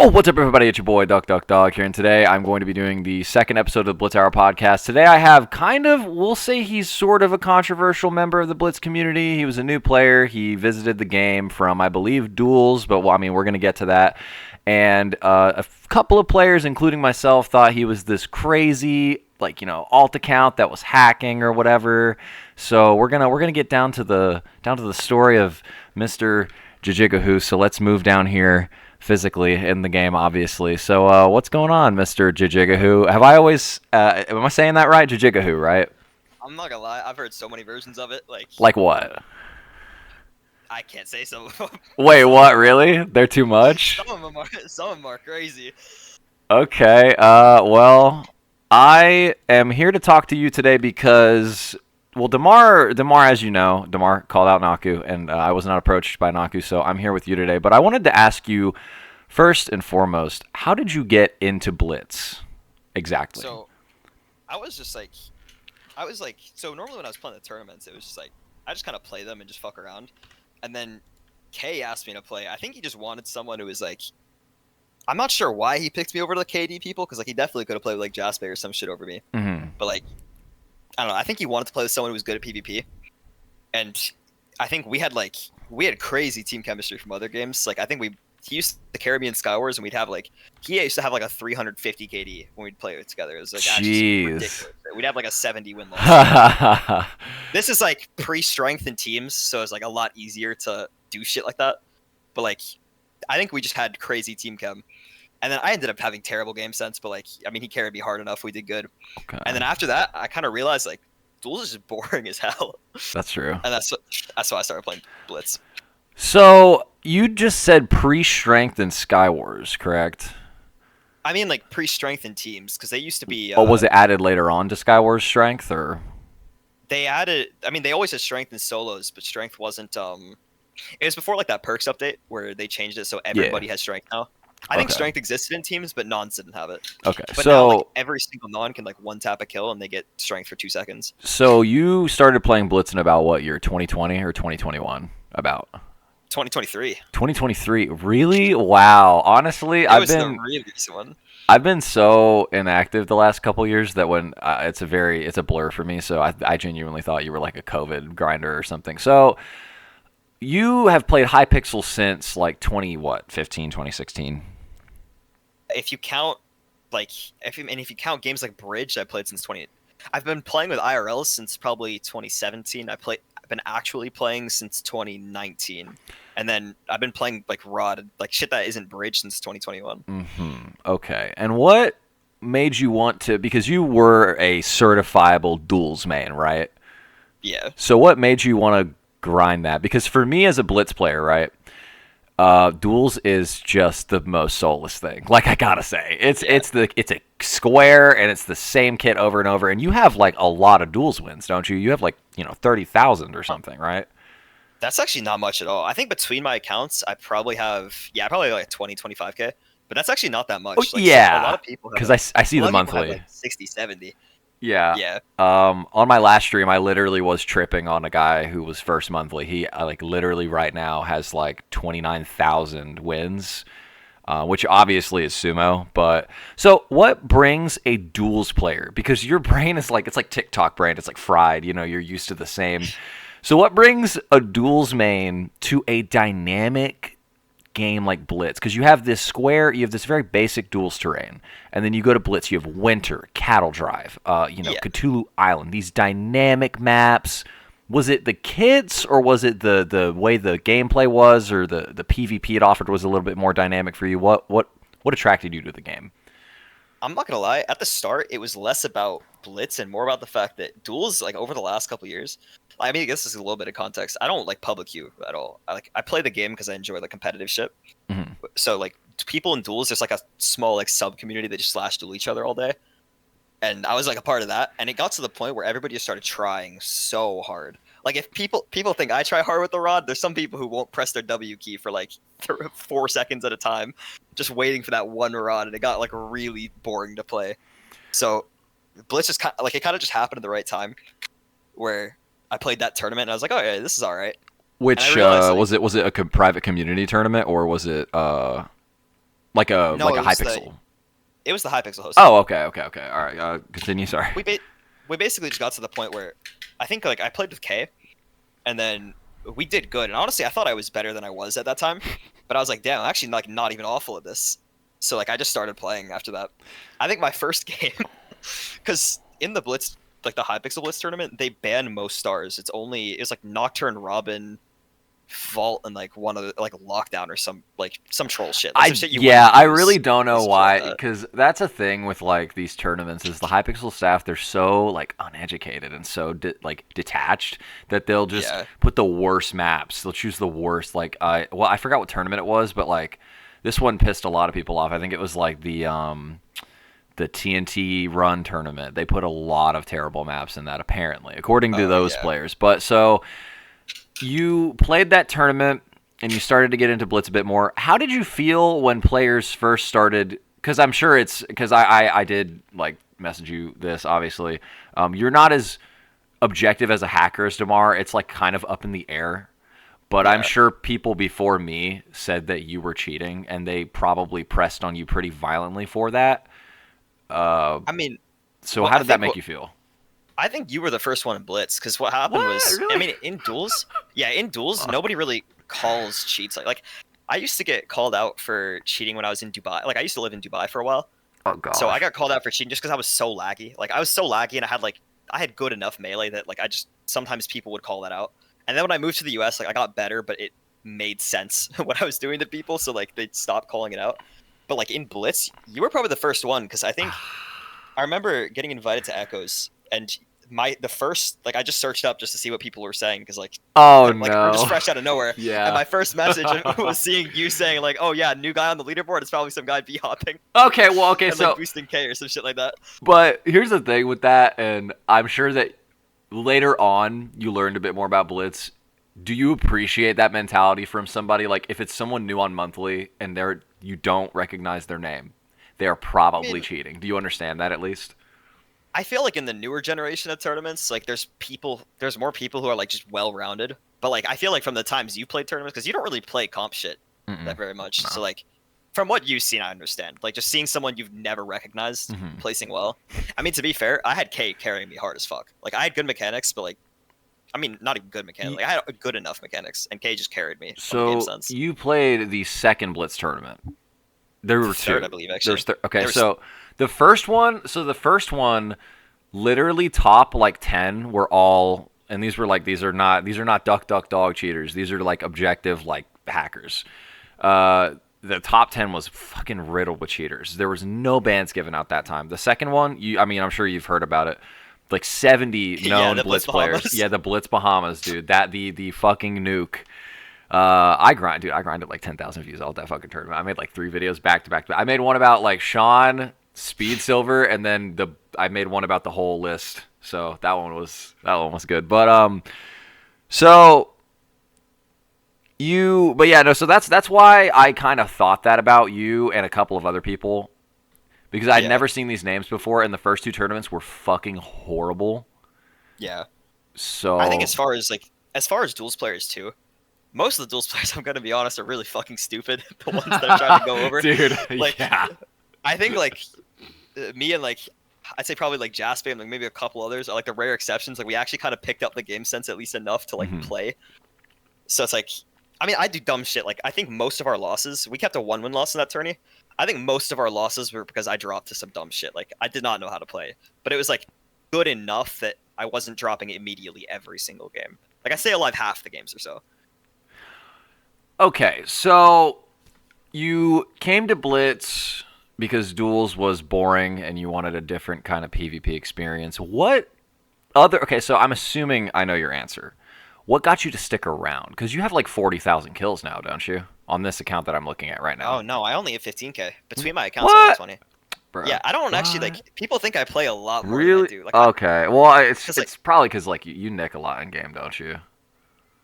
Yo, what's up, everybody? It's your boy, Dog here, and today I'm going to be doing the second episode of the Blitz Hour podcast. Today I have we'll say he's sort of a controversial member of the Blitz community. He was a new player. He visited the game from, I believe, Duels, but, we're going to get to that. And a couple of players, including myself, thought he was this crazy, alt account that was hacking or whatever. So we're gonna get down to the story of Mr. JIJIGAHOO. So let's move down here physically in the game, obviously. So what's going on, Mr. JIJIGAHOO? Have I always am I saying that right? JIJIGAHOO, right? I'm not gonna lie, I've heard so many versions of it. Like what? I can't say some of them. Wait, what? Really? They're too much? Some of them are crazy. Okay. Well, I am here to talk to you today because, Damar, as you know, Damar called out Naku, and I was not approached by Naku, so I'm here with you today. But I wanted to ask you, first and foremost, how did you get into Blitz? Exactly. So, so normally when I was playing the tournaments, it was just I just kind of play them and just fuck around. And then Kay asked me to play. I think he just wanted someone who was I'm not sure why he picked me over the KD people, because he definitely could have played with Jasper or some shit over me. Mm-hmm. But I don't know. I think he wanted to play with someone who was good at PvP, and I think we had crazy team chemistry from other games. I think he used to carry me in Skywars, and we'd have he used to have a 350 KD when we'd play it together. It was actually ridiculous. We'd have a 70 win loss. This is pre-strength in teams, so it's a lot easier to do shit like that. But I think we just had crazy team chem. And then I ended up having terrible game sense, but he carried me hard enough. We did good. Okay. And then after that, I kind of realized Duels is just boring as hell. That's true. And that's why I started playing Blitz. So you just said pre-strength in Skywars, correct? I mean pre-strength in teams, because they used to be. Was it added later on to Skywars strength, or? They added. I mean, they always had strength in solos, but strength wasn't. It was before that perks update where they changed it so everybody has strength now. I think strength existed in teams, but nons didn't have it. Okay, but so now, every single non can one tap a kill and they get strength for 2 seconds. So you started playing Blitz in about what year? 2020 or 2021? About 2023. 2023. Really? Wow. Honestly, I've been the really recent one. I've been so inactive the last couple years that when it's a blur for me. So I genuinely thought you were a COVID grinder or something. So you have played Hypixel since 2016. If you count if you count games like Bridge, I played since I've been playing with IRL since probably 2017. I've been actually playing since 2019, and then I've been playing Rod, shit that isn't Bridge, since 2021. Mm-hmm. Okay, and what made you want to? Because you were a certifiable Duels main, right? Yeah. So what made you want to grind that? Because for me as a Blitz player, right, Duels is just the most soulless thing. I gotta say, it's a square and it's the same kit over and over, and you have a lot of Duels wins, don't you? You have 30,000 or something, right? That's actually not much at all. I think between my accounts, I probably have 20, 25k, but that's actually not that much. Oh, yeah, a lot of people because I see the monthly 60, 70. Yeah. Yeah. On my last stream, I literally was tripping on a guy who was first monthly. He literally right now has 29,000 wins, which obviously is sumo. But so what brings a Duels player? Because your brain is it's like TikTok brain. It's fried. You're used to the same. So what brings a Duels main to a dynamic game like Blitz? Because you have this square, you have this very basic Duels terrain, and then you go to Blitz, you have Winter, Cattle Drive, Cthulhu Island, these dynamic maps. Was it the kits, or was it the way the gameplay was, or the PvP it offered was a little bit more dynamic for you? What attracted you to the game? I'm not gonna lie, at the start it was less about Blitz and more about the fact that Duels, over the last couple years, I mean, I guess this is a little bit of context. I don't like public queue at all. I play the game because I enjoy the competitive shit. Mm-hmm. So people in Duels, there's a small sub community that just slash duel each other all day, and I was a part of that. And it got to the point where everybody just started trying so hard. If people think I try hard with the rod, there's some people who won't press their W key for 4 seconds at a time, just waiting for that one rod, and it got really boring to play. So Blitz just it kind of just happened at the right time, where I played that tournament and I was like, oh yeah, this is all right. Which realized, was it a private community tournament, or was it Like a No, high pixel. it was the Hypixel hosted. Oh, okay, okay, okay. All right, continue. Sorry. We basically just got to the point where I think like I played with Kay, and then we did good. And honestly, I thought I was better than I was at that time, but I was like, damn, I'm actually like not even awful at this. So like I just started playing after that. I think my first game, because in the Blitz, like the Hypixel Blitz tournament, they ban most stars. It's like Nocturne, Robin, Vault, and like one of the, like Lockdown or some troll shit. Like, some shit you wouldn't I use really don't know is shit like why, that. because that's a thing with like these tournaments is the Hypixel staff, they're so like uneducated and so like detached that they'll just Yeah. put the worst maps. They'll choose the worst like I forgot what tournament it was, but like this one pissed a lot of people off. I think it was like the TNT Run tournament. They put a lot of terrible maps in that apparently, according to Oh those yeah. players. But so you played that tournament and you started to get into Blitz a bit more. How did you feel when players first started? Because I'm sure it's because I did like message you this obviously. You're not as objective as a hacker as Damar. It's like kind of up in the air. But I'm Yeah. sure people before me said that you were cheating, and they probably pressed on you pretty violently for that. Uh, I mean, so well, how did that make you feel? I think you were the first one in Blitz because what happened What? was, I Really? mean, in duels, yeah, in duels, nobody really calls cheats like I used to get called out for cheating when I was in Dubai. Like I used to live in Dubai for a while, Oh so I gosh. got called out for cheating just because I was so laggy. Like I was so laggy, and I had good enough melee that like I just sometimes people would call that out. And then when I moved to the US, like I got better, but it made sense what I was doing to people, so like they stopped calling it out. But like in Blitz, you were probably the first one because I remember getting invited to Echoes, and the first like I just searched up just to see what people were saying because Oh like we're just no. fresh out of nowhere. And Yeah. my first message was seeing you saying like, "Oh yeah, new guy on the leaderboard." It's probably some guy b hopping Okay, well, okay, and like so boosting K or some shit like that. but here's the thing with that, and I'm sure that later on you learned a bit more about Blitz. Do you appreciate that mentality from somebody like if it's someone new on monthly and you don't recognize their name, they are I probably mean, cheating. Do you understand that at least? I feel like in the newer generation of tournaments, like there's more people who are like just well rounded. But like I feel like from the times you played tournaments, because you don't really play comp shit that Mm-mm. very much. No. So like from what you've seen, I understand. Like just seeing someone you've never recognized Hmm. placing well. I mean, to be fair, I had K carrying me hard as fuck. Like I had good mechanics, but like I mean, not even good mechanics. Like, I had good enough mechanics, and K just carried me from a game So sense. you played the second Blitz tournament. There The were third, I two. believe, There's actually. okay. There was So the first one. Literally top like 10 were all, and these are not duck duck dog cheaters. These are like objective like hackers. The top 10 was fucking riddled with cheaters. There was no bans given out that time. The second one, I mean, I'm sure you've heard about it. Like 70 yeah, known the Blitz Blitz players. Bahamas. Yeah, the Blitz Bahamas, dude. That the fucking nuke. I grinded like 10,000 views all that fucking tournament. I made like 3 videos back to back. I made one about like Sean, Speed Silver, and then I made one about the whole list. So that one was good. So but yeah, no. So that's why I kind of thought that about you and a couple of other people because I'd Yeah, never seen these names before, and the first two tournaments were fucking horrible. yeah. I think So, as far as duels players too, most of the duels players, I'm gonna be honest, are really fucking stupid. The ones that are trying to go over. dude, Like, yeah. I think like me and like I'd say probably like Jasper and like maybe a couple others are like the rare exceptions. Like we actually kind of picked up the game sense at least enough to like Hmm. play. So it's like, I mean, I do dumb shit. Like I think most of our losses, we kept a 1-win loss in that tourney. I think most of our losses were because I dropped to some dumb shit. Like I did not know how to play, but it was like good enough that I wasn't dropping it immediately every single game. Like I stay alive half the games or so. Okay, so you came to Blitz because Duels was boring and you wanted a different kind of PvP experience. Okay, so I'm assuming I know your answer. What got you to stick around? Because you have like 40,000 kills now, don't you? On this account that I'm looking at right Oh now. no, I only have 15K between my accounts. I only have What? 20. Bro. Yeah, I don't actually What? like. People think I play a lot more than I Really? do. Okay. Well, Cause like, it's probably because like you nick a lot in game, don't you?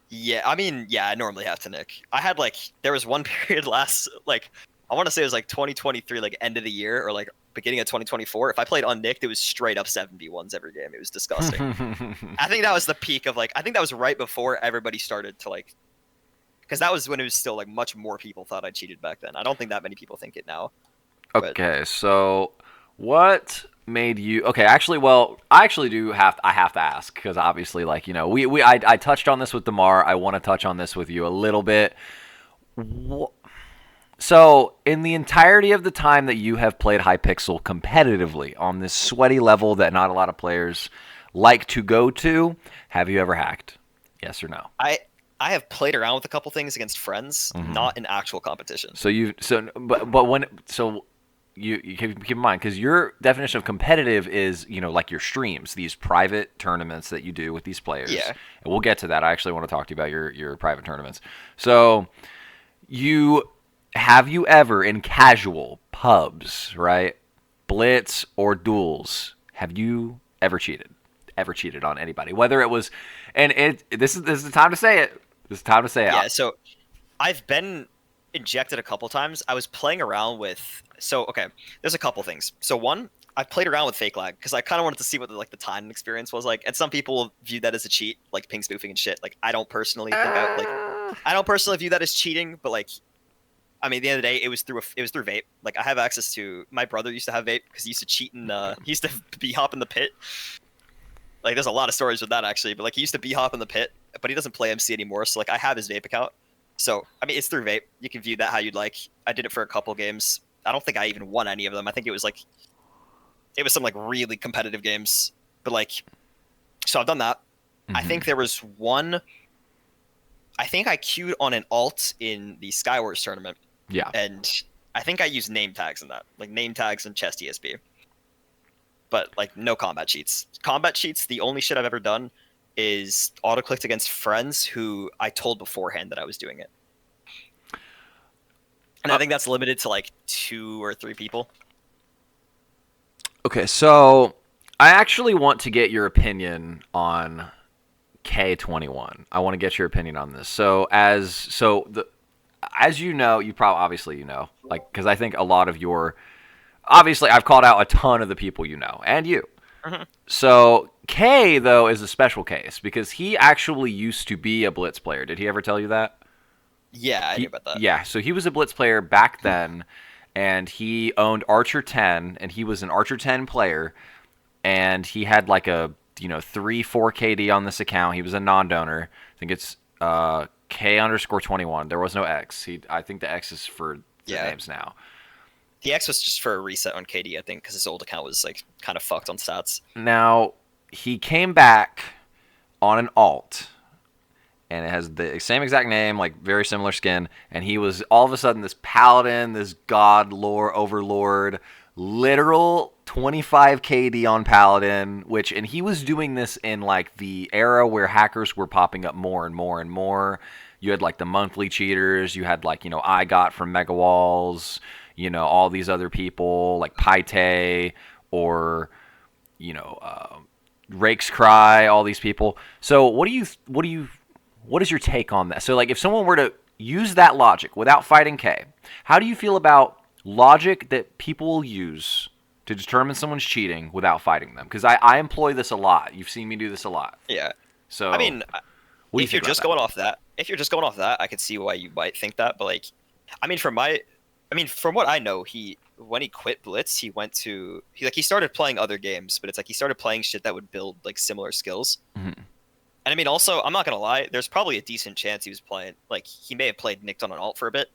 yeah, I mean, yeah, I normally have to nick. I had like, there was one period last, like, I want to say it was like 2023, like end of the year or like beginning of 2024. If I played unnicked, it was straight up 7v1s every game. It was disgusting. I think that was the peak of like, I think that was right before everybody started to like because that was when it was still like much more people thought I cheated back then. I don't think that many people think it now, but Okay, so what made you okay, actually well, I actually do have I have to ask because obviously like, I touched on this with Damar. I want to touch on this with you a little bit. So, in the entirety of the time that you have played Hypixel competitively on this sweaty level that not a lot of players like to go to, have you ever hacked? Yes or no? I I have played around with a couple things against friends, Hmm. not in actual competition. But when so you keep in mind because your definition of competitive is like your streams, these private tournaments that you do with these players, Yeah. and we'll get to that. I actually want to talk to you about your private tournaments. So you have you ever in casual pubs, right? Blitz or duels, have you ever cheated? Ever cheated on anybody? Whether it was, and this is the time to say it. This is the time to say it. Yeah, so I've been injected a couple times. I was playing around with okay, there's a couple things. So one, I played around with fake lag because I kind of wanted to see what the time experience was like. And some people view that as a cheat, like ping spoofing and shit. Like I don't personally view that as cheating, but like I mean, at the end of the day, it was through vape. Like I have access to my brother used to have vape because he used to cheat and he used to be hop in the pit. Like there's a lot of stories with that actually, but like he used to be hop in the pit, but he doesn't play MC anymore. So like I have his vape account. So I mean, it's through vape. You can view that how you'd like. I did it for a couple games. I don't think I even won any of them. I think it was some like really competitive games. But like, so I've done that. I Mhm. think there was one. I think I queued on an alt in the Skywars tournament, Yeah. and I think I used name tags in that, like name tags and chest ESP. But like no combat cheats. Combat cheats, the only shit I've ever done is auto clicked against friends who I told beforehand that I was doing it. And I Uh, think that's limited to like 2 or 3 people. okay, so I actually want to get your opinion on K21. I want to get your opinion on this. As you know, you probably obviously like because I think a lot of your obviously I've called out a ton of the people and you. Hmm. So K though is a special case because he actually used to be a Blitz player. Did he ever tell you that? Yeah, I knew about that. Yeah, so he was a Blitz player back then, and he owned Archer 10, and he was an Archer 10 player, and he had like a 3 4 KD on this account. He was a non-donor. I think it's K underscore 21. There was no X. I think the X is for the Yeah. names now. The X was just for a reset on KD, I think, because his old account was like kind of fucked on stats. Now he came back on an alt, and it has the same exact name, like very similar skin. And he was all of a sudden this paladin, this god lore overlord, literal 25 KD on paladin. And he was doing this in like the era where hackers were popping up more and more and more. You had like the monthly cheaters. You had like I got from Mega Walls. All these other people like Paite or you know Rake's Cry. All these people. So what is your take on that? So, like, if someone were to use that logic without fighting K, how do you feel about logic that people will use to determine someone's cheating without fighting them? Because I employ this a lot. You've seen me do this a lot. Yeah. I So, mean, what do you if you're think about just that? going off that, I could see why you might think that. But like, I mean, from what I know, when he quit Blitz, he started playing other games, but it's like he started playing shit that would build like similar skills. Mm-hmm. And I mean, also, I'm not gonna lie, there's probably a decent chance he was playing like he may have played Nicked on an alt for a bit,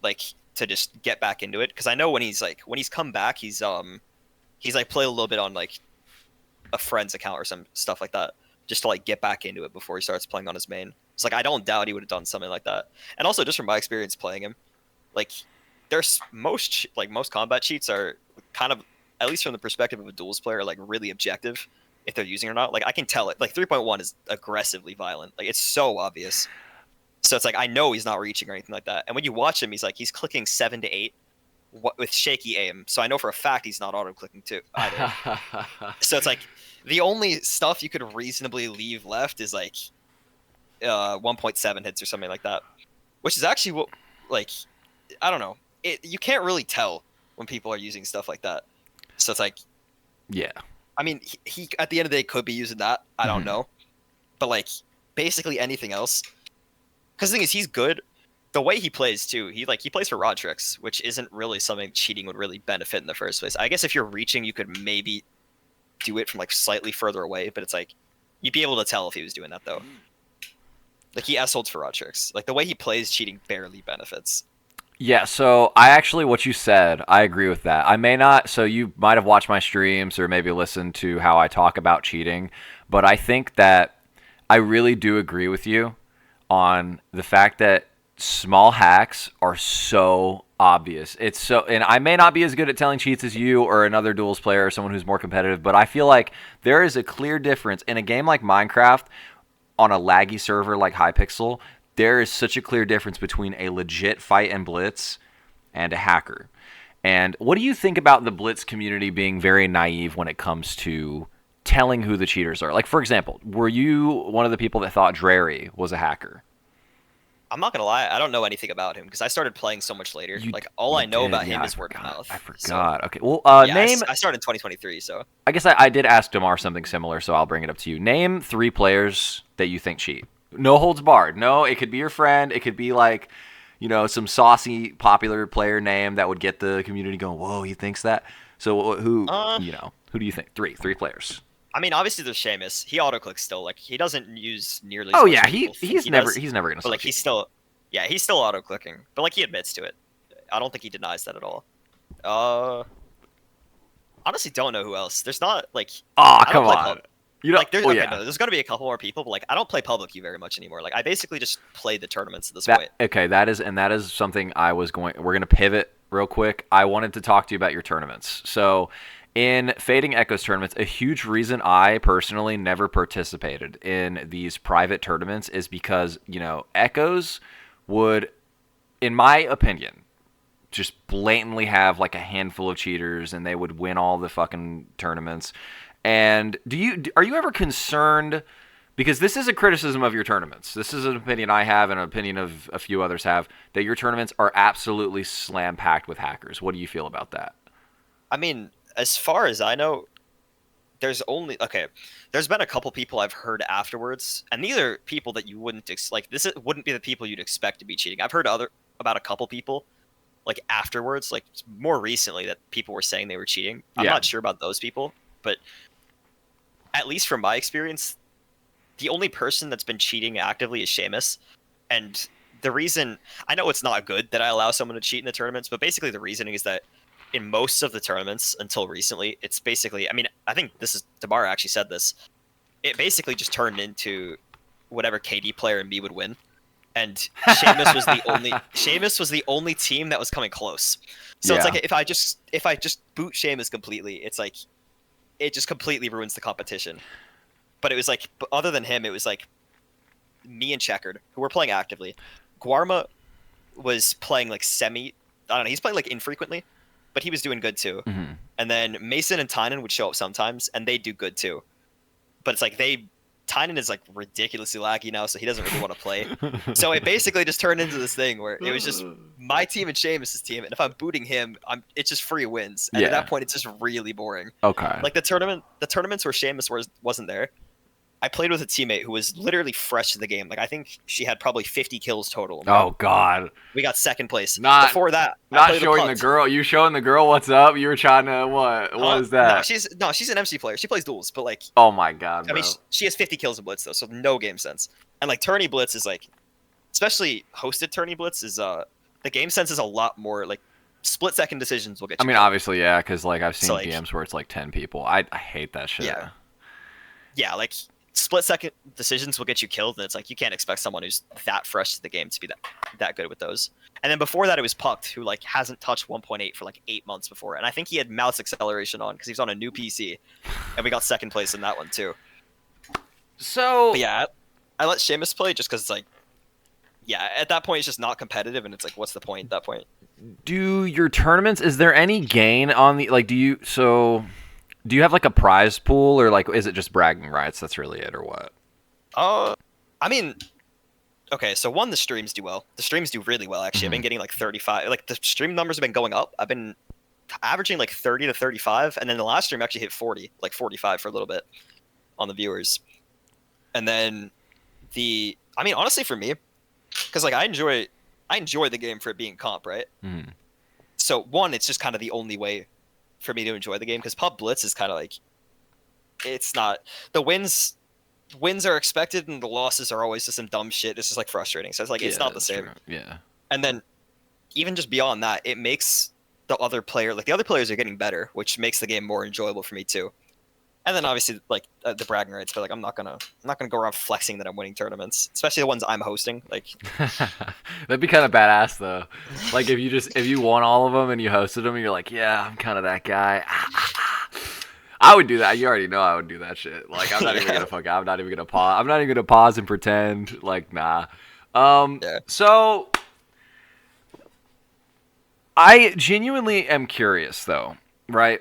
like to just get back into it. Because I know when he's come back, he's like played a little bit on like a friend's account or some stuff like that, just to like get back into it before he starts playing on his main. It's like I don't doubt he would have done something like that. And also, just from my experience playing him, like there's most combat cheats are kind of, at least from the perspective of a duels player, like really objective if they're using it or not. Like I can tell it. Like 3.1 is aggressively violent. Like it's so obvious. So it's like I know he's not reaching or anything like that. And when you watch him, he's clicking 7 to 8 with shaky aim. So I know for a fact he's not auto clicking too either. So it's like the only stuff you could reasonably leave left is like 1.7 hits or something like that, which is actually what, like, I don't know. You can't really tell when people are using stuff like that. So it's like, Yeah. I mean, he at the end of the day could be using that. I don't Mm-hmm. know, but like basically anything else, Because the thing is, he's good. The way he plays too, he plays for rod tricks, which isn't really something cheating would really benefit in the first place. I guess if you're reaching, you could maybe do it from like slightly further away, but it's like you'd be able to tell if he was doing that though. Like he S-holds for rod tricks. Like the way he plays, cheating barely benefits. Yeah, so I actually, what you said, I agree with that. I may not, so you might have watched my streams or maybe listened to how I talk about cheating, but I think that I really do agree with you on the fact that small hacks are so obvious. It's so, and I may not be as good at telling cheats as you or another Duels player or someone who's more competitive, but I feel like there is a clear difference in a game like Minecraft on a laggy server like Hypixel. There is such a clear difference between a legit fight and Blitz and a hacker. And what do you think about the Blitz community being very naive when it comes to telling who the cheaters are? Like, for example, were you one of the people that thought Drary was a hacker? I'm not gonna lie, I don't know anything about him because I started playing so much later. Like all I know did, about him yeah, is word of mouth. I forgot. So, Okay, well, yeah, name. I started in 2023, so I guess I did ask Damar something similar, so I'll bring it up to you. Name 3 players that you think cheat. No holds barred. No, it could be your friend. It could be like, some saucy popular player name that would get the community going, whoa, he thinks that. So who do you think? Three players. I mean, obviously there's Seamus. He autoclicks still. Like he doesn't use nearly. Oh as much yeah, as people think he's he never does, he's never gonna. But like he's still, yeah, he's still auto-clicking. But like he admits to it. I don't think he denies that at all. Honestly, don't know who else. There's not like. Oh come on. Like there's no, there's gonna be a couple more people, but like I don't play public queue very much anymore. Like I basically just play the tournaments at this point. Okay, that is something we're gonna pivot real quick. I wanted to talk to you about your tournaments. So in Fading Echoes tournaments, a huge reason I personally never participated in these private tournaments is because, Echoes would, in my opinion, just blatantly have like a handful of cheaters and they would win all the fucking tournaments. And are you ever concerned, because this is a criticism of your tournaments. This is an opinion I have and an opinion of a few others have, that your tournaments are absolutely slam-packed with hackers. What do you feel about that? I mean, as far as I know, there's been a couple people I've heard afterwards, and these are people that you wouldn't wouldn't be the people you'd expect to be cheating. I've heard about a couple people like afterwards, like more recently, that people were saying they were cheating. I'm not sure about those people, but at least from my experience, the only person that's been cheating actively is Seamus. And the reason, I know it's not good that I allow someone to cheat in the tournaments, but basically the reasoning is that in most of the tournaments until recently, it's basically, I mean, I think Damar actually said this, it basically just turned into whatever KD player and me would win. And Seamus was the only team that was coming close. So it's like if I just boot Seamus completely, it's like it just completely ruins the competition. But it was like, other than him, it was like me and Checkered, who were playing actively. Guarma was playing like I don't know, he's playing like infrequently, but he was doing good too. Mm-hmm. And then Mason and Tynan would show up sometimes, and they do good too. But it's like Tynan is like ridiculously laggy now, so he doesn't really want to play. So it basically just turned into this thing where it was just my team and Seamus' team, and if I'm booting him, it's just free wins. And at that point, it's just really boring. Okay. Like the tournaments where Seamus wasn't there, I played with a teammate who was literally fresh to the game. Like I think she had probably 50 kills total. Oh God. We got second place. Before that, not showing the girl. You showing the girl what's up? You were trying to what? What is that? She's an MC player. She plays duels, but like. Oh my God. Bro. I mean, she has 50 kills in Blitz though, so no game sense. And like Tourney Blitz is like, especially hosted Tourney Blitz is the game sense is a lot more like split second decisions will get you. I mean, obviously, yeah, because like I've seen like, games where it's like 10 people. I hate that shit. Yeah, like split second decisions will get you killed, and it's like you can't expect someone who's that fresh to the game to be that good with those. And then before that, it was Pucked, who like hasn't touched 1.8 for like 8 months before, and I think he had mouse acceleration on because he was on a new PC, and we got second place in that one too. So but yeah, I let Seamus play just because it's like, yeah, at that point it's just not competitive, and it's like, what's the point at that point? Do your tournaments? Is there any gain on the like? Do you have like a prize pool, or like is it just bragging rights? That's really it, or what? I mean, okay, so the streams do well. The streams do really well, actually. I've been getting like 35. Like the stream numbers have been going up. I've been averaging like 30 to 35, and then the last stream actually hit 40, like 45 for a little bit on the viewers. And then I mean, honestly, for me, because like I enjoy the game for it being comp, right? Mhm. So one, it's just kind of the only way for me to enjoy the game because Pub Blitz is kind of like it's not the wins are expected and the losses are always just some dumb shit. It's just like frustrating. So it's like it's Yeah, not the that's same. true. Yeah. And then even just beyond that, it makes the other player like the other players are getting better, which makes the game more enjoyable for me too. And then obviously like the bragging rights, but like I'm not gonna go around flexing that I'm winning tournaments, especially the ones I'm hosting. Like That'd be kind of badass though. Like if you won all of them and you hosted them, and you're like, yeah, I'm kind of that guy. I would do that. You already know I would do that shit. Like I'm not even yeah, gonna I'm not even gonna pause. I'm not even gonna pause and pretend. Like nah. yeah, So I genuinely am curious though, right?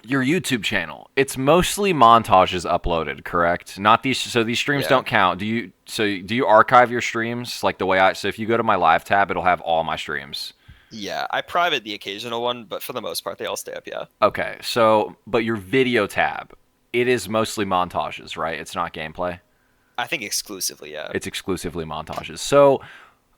Your YouTube channel, it's mostly montages uploaded, correct? Not these. So these streams yeah. don't count. Do you archive your streams like the way I? So if you go to my live tab, it'll have all my streams. Yeah, I private the occasional one, but for the most part, they all stay up. Yeah, Okay. So, but your video tab, it is mostly montages, right? It's not gameplay. I think exclusively. Yeah, It's exclusively montages. So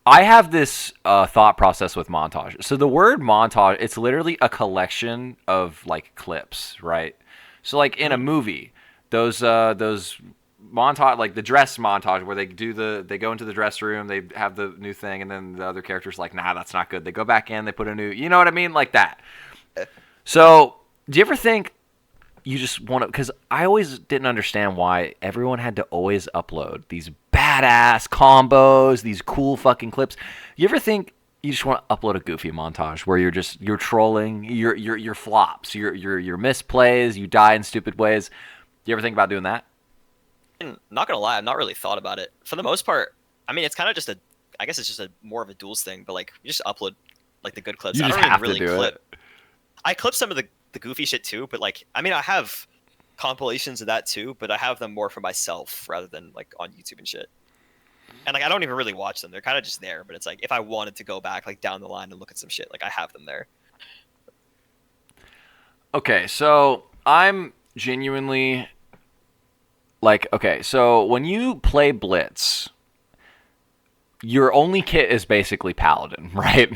I have this thought process with montages. So the word montage, it's literally a collection of like clips, right? So like in a hmm movie, those montage, like the dress montage where they go into the dress room, they have the new thing, and then the other character's like, nah, that's not good. They go back in, they put a new, you know what I mean, like that. So do you ever think you just want to, because I always didn't understand why everyone had to always upload these badass combos, these cool fucking clips. You ever think you just want to upload a goofy montage where you're trolling your flops, your misplays, you die in stupid ways? You ever think about doing that? and not gonna lie, I've not really thought about it. For the most part, I mean, it's kind of just a. I guess it's just a more of a duels thing, but like you just upload like the good clips. You I just don't even have to really do clip. it. I clip some of the goofy shit too, but like I mean, I have compilations of that too, but I have them more for myself rather than like on YouTube and shit. And like I don't even really watch them. They're kind of just there, but it's like if I wanted to go back like down the line and look at some shit, like I have them there. Okay, so I'm genuinely like, okay, so when you play Blitz, your only kit is basically Paladin, right?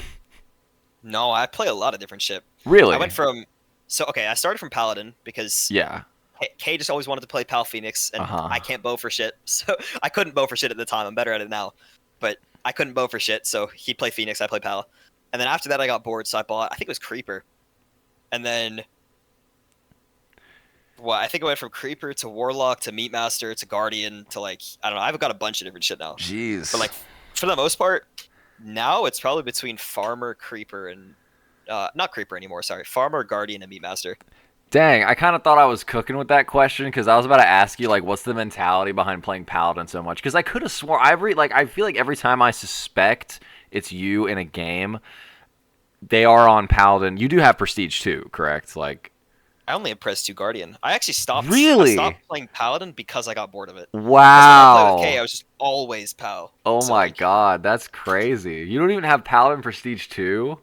No, I play a lot of different shit. I Really? went from so okay, I started from Paladin because Yeah. Kay just always wanted to play Pal Phoenix, Uh and huh. I can't bow for shit. So I couldn't bow for shit at the time. I'm better at it now, but I couldn't bow for shit. So he played Phoenix, I play Pal, and then after that I got bored, so I bought. I think it was Creeper, and then what? I think I went from Creeper to Warlock to Meatmaster to Guardian to like I don't know. I've got a bunch of different shit now, but Jeez. like for the most part, now it's probably between Farmer, Creeper, and not Creeper anymore. Sorry, Farmer, Guardian, and Meatmaster. Dang, I kind of thought I was cooking with that question because I was about to ask you like, what's the mentality behind playing Paladin so much? Because I could have swore I feel like every time I suspect it's you in a game, they are on Paladin. You do have Prestige too, correct? Like, I only impressed two Guardian. I actually stopped. I really? stopped playing Paladin because I got bored of it. Because when I play with K, I Wow. was just always Pal. Oh So my like, God, that's crazy. You don't even have Paladin Prestige too?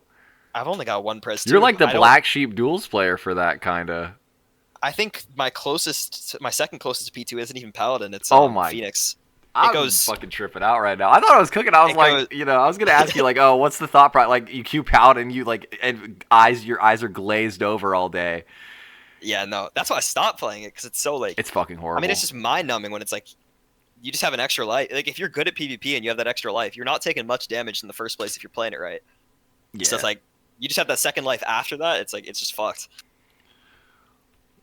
I've only got one Press You're two. like the I don't. black sheep duels player for that kind of. I think my second closest to P2 isn't even Paladin. It's Oh my, Phoenix. It I'm goes. fucking tripping out right now. I thought I was cooking. I was It goes. like, I was gonna ask you like, oh, what's the thought process? Like, you queue Paladin, you like, and your eyes are glazed over all day. Yeah, no, that's why I stopped playing it because it's so like. It's fucking I mean, horrible. it's just mind numbing when it's like you just have an extra life. Like if you're good at PvP and you have that extra life, you're not taking much damage in the first place if you're playing it right. So Yeah. it's like you just have that second life after that. It's like it's just fucked.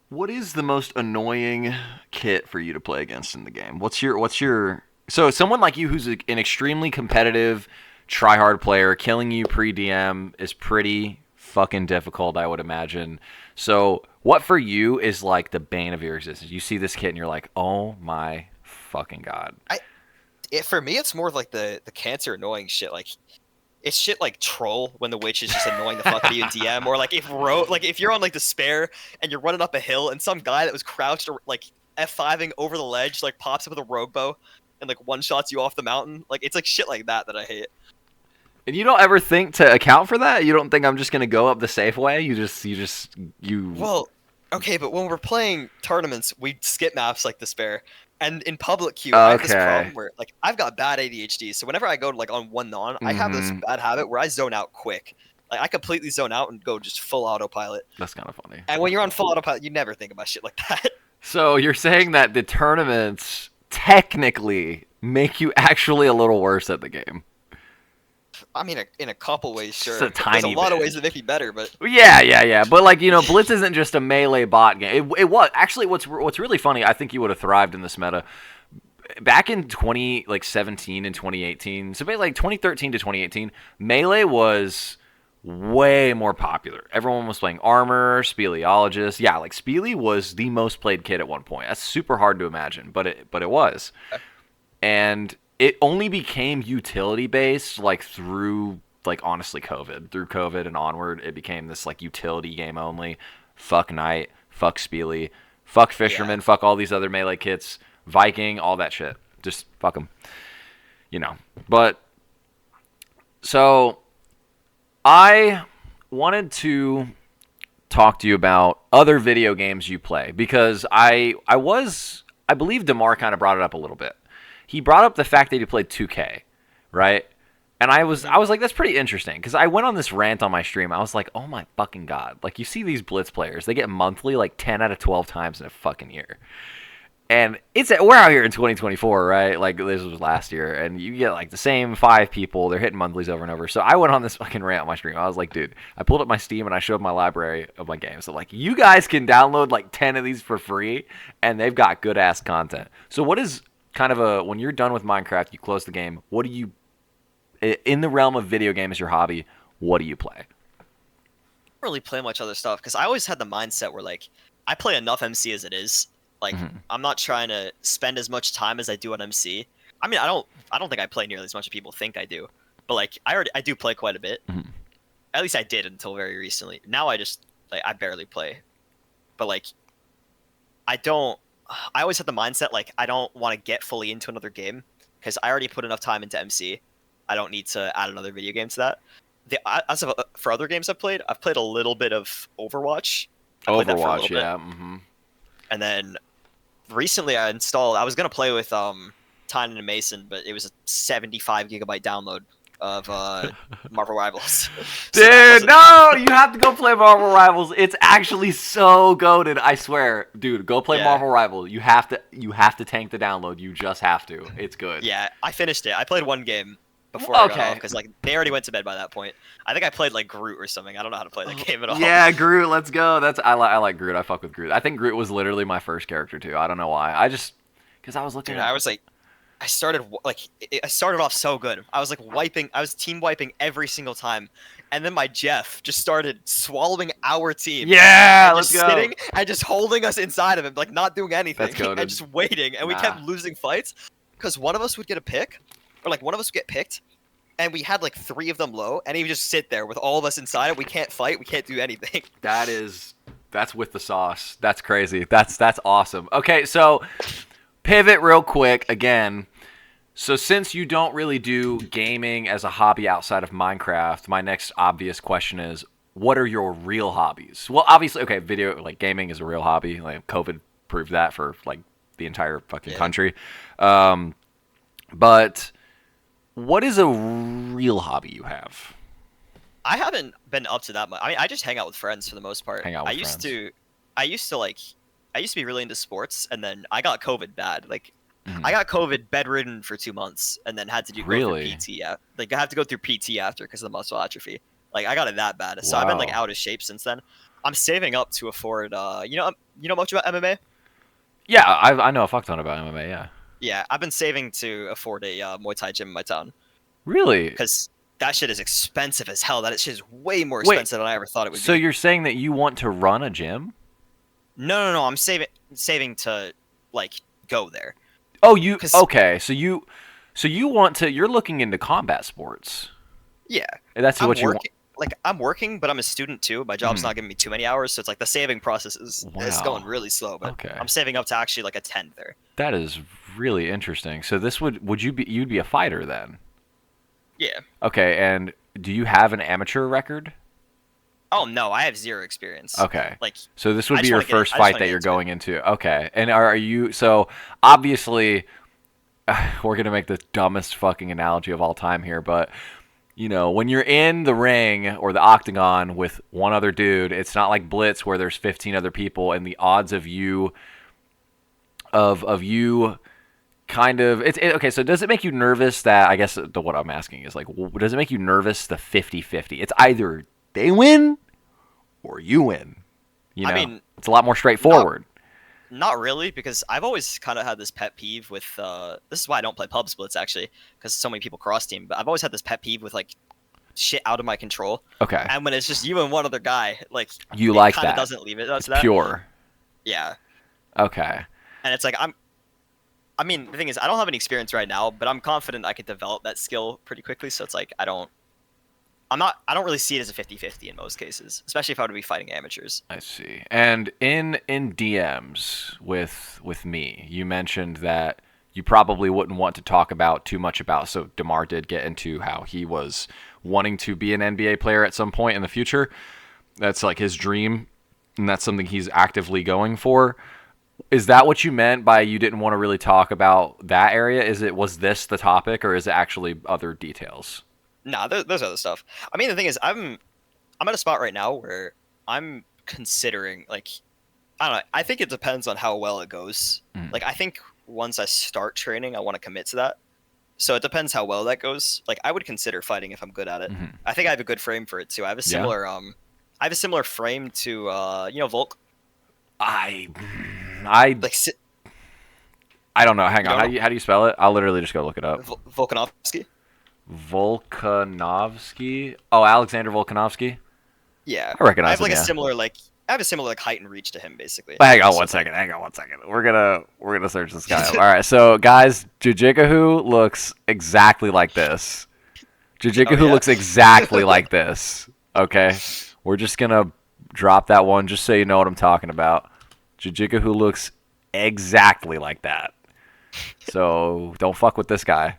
What is the most annoying kit for you to play against in the game? What's your so someone like you who's an extremely competitive, try hard player, killing you pre DM is pretty fucking difficult, I would imagine. So what for you is like the bane of your existence? You see this kit and you're like, oh my fucking god. For me, it's more of like the cancer annoying shit. Like it's shit like troll when the witch is just annoying the fuck out of you in DM, or like if you're on like despair and you're running up a hill and some guy that was crouched or like F5ing over the ledge like pops up with a rogue bow and like one shots you off the mountain. Like it's like shit like that I hate. And you don't ever think to account for that? You don't think I'm just gonna go up the safe way? You Well, okay, but when we're playing tournaments, we skip maps like despair. And in public queue, I have this Okay. problem where like I've got bad ADHD, so whenever I go like on one non, I have this Mm-hmm. bad habit where I zone out quick. Like I completely zone out and go just full autopilot. That's kind of funny. And when you're on full autopilot, you never think about shit like that. So you're saying that the tournaments technically make you actually a little worse at the game? I mean, in a couple ways, Just sure. a There's a tiny lot of bit. ways that make me better, but Yeah. But like Blitz isn't just a melee bot game. It was actually what's really funny. I think you would have thrived in this meta back in 2017 and 2018. So maybe like 2013 to 2018, melee was way more popular. Everyone was playing armor, speleologist. Yeah, like Spele was the most played kit at one point. That's super hard to imagine, but it was. And it only became utility based like through like honestly through COVID and onward. It became this like utility game only. Fuck Knight, fuck Spele, fuck Fisherman, fuck all these other melee kits, Viking, all that shit. Just fuck them. But so I wanted to talk to you about other video games you play because I believe DeMar kind of brought it up a little bit. He brought up the fact that he played 2K, right? And I was like, that's pretty interesting because I went on this rant on my stream. I was like, oh my fucking god! Like you see these Blitz players, they get monthly like 10 out of 12 times in a fucking year, and we're out here in 2024, right? Like this was last year, and you get like the same 5 people. They're hitting monthlies over and over. So I went on this fucking rant on my stream. I was like, dude, I pulled up my Steam and I showed my library of my games. So like, you guys can download like 10 of these for free, and they've got good ass content. So what is kind of when you're done with Minecraft, you close the game. What do you, in the realm of video game as your hobby, what do you play? I don't really play much other stuff because I always had the mindset where like I play enough MC as it is. Like I'm not trying to spend as much time as I do on MC. I mean, I don't think I play nearly as much as people think I do. But like I do play quite a bit. At least I did until very recently. Now I just like I barely play. But like I always had the mindset like I don't want to get fully into another game because I already put enough time into MC. I don't need to add another video game to that. For other games I've played a little bit of Overwatch. Overwatch, yeah. And then recently I was gonna play with Tynan and Mason, but it was a 75 gigabyte download of Marvel Rivals. Dude, no, you have to go play Marvel Rivals. It's actually so goated, I swear. Dude, go play Marvel Rivals. You have to tank the download. You just have to. It's good. Yeah, I finished it. I played one game before I got off because like they already went to bed by that point. I think I played like Groot or something. I don't know how to play that game at all. Yeah, Groot, let's go. I like Groot. I fuck with Groot. I think Groot was literally my first character too. I don't know why. Because I was looking. Dude, I was like, I started off so good. I was team wiping every single time, and then my Jeff just started swallowing our team. Yeah, let's go. Sitting and just holding us inside of him, like not doing anything, and just waiting. And we kept losing fights because one of us would get a pick, or like one of us would get picked, and we had like 3 of them low, and he would just sit there with all of us inside it. We can't fight. We can't do anything. That's with the sauce. That's crazy. That's awesome. Okay, so pivot real quick again. So since you don't really do gaming as a hobby outside of Minecraft, my next obvious question is, what are your real hobbies? Well, obviously, okay, gaming is a real hobby. Like COVID proved that for like the entire fucking country. But what is a real hobby you have? I haven't been up to that much. I mean, I just hang out with friends for the most part. I used to be really into sports, and then I got COVID bad. Like, I got COVID bedridden for 2 months, and then had to go through PT. Yeah, like I have to go through PT after because of the muscle atrophy. Like, I got it that bad. So I've been like out of shape since then. I'm saving up to afford. You know much about MMA? Yeah, I know a fuck ton about MMA. Yeah. Yeah, I've been saving to afford a Muay Thai gym in my town. Really? Because that shit is expensive as hell. That shit is way more expensive than I ever thought it would be. So you're saying that you want to run a gym? No. I'm saving to like go there. Oh, okay? So you want to? You're looking into combat sports. Yeah, and that's what you want. Like I'm working, but I'm a student too. My job's not giving me too many hours, so it's like the saving process is going really slow. But I'm saving up to actually like attend there. That is really interesting. So this you'd be a fighter then? Yeah. Okay, and do you have an amateur record? Oh no, I have zero experience. Okay. Like, So this I would be just your want to get. first I just fight want to that get you're into it. going into. Okay. And are you so obviously we're going to make the dumbest fucking analogy of all time here, but you know, when you're in the ring or the octagon with one other dude, it's not like Blitz where there's 15 other people and the odds of you of you kind of okay, so does it make you nervous that I guess what I'm asking is like does it make you nervous the 50-50? It's either they win or you win. You I know, mean, it's a lot more not straightforward. not really, because I've always kind of had this pet peeve with. This is why I don't play pub splits actually, because so many people cross team. But I've always had this pet peeve with like shit out of my control, Okay, and when it's just you and one other guy, like you it like kind of that. doesn't leave it up It's to that. pure. Yeah, Okay. and it's like I mean, the thing is, I don't have any experience right now, but I'm confident I could develop that skill pretty quickly. So it's like I don't really see it as a 50-50 in most cases, especially if I would be fighting amateurs. I see. And in DMs with me, you mentioned that you probably wouldn't want to talk about too much about. So Damar did get into how he was wanting to be an NBA player at some point in the future. That's like his dream, and that's something he's actively going for. Is that what you meant by you didn't want to really talk about that area? Was this the topic, or is it actually other details? Nah, there's other stuff. I mean, the thing is, I'm at a spot right now where I'm considering like I don't know. I think it depends on how well it goes. Mm. Like I think once I start training, I want to commit to that. So it depends how well that goes. Like I would consider fighting if I'm good at it. Mm-hmm. I think I have a good frame for it too. Yeah. I have a similar frame to Volk. I I Like I don't know. Hang you on. don't know How do you spell it? I'll literally just go look it up. Volkanovski. Volkanovski. Oh, Alexander Volkanovski. Yeah. I recognize I have like him. a Yeah. similar like I have a similar like height and reach to him basically. But hang on So one it's like, second. Hang on one second. We're gonna search this guy up. All right. So guys, JIJIGAHOO looks exactly like this. JIJIGAHOO Oh, yeah? looks exactly like this. Okay. We're just gonna drop that one just so you know what I'm talking about. JIJIGAHOO looks exactly like that. So don't fuck with this guy.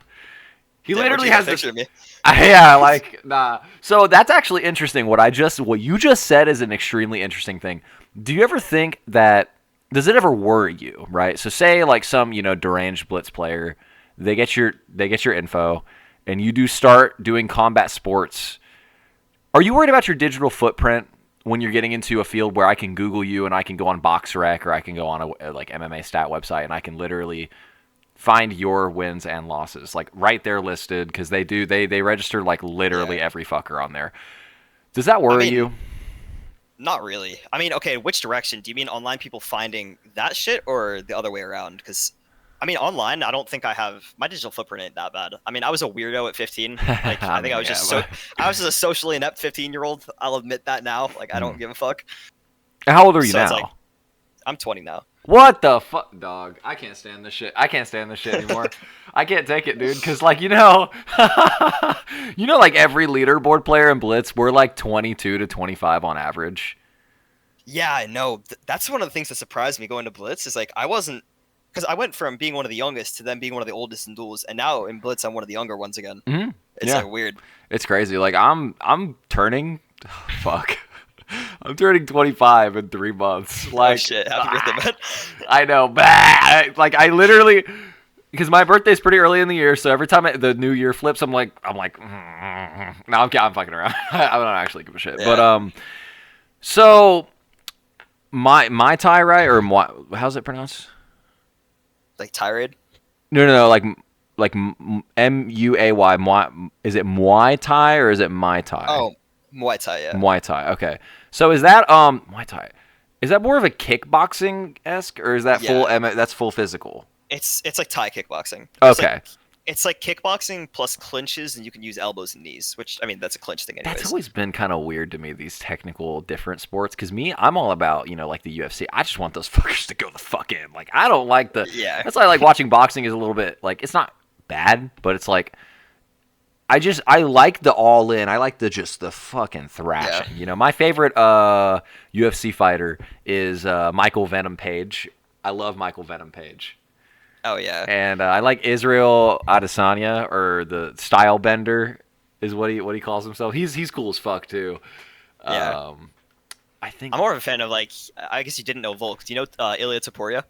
He Damn, where'd literally you get has a this. picture of me. Yeah, like nah. So that's actually interesting. What you just said is an extremely interesting thing. Do you ever think that does it ever worry you, right? So say like some, deranged blitz player, they get your info and you do start doing combat sports. Are you worried about your digital footprint when you're getting into a field where I can Google you and I can go on BoxRec or I can go on a like MMA stat website and I can literally find your wins and losses like right there listed because they register like literally Yeah. every fucker on there. Does that I worry mean, you? not really. I mean, okay, which direction? Do you mean online people finding that shit or the other way around? Because, I mean, online, I don't think I have my digital footprint ain't that bad. I mean, I was a weirdo at 15. Like, I think I was just I was just a socially inept 15-year-old. I'll admit that now. Like, I don't give a fuck. How old are you So it's now? like, I'm 20 now. What the fuck, dog? I can't stand this shit. I can't stand this shit anymore. I can't take it, dude. Cause like like every leaderboard player in Blitz, we're like 22 to 25 on average. Yeah, I know. That's one of the things that surprised me going to Blitz is like I wasn't because I went from being one of the youngest to then being one of the oldest in duels, and now in Blitz I'm one of the younger ones again. Mm-hmm. It's Yeah. like weird. It's crazy. Like I'm turning, fuck. I'm turning 25 in 3 months. Like, Oh shit! Happy birthday, man. I know. Bah! Like I literally, because my birthday's pretty early in the year, so every time the new year flips, I'm like, no, I'm fucking around. I don't actually give a shit. Yeah. But so Muay Thai, right? Or how's it pronounced? Like tirade. No, like MUAY. Is it Muay Thai or is it Mai Tai? Oh, Muay Thai. Yeah. Muay Thai. Okay. So is that Muay Thai? Is that more of a kickboxing esque or is that full? That's full physical. It's like Thai kickboxing. Okay. It's like kickboxing plus clinches, and you can use elbows and knees. Which I mean, that's a clinch thing, anyways. That's always been kind of weird to me, these technical different sports. Because I'm all about like the UFC. I just want those fuckers to go the fuck in. Like I don't like the. Yeah. That's why I like watching boxing is a little bit like it's not bad, but it's like. I like the all in. I like the fucking thrashing. Yeah. My favorite UFC fighter is Michael Venom Page. I love Michael Venom Page. Oh yeah. And I like Israel Adesanya, or the Style Bender is what he calls himself. He's cool as fuck too. Yeah. think I'm more of a fan of like. I guess you didn't know Volk. Do you know Ilya Taporia?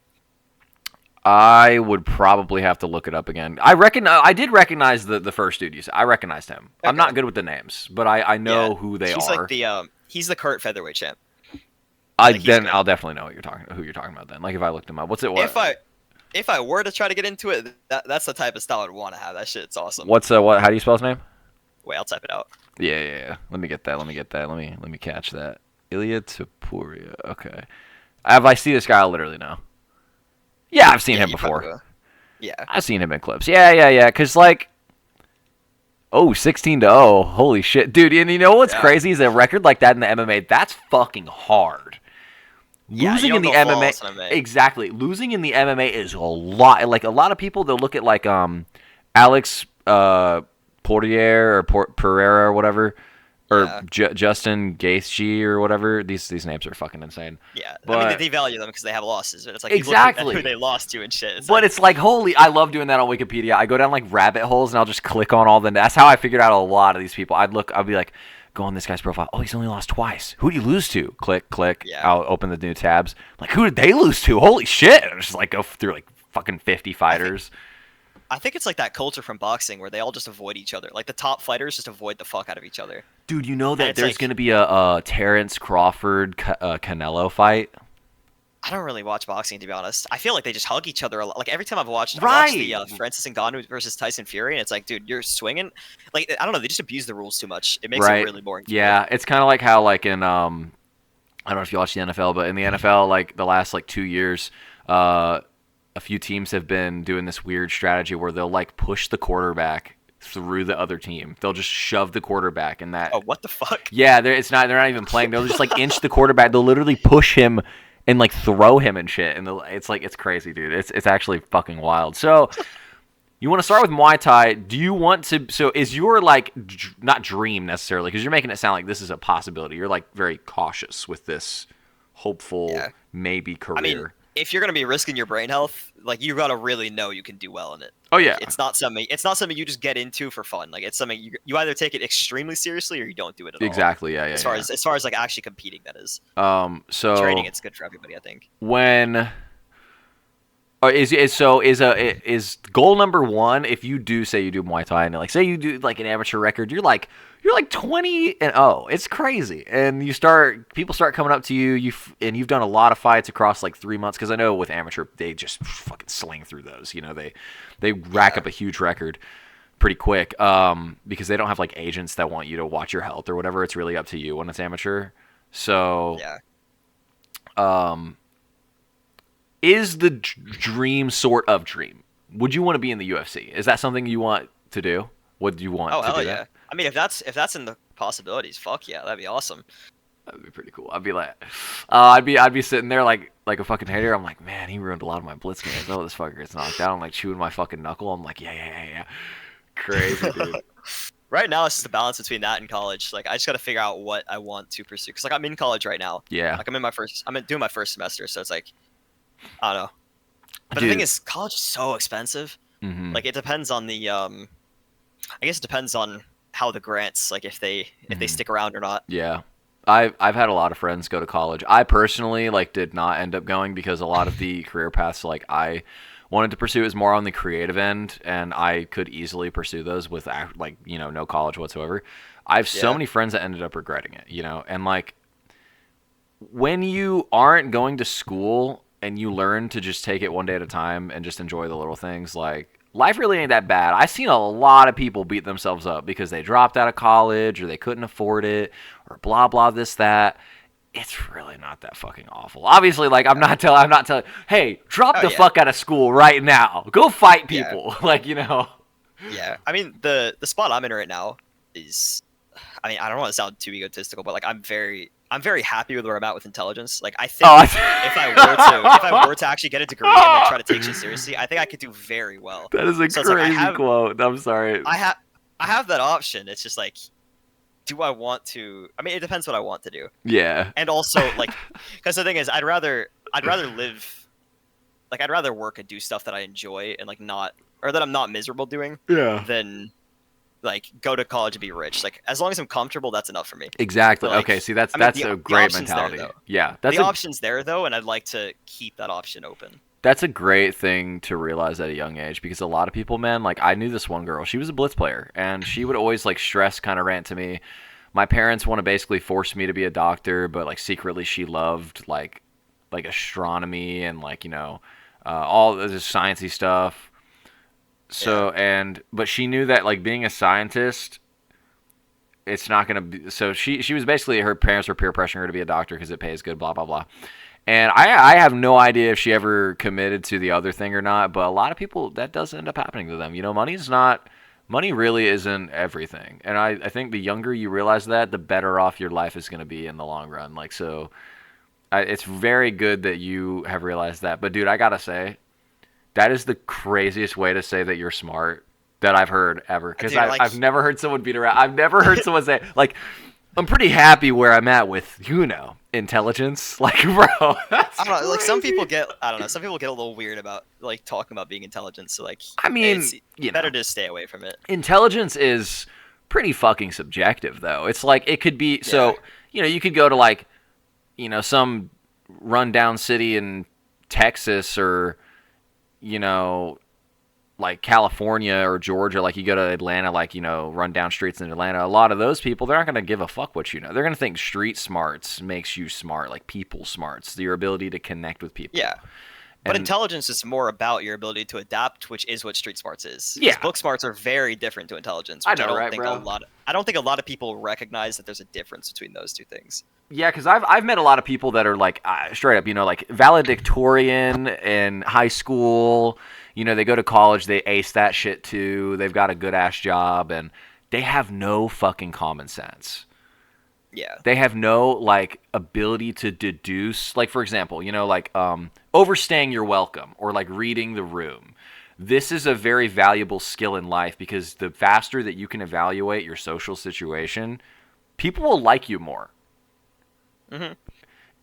I would probably have to look it up again. I did recognize the first dude you said. I recognized him. I'm Okay. not good with the names, but I Yeah. know who they He's like are. the he's the current featherweight champ. I Like he's then good. I'll definitely know who you're talking about then. Like if I looked him up. What's it what? If I were to try to get into it, that's the type of style I'd want to have. That shit's awesome. What's what? How do you spell his name? Wait, I'll type it out. Yeah. Let me get that. Let me catch that. Ilya Taporia. Okay. Have I see this guy? I literally know. Yeah, I've seen Yeah, him you probably before. will. Yeah. I've seen him in clips. Yeah. Cause like, 16-0. Holy shit, dude! And you know what's Yeah. crazy is a record like that in the MMA. That's fucking hard. Yeah, Losing you in don't the go MMA, flawless in MMA. exactly. Losing in the MMA is a lot. Like a lot of people, they'll look at like Alex Portier or Pereira or whatever, or Yeah. Justin Gaethje or whatever. These names are fucking insane. Yeah, I But mean they devalue them because they have losses, but it's like exactly. you look at who they lost to and shit. But it's like holy, I love doing that on Wikipedia. I go down like rabbit holes and I'll just click on all the. That's how I figured out a lot of these people. I'll be like, go on this guy's profile. Oh, he's only lost twice. Who did he lose to? Click. Yeah. I'll open the new tabs. Like, who did they lose to? Holy shit! And just like go through like fucking 50 fighters. I think it's like that culture from boxing where they all just avoid each other. Like the top fighters just avoid the fuck out of each other. Dude, you know And that it's there's like- gonna be a Terrence Crawford Canelo fight. I don't really watch boxing to be honest. I feel like they just hug each other a lot. Like every time I watched Right. the Francis Ngannou versus Tyson Fury, and it's like, dude, you're swinging. Like I don't know, they just abuse the rules too much. It makes Right. it really boring. to me. Yeah, it's kind of like how like in I don't know if you watch the NFL, but in the NFL, like the last like 2 years, a few teams have been doing this weird strategy where they'll like push the quarterback through the other team. They'll just shove the quarterback in that. Oh, what the fuck? Yeah, they're not even playing. They'll just like inch the quarterback. They'll literally push him and like throw him and shit. And it's crazy, dude. It's actually fucking wild. So you want to start with Muay Thai? Do you want to? So is your like not dream necessarily because you're making it sound like this is a possibility. You're like very cautious with this hopeful Yeah. maybe career. I mean, if you're gonna be risking your brain health, like you gotta really know you can do well in it. oh yeah, It's not something. It's not something you just get into for fun. Like it's something you either take it extremely seriously or you don't do it at all. exactly. Yeah. As far as like actually competing, that is. So Training, it's good for everybody, I think. when is goal number one if you do say you do Muay Thai and like say you do like an amateur record, you're like 20-0. It's crazy, and people start coming up to you. You've done a lot of fights across like 3 months because I know with amateur they just fucking sling through those. You know they rack up a huge record pretty quick because they don't have like agents that want you to watch your health or whatever. It's really up to you when it's amateur. So Yeah. is the dream sort of dream? Would you want to be in the UFC? Is that something you want to do? Would you want Oh to hell do yeah! that? I mean, if that's in the possibilities, fuck yeah, that'd be awesome. That'd be pretty cool. I'd be like, I'd be sitting there like a fucking hater. I'm like, man, he ruined a lot of my blitz games. Oh, this fucker gets knocked out. I'm like chewing my fucking knuckle. I'm like, yeah. Crazy, dude. Right now, it's just the balance between that and college. Like, I just got to figure out what I want to pursue. Cause like I'm in college right now. Yeah. Like I'm doing my first semester, so it's like, I don't know. But Dude. the thing is, college is so expensive. Mhm. Like, it depends on the I guess it depends on how the grants, like if they stick around or not. Yeah. I've had a lot of friends go to college. I personally like did not end up going because a lot of the career paths like I wanted to pursue is more on the creative end, and I could easily pursue those with like no college whatsoever. I have so Yeah. many friends that ended up regretting it, and like when you aren't going to school and you learn to just take it one day at a time and just enjoy the little things, like life really ain't that bad. I've seen a lot of people beat themselves up because they dropped out of college or they couldn't afford it or blah blah this that. It's really not that fucking awful. Obviously, like I'm not telling, hey, drop the fuck out of school right now. Go fight people. Yeah. Yeah. I mean, the spot I'm in right now is, I mean, I don't want to sound too egotistical, but like I'm very happy with where I'm at with intelligence. Like I think if I were to actually get a degree and like try to take shit seriously, I think I could do very well. That is a So it's like, crazy quote. I'm sorry. I have that option. It's just like, do I want to? I mean, it depends what I want to do. Yeah. And also, like, because the thing is, I'd rather live, like, I'd rather work and do stuff that I enjoy and like not, or that I'm not miserable doing, Yeah. than like go to college and be rich. Like as long as I'm comfortable, that's enough for me. Exactly. But like, Okay. See, that's I mean, that's a the great option's there mentality. though. Yeah, The option's there though, and I'd like to keep that option open. that's a great thing to realize at a young age because a lot of people, man, like I knew this one girl. She was a Blitz player, and she would always like stress kind of rant to me. My parents want to basically force me to be a doctor, but like secretly she loved like astronomy and like all this sciencey stuff. Yeah. So but she knew that like being a scientist, it's not gonna be. So she was basically her parents were peer pressuring her to be a doctor because it pays good, blah blah blah. And I have no idea if she ever committed to the other thing or not, but a lot of people that does end up happening to them. Money really isn't everything. And I think the younger you realize that, the better off your life is going to be in the long run. Like, so it's very good that you have realized that. But dude, I got to say, that is the craziest way to say that you're smart that I've heard ever. Because Dude, like, I've never heard someone beat around. I've never heard someone say, like, I'm pretty happy where I'm at with, intelligence. Like, bro, that's I don't know. Like some crazy. people get, I don't know. Some people get a little weird about like talking about being intelligent. So like, I mean, it's better to stay away from it. intelligence is pretty fucking subjective, though. It's like, it could be, Yeah. so, you could go to, like, some rundown city in Texas or, you know, like California or Georgia, like you go to Atlanta, like, run down streets in Atlanta, a lot of those people, they're not going to give a fuck what you know. They're going to think street smarts makes you smart, like people smarts, your ability to connect with people. Yeah. But And intelligence is more about your ability to adapt, which is what street smarts is. 'Cause yeah, book smarts are very different to intelligence, I which know, right, think bro? I don't think a lot of people recognize that there's a difference between those two things. Yeah, because I've met a lot of people that are like straight up, like valedictorian in high school. They go to college, they ace that shit too. They've got a good ass job, and they have no fucking common sense. Yeah. They have no like ability to deduce. Like for example, like overstaying your welcome or like reading the room. This is a very valuable skill in life because the faster that you can evaluate your social situation, people will like you more. Hmm.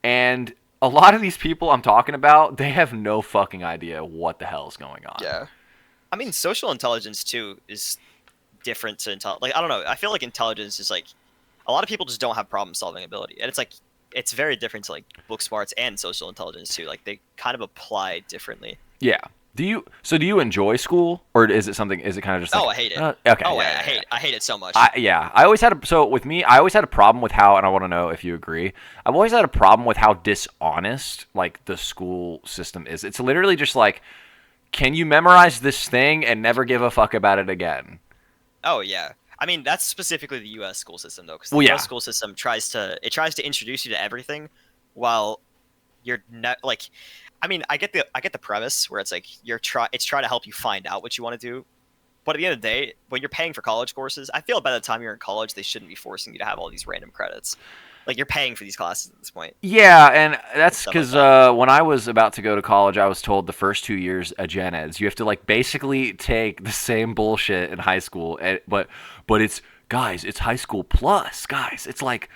And a lot of these people I'm talking about, they have no fucking idea what the hell is going on. Yeah. I mean, social intelligence too is different to like I don't know. I feel like intelligence is like a lot of people just don't have problem solving ability, and it's like it's very different to like book smarts and social intelligence too. Like they kind of apply differently. Yeah. Do you enjoy school or is it kind of just like Oh, I hate it. okay, Oh, yeah, I yeah, hate yeah. it. I hate it so much. I always had so with me, I always had a problem with how, and I want to know if you agree. I've always had a problem with how dishonest like the school system is. It's literally just like, can you memorize this thing and never give a fuck about it again? Oh yeah. I mean, that's specifically the U.S. school system though, because the Well, yeah, U.S. school system tries to introduce you to everything, while you're not like. I mean, I get the premise where it's like it's trying to help you find out what you want to do, but at the end of the day, when you're paying for college courses, I feel by the time you're in college, they shouldn't be forcing you to have all these random credits. Like you're paying for these classes at this point. yeah, and that's Stuff like because that. when I was about to go to college, I was told the first 2 years a gen eds, you have to like basically take the same bullshit in high school, but it's guys, it's high school plus guys. It's like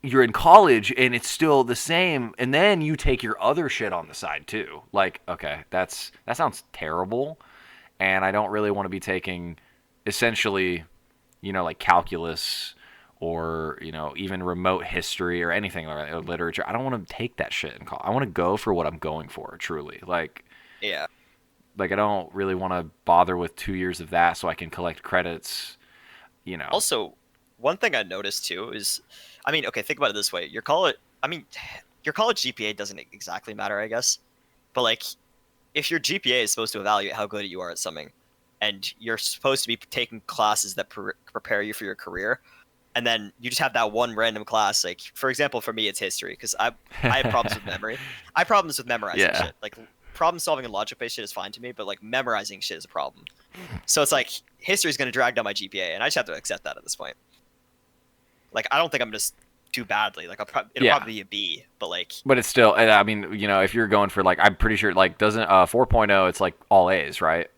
you're in college and it's still the same, and then you take your other shit on the side too. Like, okay, that sounds terrible, and I don't really want to be taking essentially, like calculus or even remote history or anything like that, or literature. I don't want to take that shit in college. I want to go for what I'm going for, truly. Yeah. Like I don't really want to bother with 2 years of that so I can collect credits. Also, one thing I noticed too is, I mean, okay, think about it this way: I mean, your college GPA doesn't exactly matter, I guess, but like, if your GPA is supposed to evaluate how good you are at something, and you're supposed to be taking classes that prepare you for your career, and then you just have that one random class, like for example, for me, it's history because I have problems with memory. I have problems with memorizing Yeah. shit. Like problem solving and logic based shit is fine to me, but like memorizing shit is a problem. So it's like history is going to drag down my GPA, and I just have to accept that at this point. Like I don't think I'm just too badly. Like it'll Yeah. probably be a B, but like But it's still, I mean, if you're going for like, I'm pretty sure like doesn't 4.0, it's like all A's, right?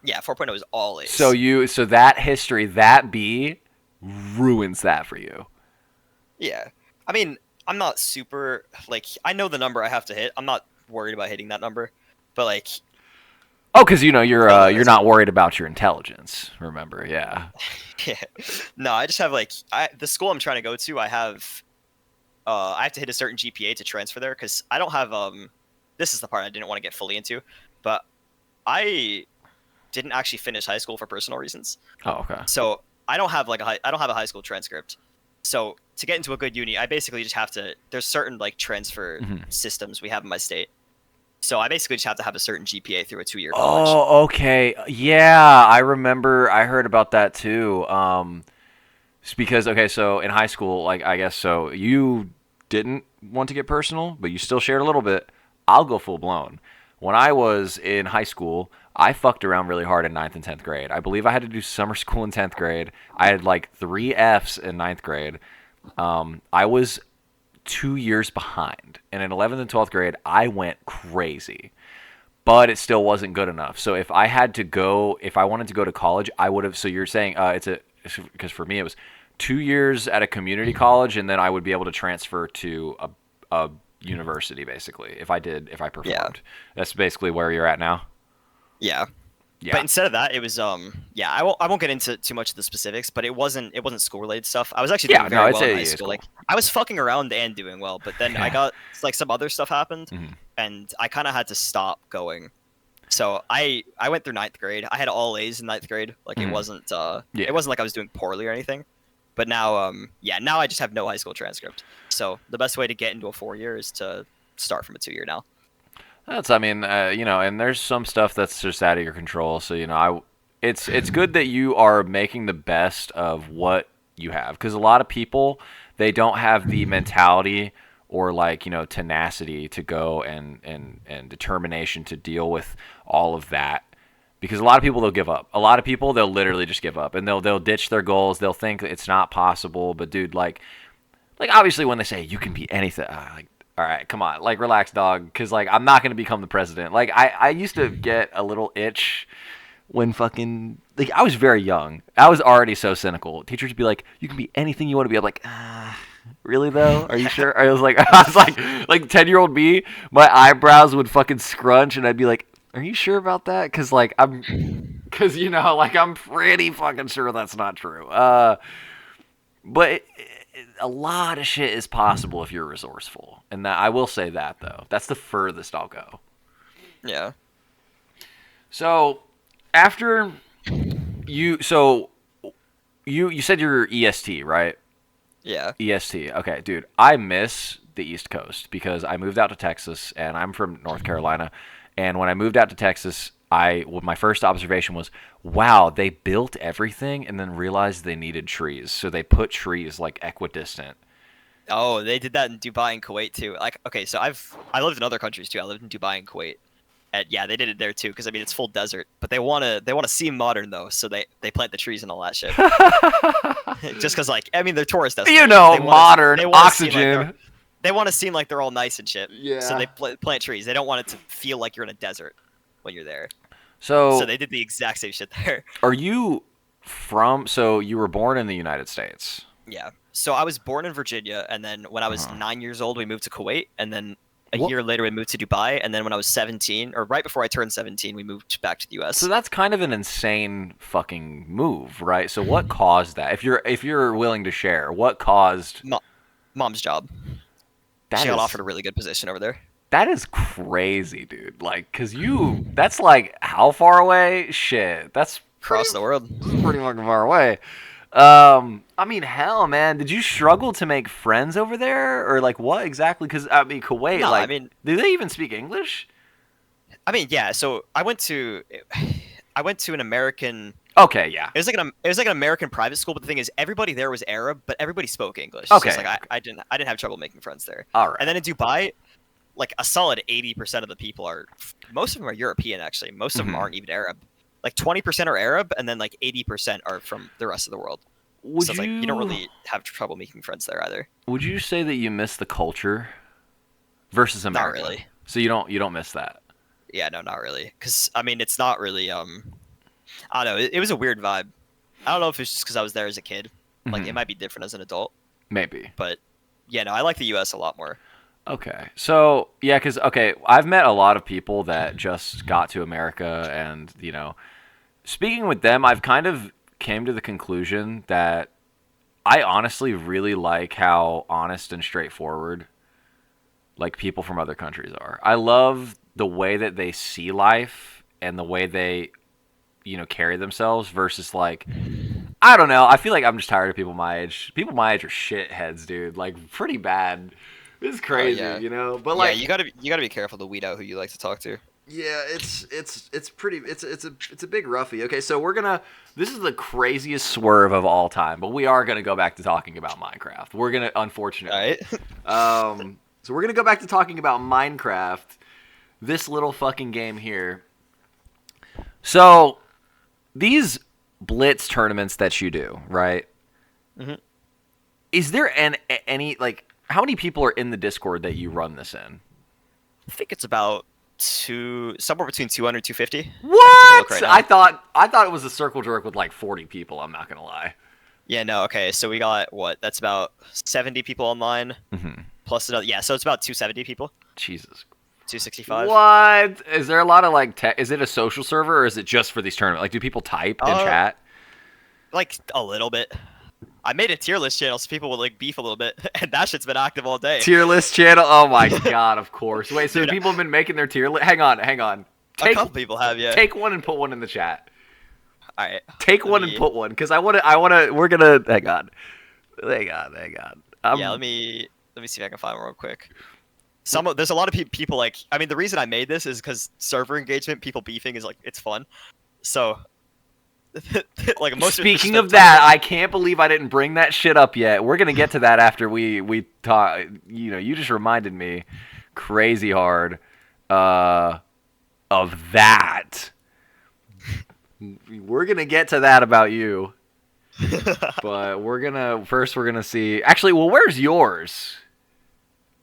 yeah, 4.0 is all A's. So that history, that B ruins that for you. Yeah, I mean I'm not super like I know the number I have to hit. I'm not worried about hitting that number, but like Oh, because you know you're Otherwise, not worried about your intelligence. Remember, yeah. yeah. No, I just have like the school I'm trying to go to. I have to hit a certain GPA to transfer there because I don't have This is the part I didn't want to get fully into, but I didn't actually finish high school for personal reasons. Oh, okay. So I don't have I don't have a high school transcript. So to get into a good uni, I basically just have to. There's certain like transfer Mhm. systems we have in my state. So I basically just have to have a certain GPA through a 2-year college. Oh, okay. Yeah, I remember. I heard about that too. It's because okay, so in high school, like I guess so, you didn't want to get personal, but you still shared a little bit. I'll go full blown. When I was in high school, I fucked around really hard in ninth and 10th grade. I believe I had to do summer school in 10th grade. I had like 3 Fs in ninth grade. I was 2 years behind. And in 11th and 12th grade, I went crazy. But it still wasn't good enough. So if I wanted to go to college, I would have. So you're saying because for me it was 2 years at a community college, and then I would be able to transfer to a university basically if I Yeah, performed. That's basically where you're at now. yeah. But Yeah. instead of that, it was yeah. I won't get into too much of the specifics, but it wasn't school related stuff. I was actually Yeah. doing No, very it's well in high it's school. cool. Like I was fucking around and doing well, but then I Yeah. got like some other stuff happened, Mhm. and I kind of had to stop going. So I went through ninth grade. I had all A's in ninth grade. Like Mhm. Yeah. it wasn't like I was doing poorly or anything. But now yeah, now I just have no high school transcript. So the best way to get into a 4-year is to start from a 2-year now. I mean, and there's some stuff that's just out of your control. So, it's good that you are making the best of what you have. Because a lot of people, they don't have the mentality or like, tenacity to go and determination to deal with all of that. Because a lot of people, they'll give up. A lot of people, they'll literally just give up. And they'll ditch their goals. They'll think it's not possible. But dude, like obviously when they say you can be anything, like all right, come on, like relax, dog, because like I'm not gonna become the president. Like I used to get a little itch when fucking like I was very young. I was already so cynical. Teachers would be like, you can be anything you want to be. I'm like, really though? Are you sure? I was like, I was like 10-year-old me, my eyebrows would fucking scrunch, and I'd be like, are you sure about that? Because like I'm pretty fucking sure that's not true. But a lot of shit is possible if you're resourceful, and I will say that though. That's the furthest I'll go. Yeah. So after so you said you're EST, right? Yeah. EST. Okay, dude. I miss the East Coast because I moved out to Texas, and I'm from North Carolina. And when I moved out to Texas, my first observation was, wow, they built everything and then realized they needed trees, so they put trees like equidistant. Oh, they did that in Dubai and Kuwait too. Like, okay, so I lived in other countries too. I lived in Dubai and Kuwait, and yeah, they did it there too. Because I mean, it's full desert, but they wanna seem modern though, so they plant the trees and all that shit. Just because, like, I mean, they're tourist destinations. Modern They wanna seem like oxygen. they want to seem like they're all nice and shit. So Yeah. they plant trees. They don't want it to feel like you're in a desert when you're there. So So they did the exact same shit there. are you from? So you were born in the United States. Yeah. So I was born in Virginia, and then when I was Uh-huh. 9 years old, we moved to Kuwait, and then a What? year later we moved to Dubai, and then when I was 17, or right before I turned 17, we moved back to the So U.S. that's kind of an insane fucking move, right? So what caused that? If you're willing to share, what caused Mo- Mom's job. that? She got Is offered a really good position over there. that is crazy, dude. Like, cause that's like how far away? Shit, that's Across the world. pretty fucking far away. I mean, hell, man, did you struggle to make friends over there, or like what exactly? Because I mean, Kuwait, No, like, do they even speak English? yeah. So I went to an American. Okay, yeah. It was like an American private school, but the thing is, everybody there was Arab, but everybody spoke English. Okay, So it's like okay. I didn't have trouble making friends there. All right. And then in Dubai, like a solid 80% of the people most of them are European actually. Most of them Mhm. aren't even Arab. Like 20% are Arab, and then like 80% are from the rest of the world. Would So it's like you don't really have trouble making friends there either. would you say that you miss the culture versus Not America? really. So you don't miss that. Yeah, no, not really. Because I mean, it's not really. I don't know. It was a weird vibe. I don't know if it's just because I was there as a kid. Like Mhm. it might be different as an adult, Maybe. but yeah, no, I like the U.S. a lot more. Okay. So, yeah, because, okay, I've met a lot of people that just got to America, and, speaking with them, I've kind of came to the conclusion that I honestly really like how honest and straightforward, like, people from other countries are. I love the way that they see life and the way they, carry themselves versus, like, I don't know. I feel like I'm just tired of people my age. People my age are shitheads, dude. Like, pretty bad. It's Oh crazy, yeah, But yeah. like, You gotta be careful to weed out who you like to talk to. yeah, it's pretty it's a big roughie. Okay, so we're gonna this is the craziest swerve of all time, but we are gonna go back to talking about Minecraft. We're gonna All unfortunately. right. So we're gonna go back to talking about Minecraft. This little fucking game here. So these Blitz tournaments that you do, right? hmm Is there any like how many people are in the Discord that you run this in? I think it's about somewhere between 200 250. I can take a look What? right now. I thought it was a circle jerk with like 40 people. I'm not gonna lie. Yeah, no, okay. So we got what? That's about 70 people online Mm-hmm. plus another. Yeah, so it's about 270 people, Jesus. 265. What? Is there a lot of like? Is it a social server or is it just for these tournaments? Like, do people type in Uh, chat? like a little bit. I made a tier list channel so people would like beef a little bit, and that shit's been active all day. Tier list channel. Oh my god! Of course. Wait. So Dude, people have been making their tier list. Hang on. Hang on. a Take couple people have, yeah. take one and put one in the chat. All right. Take Let one me, and put one because I want to. I want to. We're gonna. Hang on. Hang on. Hang on. yeah, let me see if I can find one real quick. There's a lot of people like. I mean, the reason I made this is because server engagement, people beefing is like it's fun. So, like most. Speaking of that, I can't believe I didn't bring that shit up yet. We're gonna get to that after we talk. You just reminded me, crazy hard, of that. We're gonna get to that about you, but we're gonna see. Actually, well, where's yours?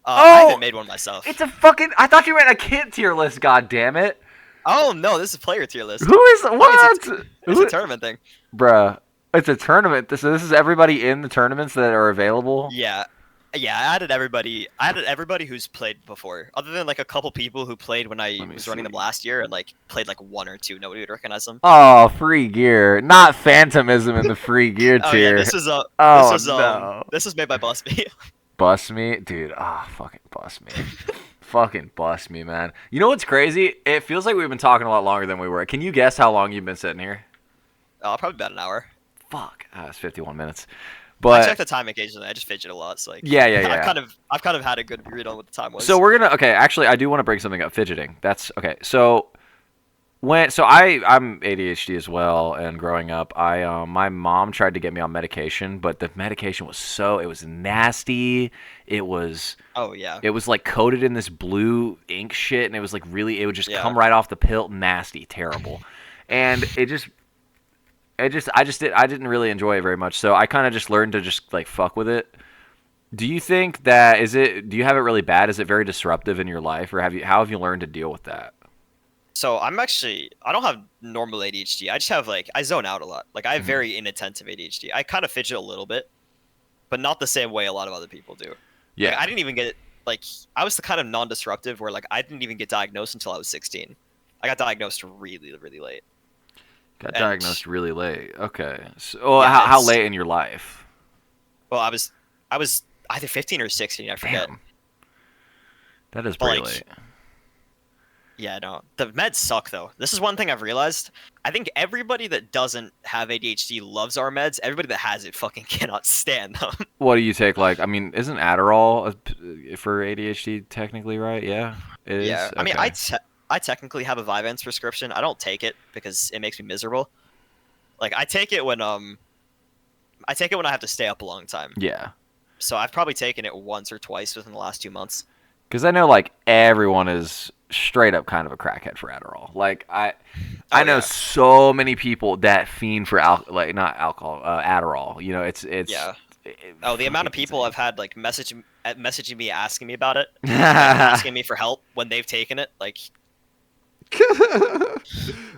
I Oh, haven't made one myself. it's a fucking. I thought you meant a kid tier list. God damn it! Oh no, this is player tier list. Who is Oh, what? it's a tournament thing. Bruh, it's a tournament. So this is everybody in the tournaments that are available. Yeah. Yeah, I added everybody. I added everybody who's played before, other than like a couple people who played when I Let me was running them see. last year and like played like one or two. Nobody would recognize them. Oh, free gear, not Phantomism in the free gear Oh yeah, tier. this is Oh no, this is made by BuzzFeed. bust me, dude. Ah, fucking bust me, fucking bust me, man. You know what's crazy? It feels like we've been talking a lot longer than we were. Can you guess how long you've been sitting here? Probably about an hour. Fuck, it's 51 minutes. I But check the time occasionally. I just fidget a lot. So like, yeah. I've kind of had a good read on what the time was. So we're gonna okay. Actually, I do want to bring something up. Fidgeting. That's okay. So I'm ADHD as well, and growing up, my mom tried to get me on medication, but the medication was it was nasty. Oh yeah. It was like coated in this blue ink shit, and it was like really it would just Yeah. come right off the pill, nasty, terrible, and I didn't really enjoy it very much. So I kind of just learned to just like fuck with it. Do you think that do you have it really bad? Is it very disruptive in your life, or how have you learned to deal with that? So I don't have normal ADHD. I just have like I zone out a lot. Like I have Mhm. very inattentive ADHD. I kind of fidget a little bit, but not the same way a lot of other people do. Yeah. Like, I didn't even get like I was the kind of non-disruptive where like I didn't even get diagnosed until I was 16. I got diagnosed really really late. Got And diagnosed really late. Okay. So, yeah, how it's- late in your life? well, I was either 15 or 16. I forget. Damn. That is But, pretty like, late. Yeah, no. The meds suck though. This is one thing I've realized. I think everybody that doesn't have ADHD loves our meds. Everybody that has it fucking cannot stand them. What do you take? Like, I mean, isn't Adderall for ADHD technically, right? Yeah, it is. Yeah. I mean, Okay. I technically have a Vyvanse prescription. I don't take it because it makes me miserable. Like I take it when I have to stay up a long time. Yeah, So I've probably taken it once or twice within the last 2 months. because I know like everyone is straight up kind of a crackhead for Adderall. Like I know yeah. so many people that fiend for like not alcohol, Adderall. You know, it's Yeah. it- Oh, the amount of fucking people I've had like messaging me asking me about it, insane. asking me for help when they've taken it. Like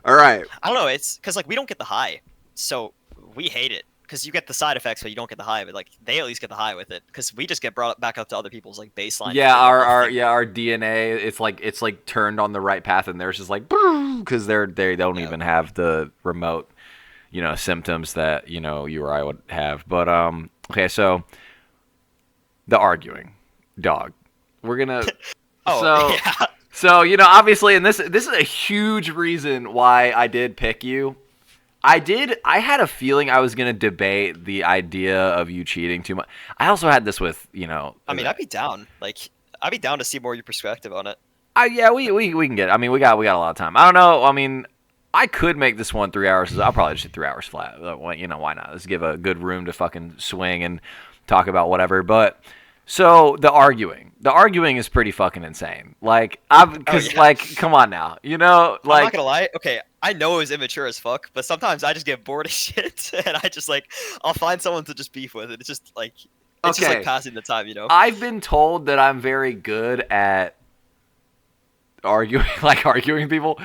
All right. I don't know. It's because like we don't get the high, so we hate it because you get the side effects, but you don't get the high of it. Like they at least get the high with it, because we just get brought back up to other people's like baseline. Yeah, our DNA, it's like turned on the right path, and theirs is like because they don't even have the remote, symptoms that you or I would have. But okay, so the arguing, dog. We're gonna. So obviously, and this is a huge reason why I did pick you. I had a feeling I was going to debate the idea of you cheating too much. I also had this with, I mean, I'd be down. Like, I'd be down to see more of your perspective on it. Yeah, we can get it. I mean, we got a lot of time. I don't know. I mean, I could make this one 3 hours. I'll probably just do 3 hours flat. Why not? Let's give a good room to fucking swing and talk about whatever. But so the arguing is pretty fucking insane. Like, come on now, like. I'm not gonna lie. Okay, I know it was immature as fuck, but sometimes I just get bored of shit, and I just I'll find someone to just beef with. It's just like just like passing the time, I've been told that I'm very good at arguing people.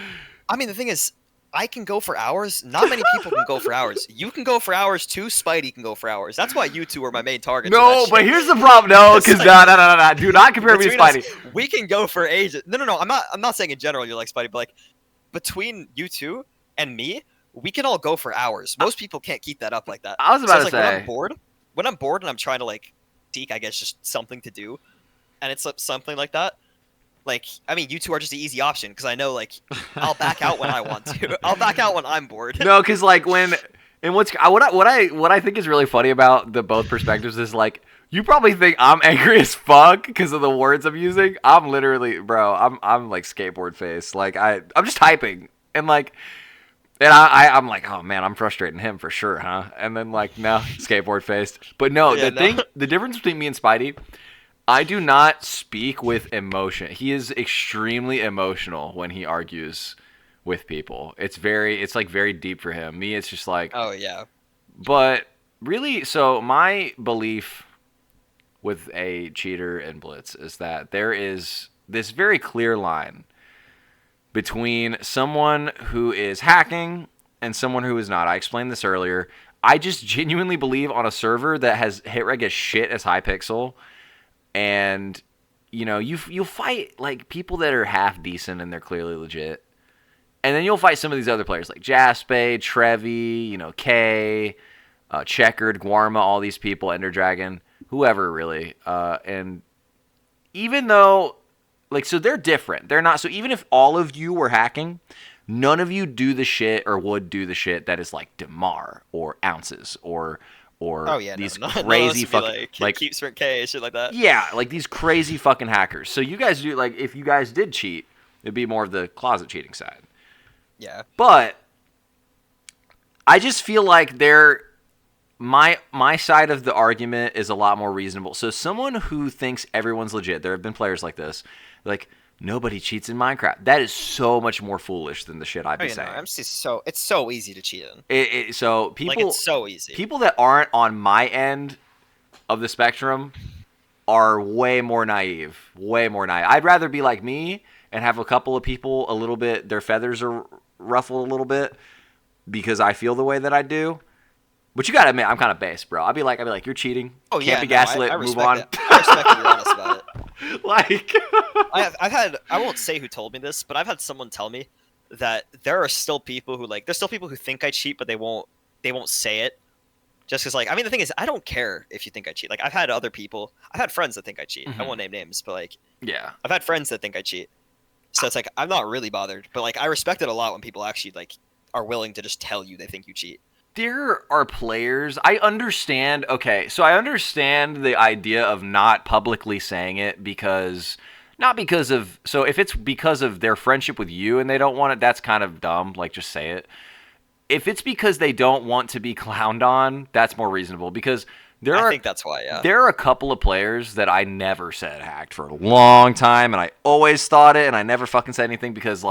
I mean, the thing is, I can go for hours. Not many people can go for hours. You can go for hours too. Spidey can go for hours. That's why you two are my main targets. No, but here's the problem. No, because no. Do not compare me to Spidey. We can go for ages. No. I'm not saying in general you're like Spidey, but between you two and me, we can all go for hours. Most people can't keep that up like that. I was about to say. When I'm bored and I'm trying to seek, I guess, just something to do, and it's something like that. I mean, you two are just the easy option because I know, I'll back out when I want to. I'll back out when I'm bored. No, because what I think is really funny about the both perspectives is you probably think I'm angry as fuck because of the words I'm using. I'm literally, bro. I'm like skateboard face. I'm just typing and I'm like, oh man, I'm frustrating him for sure, huh? And then no, skateboard faced. But no, the difference between me and Spidey. I do not speak with emotion. He is extremely emotional when he argues with people. It's very deep for him. Me, it's just oh yeah. But really, so my belief with a cheater and Blitz is that there is this very clear line between someone who is hacking and someone who is not. I explained this earlier. I just genuinely believe on a server that has hit-reg as shit as Hypixel. And, you'll fight, people that are half decent and they're clearly legit. And then you'll fight some of these other players, like Jaspe, Trevi, Kay, Checkered, Guarma, all these people, Ender Dragon, whoever, really. And even though, so they're different. They're not, so even if all of you were hacking, none of you do the shit or would do the shit that is like Demar or Ounces or these crazy fucking keep sprint K shit like that. Yeah, these crazy fucking hackers. So you guys do if you guys did cheat, it'd be more of the closet cheating side. Yeah. But I just feel like my side of the argument is a lot more reasonable. So someone who thinks everyone's legit, there have been players like this, nobody cheats in Minecraft. That is so much more foolish than the shit I've been saying. It's so easy to cheat in. So people, it's so easy. People that aren't on my end of the spectrum are way more naive. Way more naive. I'd rather be like me and have a couple of people a little bit, their feathers are ruffled a little bit because I feel the way that I do. But you gotta admit, I'm kind of base, bro. I'd be like, you're cheating. Oh, Can't be gaslit. Move on. I respect that you're honest about it. I've had. I won't say who told me this, but I've had someone tell me that there are still people who there's still people who think I cheat, but they won't say it. Just because, I mean, the thing is, I don't care if you think I cheat. I've had friends that think I cheat. Mm-hmm. I won't name names, but yeah, I've had friends that think I cheat. So it's I'm not really bothered, but I respect it a lot when people actually are willing to just tell you they think you cheat. There are players, I understand, okay, so I understand the idea of not publicly saying it if it's because of their friendship with you and they don't want it, that's kind of dumb, just say it. If it's because they don't want to be clowned on, that's more reasonable, because I think that's why, yeah. There are a couple of players that I never said hacked for a long time, and I always thought it, and I never fucking said anything because,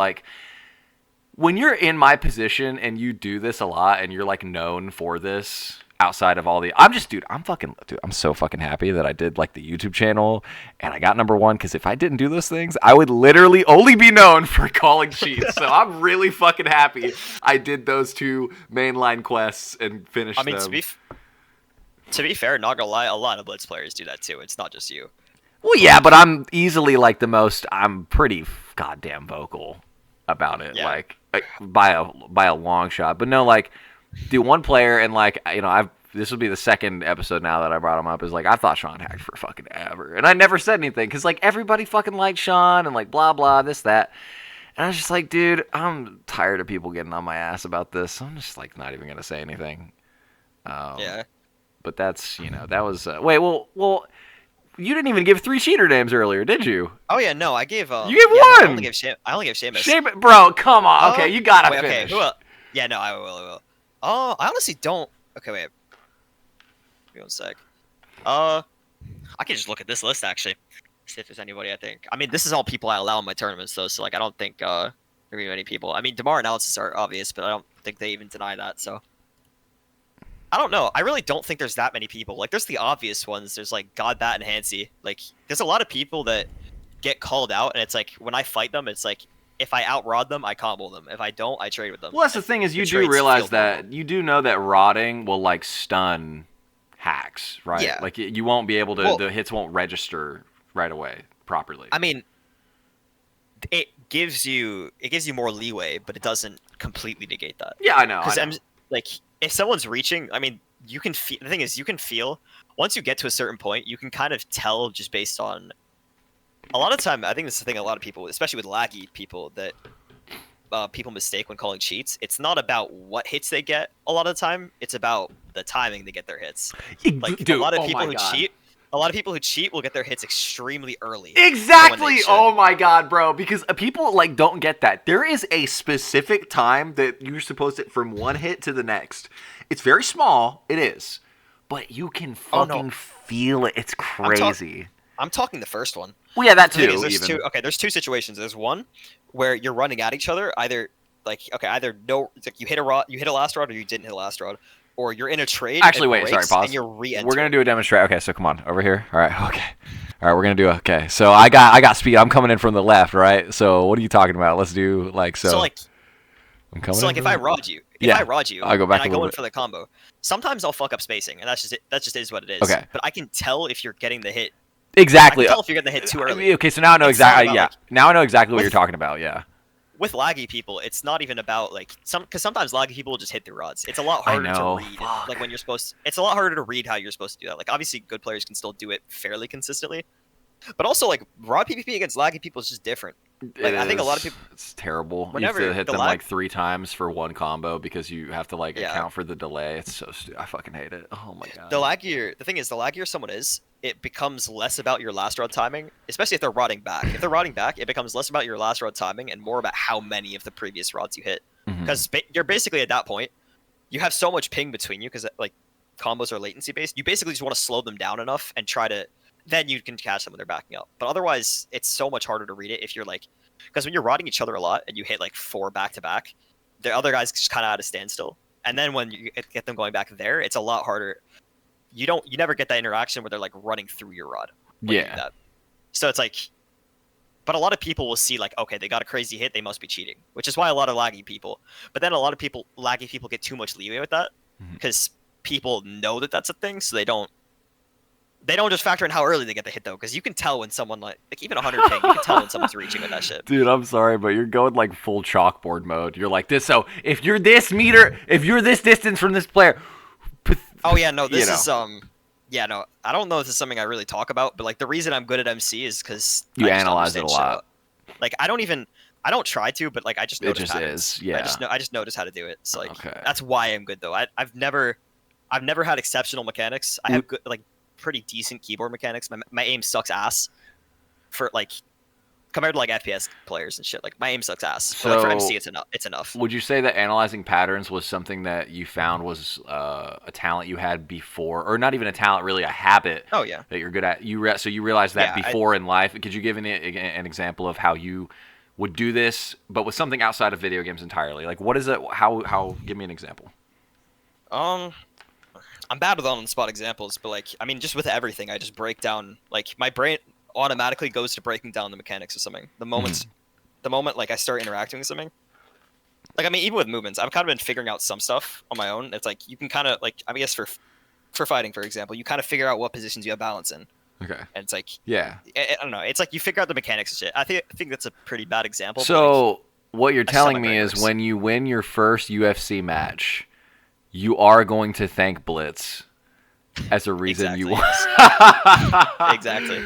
when you're in my position and you do this a lot and you're known for this outside of all the, I'm so fucking happy that I did the YouTube channel and I got #1 because if I didn't do those things, I would literally only be known for calling cheats. So I'm really fucking happy I did those 2 mainline quests and finished them. To be fair, not gonna lie, a lot of Blitz players do that too. It's not just you. Well, yeah, but I'm easily like the most. I'm pretty goddamn vocal about it, Yeah. like by a long shot. But no, like, dude, one player and like I've this will be the second episode now that I brought him up is like I thought Sean hacked for fucking ever, and I never said anything because like everybody fucking liked Sean and like blah blah this that, and I was just like, dude, I'm tired of people getting on my ass about this. So I'm just like not even gonna say anything. Yeah. But that's that was wait well. You didn't even give 3 cheater names earlier, did you? Oh yeah, no, I gave. You gave yeah, one. No, I only gave Seamus. Bro, come on. Okay, you gotta wait, finish. Okay, who else? Yeah, no, I will. Oh, I honestly don't. Okay, wait. Give me 1 sec. I can just look at this list actually, see if there's anybody. I mean, this is all people I allow in my tournaments though, so like I don't think there are many people. I mean, Damar analysis are obvious, but I don't think they even deny that. So I don't know. I really don't think there's that many people. Like, there's the obvious ones. There's like Godbat and Hansi. Like, there's a lot of people that get called out, and it's like when I fight them, it's like if I outrod them, I combo them. If I don't, I trade with them. Well, that's the thing is you do realize that you do know that rodding will like stun hacks, right? Yeah. Like you won't be able to. The hits won't register right away properly. I mean, it gives you more leeway, but it doesn't completely negate that. Yeah, I know. Because I'm like, if someone's reaching, I mean, you can feel. The thing is, you can feel once you get to a certain point, you can kind of tell just based on. A lot of time, I think this is the thing. A lot of people, especially with laggy people, that people mistake when calling cheats. It's not about what hits they get. A lot of the time, it's about the timing they get their hits. Like Dude, a lot of people who cheat. A lot of people who cheat will get their hits extremely early. Exactly. Oh my god, bro. Because people like don't get that. There is a specific time that you're supposed to from one hit to the next. It's very small. It is, but you can fucking feel it. It's crazy. I'm talking the first one. Well, yeah, that too. There's 2 situations. There's one where you're running at each other. Either you hit a last rod, or you didn't hit a last rod. Or you're in a trade. Actually, wait, sorry, pause. And you're re-entering. We're gonna do a demonstration. Okay, so come on over here. All right, okay, all right. We're gonna do okay. So I got speed. I'm coming in from the left, right? So what are you talking about? Let's do like so. So like, I'm coming. So like, if I rod you, I go back. And I go in for the combo. Sometimes I'll fuck up spacing, and that's just it. That just is what it is. Okay. But I can tell if you're getting the hit. Exactly. I can tell if you're getting the hit too early. Okay, so now I know exactly. Yeah, now I know exactly what you're talking about. Yeah. With laggy people, it's not even about like because sometimes laggy people will just hit through rods. It's a lot harder to read. Like when you're supposed to, it's a lot harder to read how you're supposed to do that. Like obviously good players can still do it fairly consistently, but also like rod PvP against laggy people is just different. Like I think a lot of people, it's terrible. Whenever you have to hit them like 3 times for one combo because you have to like account for the delay. It's so stupid. I fucking hate it. Oh my god. The thing is, the laggier someone is, it becomes less about your last rod timing, especially if they're rodding back. If they're rodding back, it becomes less about your last rod timing and more about how many of the previous rods you hit. Because you're basically at that point, you have so much ping between you because like combos are latency based. You basically just want to slow them down enough and try to, then you can catch them when they're backing up. But otherwise, it's so much harder to read it if you're like, because when you're rodding each other a lot and you hit like 4 back to back, the other guys just kind of at a standstill. And then when you get them going back there, it's a lot harder. You never get that interaction where they're like running through your rod. Yeah. So it's like, but a lot of people will see like, okay, they got a crazy hit, they must be cheating, which is why a lot of laggy people. But then a lot of laggy people get too much leeway with that because people know that that's a thing, so they don't just factor in how early they get the hit though, because you can tell when someone like even 100 ping, you can tell when someone's reaching with that shit. Dude, I'm sorry, but you're going like full chalkboard mode. You're like this. So if you're this meter, if you're this distance from this player. Oh yeah, no, this is yeah, no, I don't know if this is something I really talk about, but like the reason I'm good at MC is because you analyze it a lot. Like I don't try to, but like I just notice patterns. Yeah. I just notice how to do it. So like that's why I'm good though. I've never had exceptional mechanics. I have good, like pretty decent keyboard mechanics. My aim sucks ass for like compared to like FPS players and shit. Like my aim sucks ass. So like for MC, it's enough. Would you say that analyzing patterns was something that you found was a talent you had before, or not even a talent, really a habit? Oh yeah, that you're good at. So you realized that before in life. Could you give an example of how you would do this, but with something outside of video games entirely? Like what is it? How? Give me an example. I'm bad with on-the-spot examples, but like I mean, just with everything, I just break down. Like my brain automatically goes to breaking down the mechanics of something. The moment like I start interacting with something. Like I mean, even with movements, I've kind of been figuring out some stuff on my own. It's like you can kind of like I guess for for fighting, for example, you kind of figure out what positions you have balance in. Okay. And it's like, Yeah. I don't know. It's like you figure out the mechanics and shit. I think that's a pretty bad example. So like, what you're telling me is when you win your first UFC match, you are going to thank Blitz as a reason you won. Exactly.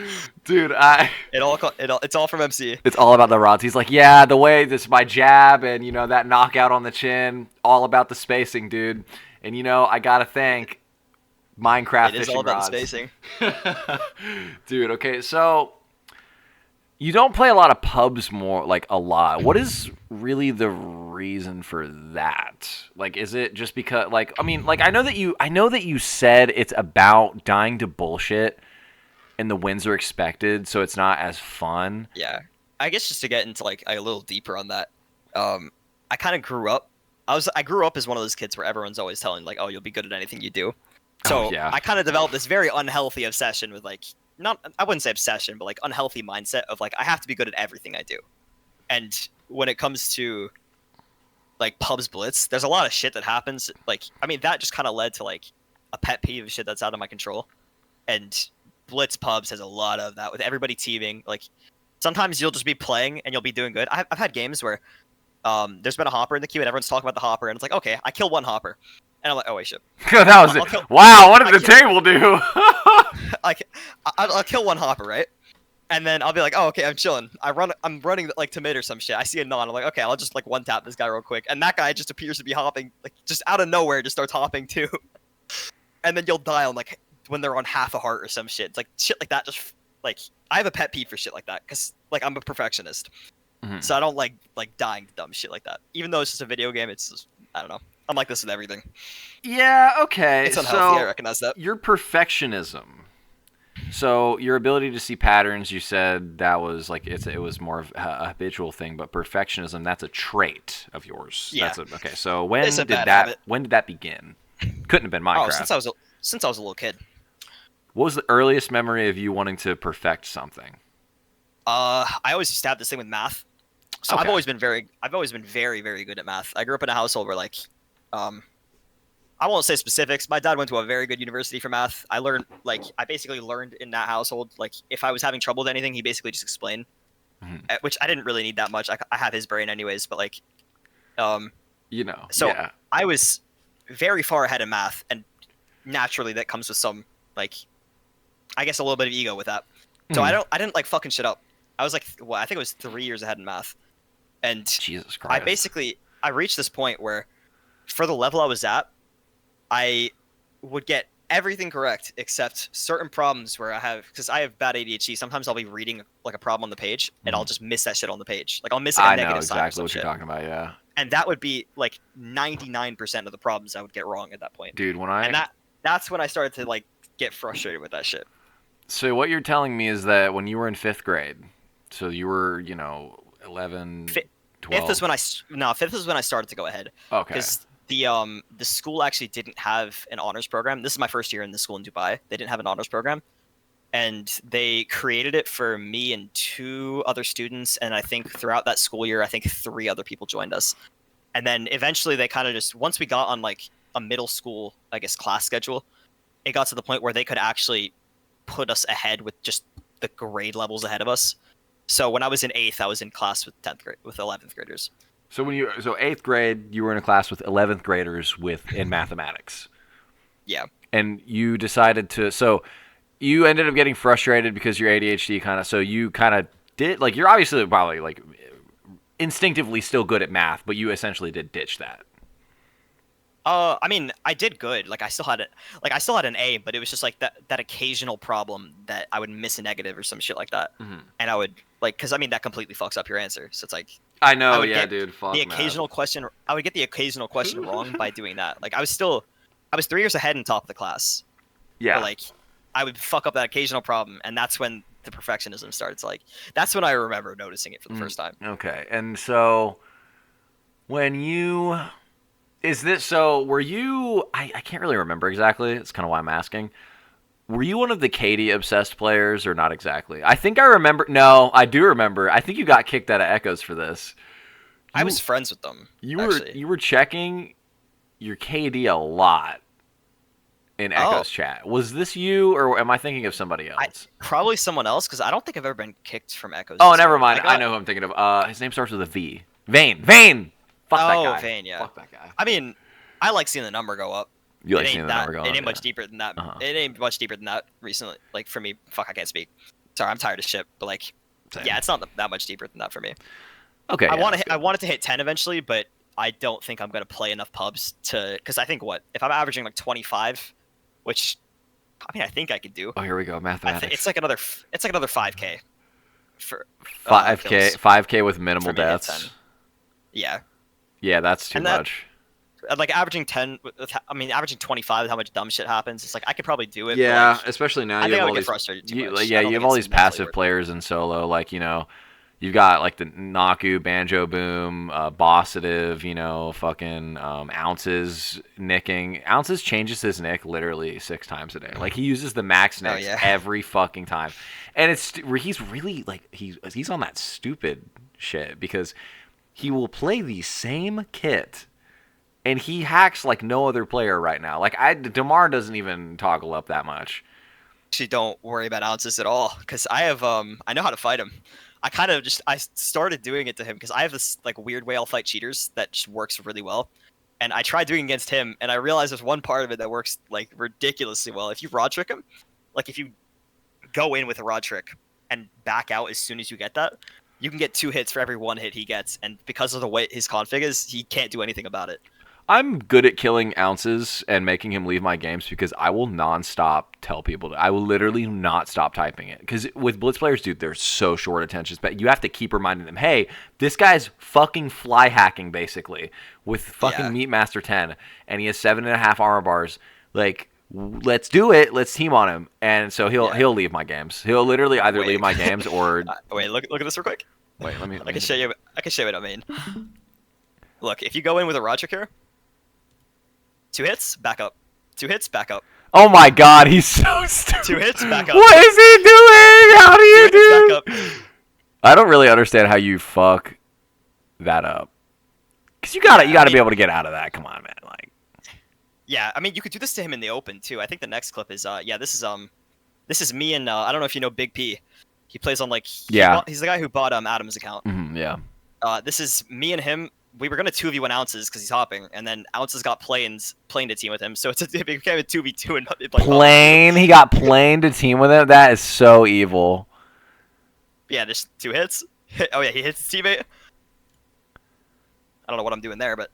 Dude, it's all from MC. It's all about the rods. He's like, yeah, the way this my jab and that knockout on the chin, all about the spacing, dude. And I gotta thank Minecraft It is fishing all about rods. the spacing. Dude, okay, so you don't play a lot of pubs more, like a lot. What is really the reason for that? Like, is it just because, like, I mean, like, I know that you said it's about dying to bullshit, and the wins are expected, so it's not as fun. Yeah, I guess just to get into like a little deeper on that, I kind of grew up. I grew up as one of those kids where everyone's always telling like, oh, you'll be good at anything you do. So yeah. I kind of developed this very unhealthy obsession with like, I wouldn't say obsession, but like unhealthy mindset of like, I have to be good at everything I do. And when it comes to like pubs Blitz, there's a lot of shit that happens. Like, I mean, that just kind of led to like a pet peeve of shit that's out of my control. And Blitz pubs has a lot of that with everybody teaming. Like sometimes you'll just be playing and you'll be doing good. I've had games where there's been a hopper in the queue and everyone's talking about the hopper and it's like, okay, I kill one hopper. And I'm like, oh wait, shit. That was it. Wow, what did the table do? I'll kill one hopper, right? And then I'll be like, oh, okay, I'm chilling. I'm running like to mid or some shit. I see a non. I'm like, okay, I'll just like one tap this guy real quick. And that guy just appears to be hopping, like just out of nowhere, just starts hopping too. And then you'll die on like when they're on half a heart or some shit. It's like shit like that. Just like I have a pet peeve for shit like that because like I'm a perfectionist, so I don't like dying to dumb shit like that. Even though it's just a video game, it's just, I don't know. I'm like this with everything. Yeah. Okay. It's unhealthy. So I recognize that. Your perfectionism. So your ability to see patterns, you said that was like it was more of a habitual thing, but perfectionism, that's a trait of yours. Yeah. Okay. So when It's a did bad that habit. when did that begin? Couldn't have been Minecraft. Oh, since I was a little kid. What was the earliest memory of you wanting to perfect something? I always used to have this thing with math. So Okay. I've always been very, very good at math. I grew up in a household where like, I won't say specifics. My dad went to a very good university for math. I basically learned in that household. Like if I was having trouble with anything, he basically just explained, which I didn't really need that much. I have his brain anyways, but like, So yeah. I was very far ahead in math, and naturally that comes with some like, I guess a little bit of ego with that. So I didn't like fucking shit up. I was like, I think it was 3 years ahead in math, and Jesus Christ. I reached this point where, for the level I was at, I would get everything correct except certain problems where because I have bad ADHD. Sometimes I'll be reading like a problem on the page and I'll just miss that shit on the page. Like I'll miss like a negative sign. I know exactly what you're talking about. Yeah. And that would be like 99% of the problems I would get wrong at that point. Dude, that's when I started to like get frustrated with that shit. So what you're telling me is that when you were in 5th grade, so you were 11, 12. Fifth is when I started to go ahead. Okay. Because the school actually didn't have an honors program. This is my first year in the school in Dubai. They didn't have an honors program, and they created it for me and 2 other students. And I think throughout that school year, I think 3 other people joined us. And then eventually, they kind of just once we got on like a middle school, I guess, class schedule, it got to the point where they could actually put us ahead with just the grade levels ahead of us. So when I was in 8th, I was in class with 11th graders. So 8th grade, you were in a class with 11th graders in mathematics. Yeah. And you decided so you ended up getting frustrated because your ADHD so you kind of did, like, you're obviously probably like instinctively still good at math, but you essentially did ditch that. I mean, I did good. Like I still had an A, but it was just like that occasional problem that I would miss a negative or some shit like that. And I would because I mean that completely fucks up your answer. So it's like I know, yeah, dude. Fuck the occasional question. I would get the occasional question wrong by doing that. Like I was 3 years ahead and top of the class. Yeah. But, like I would fuck up that occasional problem, and that's when the perfectionism starts. Like that's when I remember noticing it for the first time. Okay, and so when you. Were you, I can't really remember exactly, that's kind of why I'm asking. Were you one of the Katie obsessed players or not exactly? I think I remember, no, I do remember. I think you got kicked out of Echoes for this. I was friends with them. You were checking your KD a lot. in Oh, Echo's chat. Was this you, or am I thinking of somebody I else? probably someone else because I don't think I've ever been kicked from Echo's Oh, never Discord. mind. I know who I'm thinking of. His name starts with a V. Vane. Vane. Fuck that Oh, guy. Vane, yeah. Fuck that guy. I mean, I like seeing the number go up. You It like seeing ain't the that. number going It up? ain't Yeah. much deeper than that. Uh-huh. It ain't much deeper than that recently. Like for me, fuck, I can't speak. Sorry, I'm tired of shit. But like, Same. yeah, it's not that much deeper than that for me. Okay. I yeah, want that's to. good. I want it to hit 10 eventually, but I don't think I'm gonna play enough pubs to. Because I think if I'm averaging like 25, which I mean I think I could do. Oh, here we go. Mathematics. It's like another. It's like another 5K for 5K. kills 5K with minimal for me to hit deaths. 10. Yeah, Yeah, that's too And that- much. like averaging 10. I mean, averaging 25 with how much dumb shit happens. It's like I could probably do it. but, Yeah, like, especially now I you think have I all would get these. frustrated too You, much. yeah, I don't you have think all it's these mentally passive worth it. players in solo. Like you've got like the Naku, Banjo Boom, Bossative. Fucking Ounces nicking. Ounces changes his nick literally 6 times a day. Like he uses the max nicks yeah. every fucking time, and he's really like he's on that stupid shit because he will play the same kit. And he hacks like no other player right now. Like Demar doesn't even toggle up that much. Actually, don't worry about Ounces at all because I know how to fight him. I started doing it to him because I have this like weird way I'll fight cheaters that just works really well. And I tried doing it against him, and I realized there's one part of it that works like ridiculously well. If you rod trick him, like if you go in with a rod trick and back out as soon as you get that, you can get 2 hits for every 1 hit he gets. And because of the way his config is, he can't do anything about it. I'm good at killing Ounces and making him leave my games because I will nonstop tell people I will literally not stop typing it. Because with Blitz players, dude, they're so short attention span. You have to keep reminding them, hey, this guy's fucking fly hacking basically with fucking Meatmaster 10, and he has 7.5 armor bars. Like, let's do it. Let's team on him. And so he'll leave my games. He'll literally either leave my games or wait. Look at this real quick. wait. Let me. I can show you. I can show you what I mean. Look, if you go in with a rod trick here. 2 hits, back up. 2 hits, back up. Oh my god, he's so stupid. 2 hits, back up. What is he doing? How do you 2 hits, do? back up. I don't really understand how you fuck that up. Cause you gotta be able to get out of that. Come on, man. Like, yeah, I mean, you could do this to him in the open too. I think the next clip is this is me and I don't know if you know Big P. He plays on like he's the guy who bought Adam's account. yeah. This is me and him. We were gonna 2v1 Ounces because he's hopping, and then Ounces got plane to team with him, so it became a 2v2 and like, Plane. He got plane to team with him. That is so evil. Yeah, just 2 hits. Oh yeah, he hits his teammate. I don't know what I'm doing there, but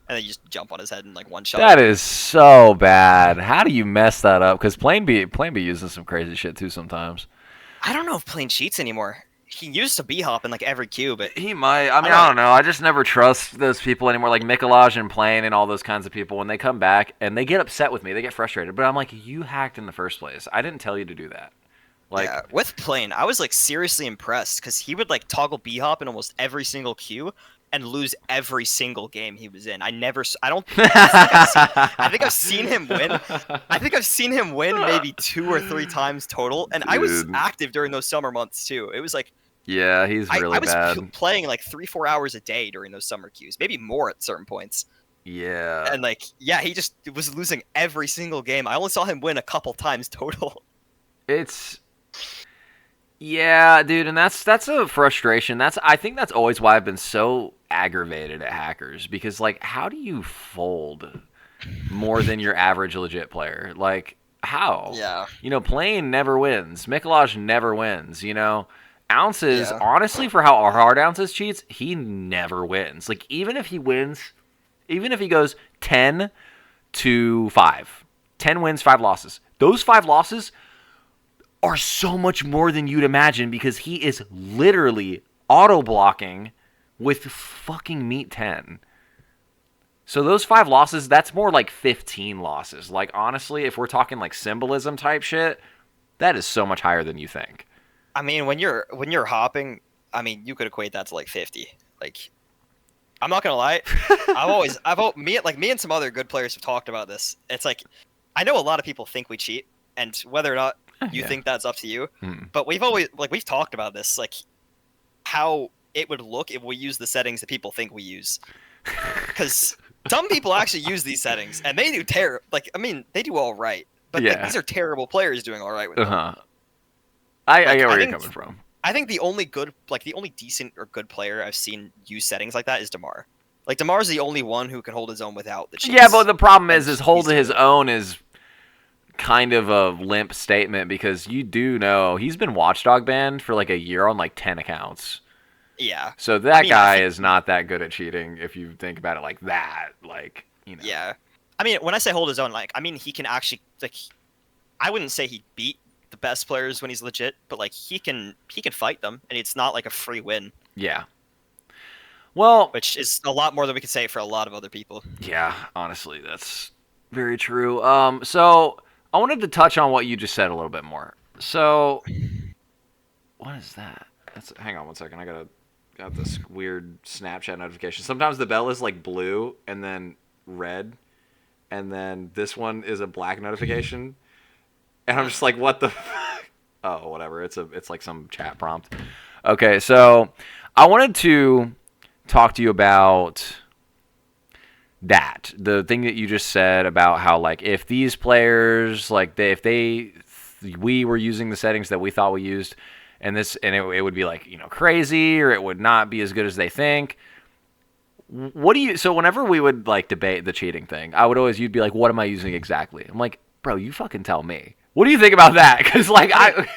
and then you just jump on his head in like one shot. That is so bad. How do you mess that up? Because Plane be using some crazy shit too sometimes. I don't know if Plane cheats anymore. He used to b-hop in like every queue, but He might. I mean, I don't know. I just never trust those people anymore. Like Mikolaj and Plane and all those kinds of people. When they come back and they get upset with me, they get frustrated. But I'm like, you hacked in the first place. I didn't tell you to do that. Like, yeah, with Plane, I was like seriously impressed because he would like toggle b-hop in almost every single queue and lose every single game he was in. I think I've seen him win. I think I've seen him win maybe 2 or 3 times total, and I was active during those summer months too. It was like, yeah, he's really bad. I was playing like 3-4 hours a day during those summer queues, maybe more at certain points. Yeah. And like, yeah, he just was losing every single game. I only saw him win a couple times total. Yeah, dude, and that's a frustration. I think that's always why I've been so aggravated at hackers, because like, how do you fold more than your average legit player? Like, how? Yeah. Plane never wins. Mikolaj never wins. Ounces, honestly, for how hard Ounces cheats, he never wins. Like, even if he goes 10-5, 10 wins, 5 losses. Those 5 losses are so much more than you'd imagine because he is literally auto-blocking with fucking Meat 10. So those 5 losses, that's more like 15 losses. Like, honestly, if we're talking like symbolism type shit, that is so much higher than you think. I mean, when you're hopping, I mean, you could equate that to like 50. Like, I'm not gonna lie, me and some other good players have talked about this. It's like, I know a lot of people think we cheat, and whether or not you think that's up to you. But we've talked about this, like how it would look if we use the settings that people think we use. Because Some people actually use these settings, and they do terrible. Like, I mean, they do all right, but like, Yeah. these are terrible players doing all right with Uh them. huh. I Like, get I where you're think coming from. I think the only good, like the only decent or good player I've seen use settings like that is Damar. Like Damar's the only one who can hold his own without the Yeah, but cheats, the problem and is he's holding doing his it. own is kind of a limp statement because you do know he's been Watchdog banned for like a year on like 10 accounts. Yeah, So I that mean, I guy think is not that good at cheating if you think about it like that. Like, you know. yeah. I mean, when I say hold his own, like I mean he can actually like. I wouldn't say he beat the best players when he's legit, but like he can fight them, and it's not like a free win, Yeah. Well, which is a lot more than we could say for a lot of other people. yeah, honestly, that's very true. So I wanted to touch on what you just said a little bit more. So, what is that? Hang on one second. Got this weird Snapchat notification. Sometimes the bell is like blue and then red, and then this one is a black notification, and I'm just like, what the? Oh, whatever. It's like some chat prompt. Okay, so I wanted to talk to you about that the thing that you just said about how like if these players like we were using the settings that we thought we used and it would be like crazy or it would not be as good as they think. What do you so whenever we would like debate the cheating thing, you'd be like, what am I using exactly? I'm like, bro, you fucking tell me, what do you think about that? Because like I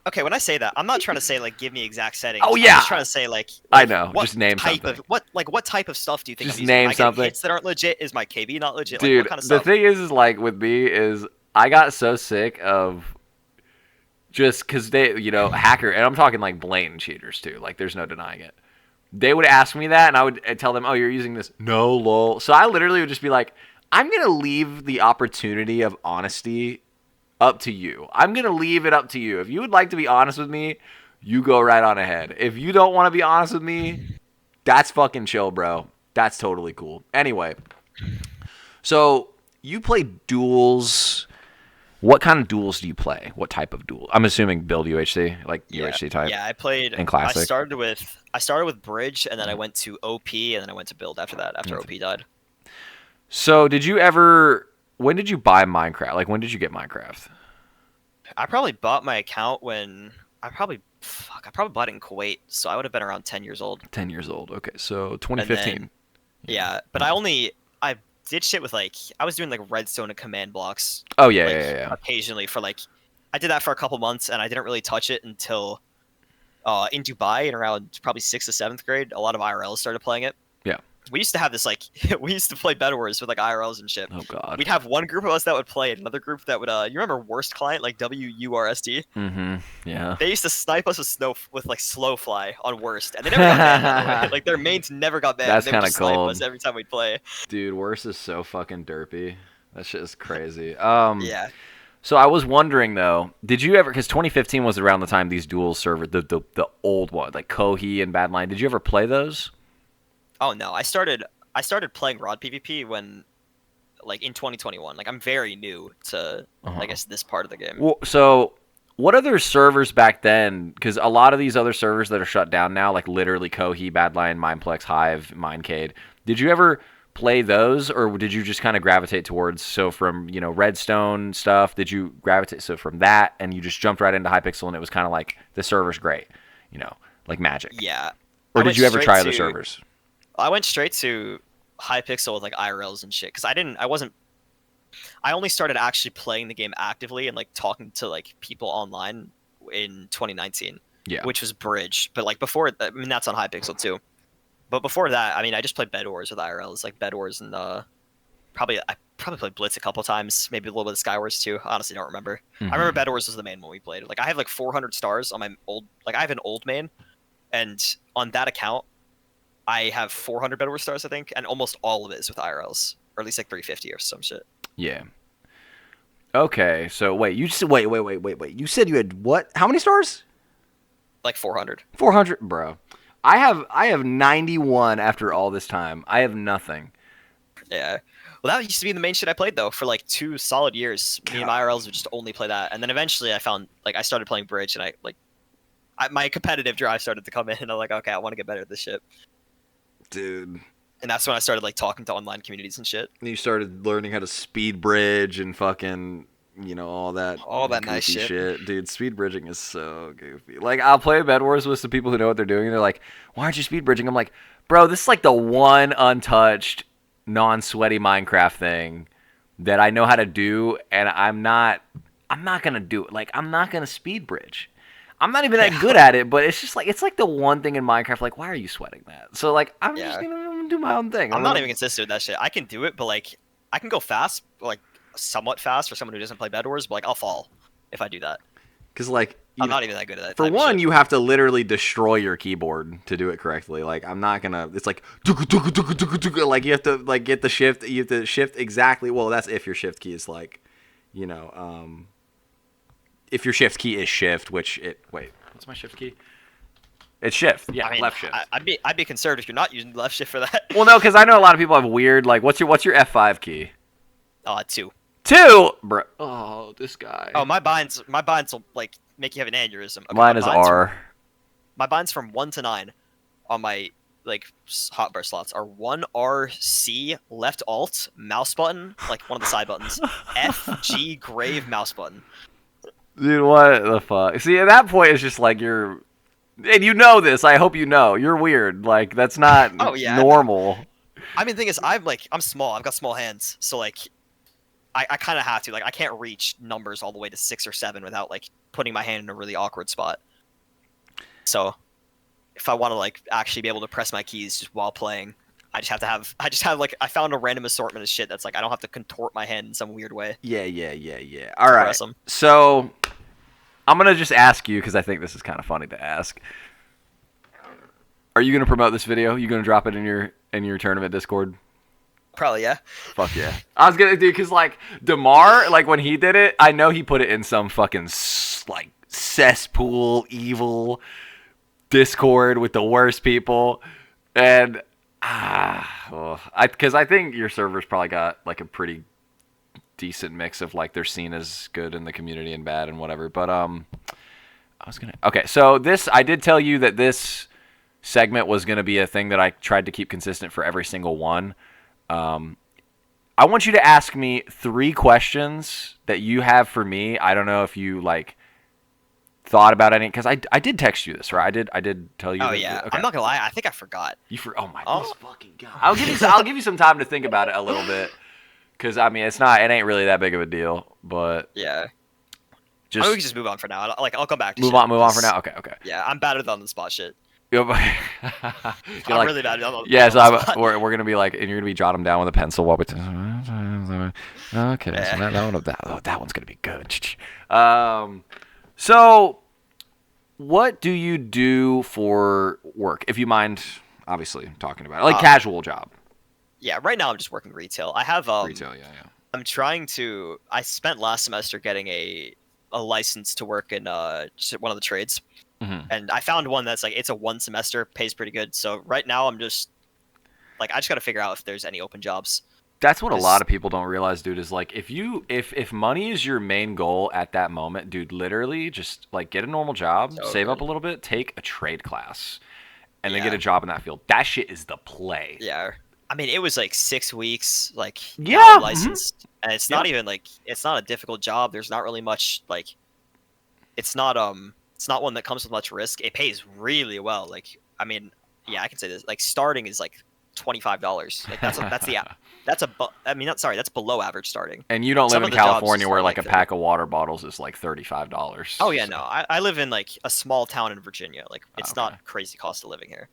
Okay, when I say that, I'm not trying to say like give me exact settings. oh I'm yeah, just trying to say I know, what just name type something. of what type of stuff do you think Just I'm using? Am name I getting something. hits that aren't legit? Is my KB not legit? Like what Dude, kind of the stuff? thing is like with me is I got so sick of just because hacker, and I'm talking like blatant cheaters too. Like, there's no denying it. They would ask me that, and I would tell them, "Oh, you're using this." No, lol. So I literally would just be like, "I'm gonna leave the opportunity of honesty up to you. I'm gonna leave it up to you. If you would like to be honest with me, you go right on ahead. If you don't want to be honest with me, that's fucking chill, bro. That's totally cool." Anyway, so you play duels. What kind of duels do you play? What type of duel? I'm assuming build UHC, like Yeah, UHC type yeah. I played. and classic. I started with bridge, and then I went to OP, and then I went to build after that. After OP died. So, did you ever? When did you buy Minecraft? Like, when did you get Minecraft? I probably bought my account when I probably bought it in Kuwait, so I would have been around 10 years old. 10 years old. Okay, so And 2015. then yeah, but I did shit with like I was doing like redstone and command blocks Oh yeah, like yeah. occasionally for like I did that for a couple months and I didn't really touch it until in Dubai in around probably 6th to 7th grade. A lot of IRLs started playing it. Yeah. We used to have this like we used to play Bed Wars with like IRLs and shit. Oh god. We'd have one group of us that would play and another group that would you remember Worst Client like WURST? Mm-hmm. Yeah. They used to snipe us with like slow fly on Worst, and they never got banned. By the way. Like their mains never got banned. That's They would kinda just snipe cold. us every time we'd play. Dude, worse is so fucking derpy. That shit is crazy. Yeah. So I was wondering though, did you ever? Because 2015 was around the time these dual server, the old one, like Kohi and Badline. Did you ever play those? Oh no, I started playing Rod PvP when like in 2021. Like I'm very new to I guess this part of the game. Well, so what other servers back then? Because a lot of these other servers that are shut down now, like literally Kohi, Badline, Mindplex, Hive, Mindcade. Did you ever play those, or did you just kind of gravitate towards from Redstone stuff? Did you gravitate from that, and you just jumped right into Hypixel, and it was kind of like the server's great, like Magic? Yeah. Or did you ever try other servers? I went straight to Hypixel with like IRLs and shit because I only started actually playing the game actively and like talking to like people online in 2019. Yeah. Which was Bridge, but like before, I mean that's on Hypixel too. But before that, I mean I just played Bed Wars with IRLs, like Bed Wars and I probably played Blitz a couple times, maybe a little bit of Sky Wars too. I honestly don't remember. I remember Bed Wars was the main one we played. Like I have like 400 stars on my I have an old main, and on that account, I have 400 Bed Wars stars I think, and almost all of it is with IRLs, or at least like 350 or some shit. Yeah. Okay, so wait, you just wait. You said you had what? How many stars? Like 400. 400, bro. I have 91 after all this time. I have nothing. Yeah. Well, that used to be the main shit I played though for like 2 solid years. Me and my IRLs would just only play that, and then eventually I found like I started playing Bridge, and my competitive drive started to come in, and I'm like, okay, I want to get better at this shit. Dude, And that's when I started like talking to online communities and shit. And you started learning how to speed bridge and fucking, all that All that nice goofy shit. shit. Dude, speed bridging is so goofy. Like, I'll play Bed Wars with some people who know what they're doing, and they're like, why aren't you speed bridging? I'm like, bro, this is like the one untouched, non-sweaty Minecraft thing that I know how to do, and I'm not gonna do it. Like, I'm not gonna speed bridge. I'm not even that good at it, but it's just like it's like the one thing in Minecraft. Like, why are you sweating that? So like, I'm just gonna do my own thing. I'm not even consistent with that shit. I can do it, but like I can go fast, like somewhat fast for someone who doesn't play Bed Wars, but like I'll fall if I do that. Because like, I'm not even that good at that. for type of one, shit. you have to literally destroy your keyboard to do it correctly. Like, I'm not gonna. It's like like you have to like get the shift. You have to shift exactly. Well, that's if your shift key is like, if your shift key is shift, which it wait. What's my shift key? It's shift. Yeah, I mean, left shift. I'd be concerned if you're not using left shift for that. Well, no, because I know a lot of people have weird. Like, what's your F5 key? 2. 2, bro. Oh, this guy. Oh, my binds will like make you have an aneurysm. Okay, Mine is R. My binds from 1 to 9 on my like hotbar slots are 1 R C left alt mouse button, like one of the side buttons. F G grave mouse button. Dude, what the fuck? See, at that point, it's just like you're, and you know this. I hope you know you're weird. Like, that's not normal. I mean, the thing is, I'm small. I've got small hands, so like, I kind of have to. Like, I can't reach numbers all the way to 6 or 7 without like putting my hand in a really awkward spot. So, if I want to like actually be able to press my keys just while playing, I just have like I found a random assortment of shit that's like I don't have to contort my hand in some weird way. Yeah. All right. So I'm gonna just ask you because I think this is kind of funny to ask. Are you gonna promote this video? You gonna drop it in your tournament Discord? Probably, yeah. Fuck yeah. I was gonna do because like Damar, like when he did it, I know he put it in some fucking like cesspool evil Discord with the worst people, and because I think your server's probably got like a pretty decent mix of like they're seen as good in the community and bad and whatever. But okay. So I did tell you that this segment was gonna be a thing that I tried to keep consistent for every single one. I want you to ask me 3 questions that you have for me. I don't know if you like thought about any because I did text you this, right? I did tell you. Oh yeah. Okay. I'm not gonna lie. I think I forgot. Oh my fucking god. I'll give you some time to think about it a little bit because I mean it ain't really that big of a deal, but yeah. We can just move on for now. Like I'll come back to move on for now. Okay. Yeah, I'm bad at on the spot shit. I'm like, really bad. We're gonna be like, and you're gonna be jotting them down with a pencil while we. Okay, so that one's gonna be good. So, what do you do for work? If you mind, obviously talking about it, like casual job. Yeah, right now I'm just working retail. I have retail. Yeah. I'm trying to. I spent last semester getting a license to work in just one of the trades. Mm-hmm. And I found one that's like it's a 1 semester, pays pretty good. So right now I'm just like I just got to figure out if there's any open jobs. That's what a lot of people don't realize, dude, is like if money is your main goal at that moment, dude, literally just like get a normal job, save up a little bit, take a trade class, and then get a job in that field. That shit is the play. Yeah. I mean, it was like 6 weeks, like licensed, and it's not even like it's not a difficult job. There's not really much like it's not one that comes with much risk. It pays really well. Like, I mean, yeah, I can say this. Like, starting is like $25. Like, that's below average starting. And you don't live in California where like a pack of water bottles is like $35. Oh yeah, no, I live in like a small town in Virginia. Like, it's not crazy cost of living here.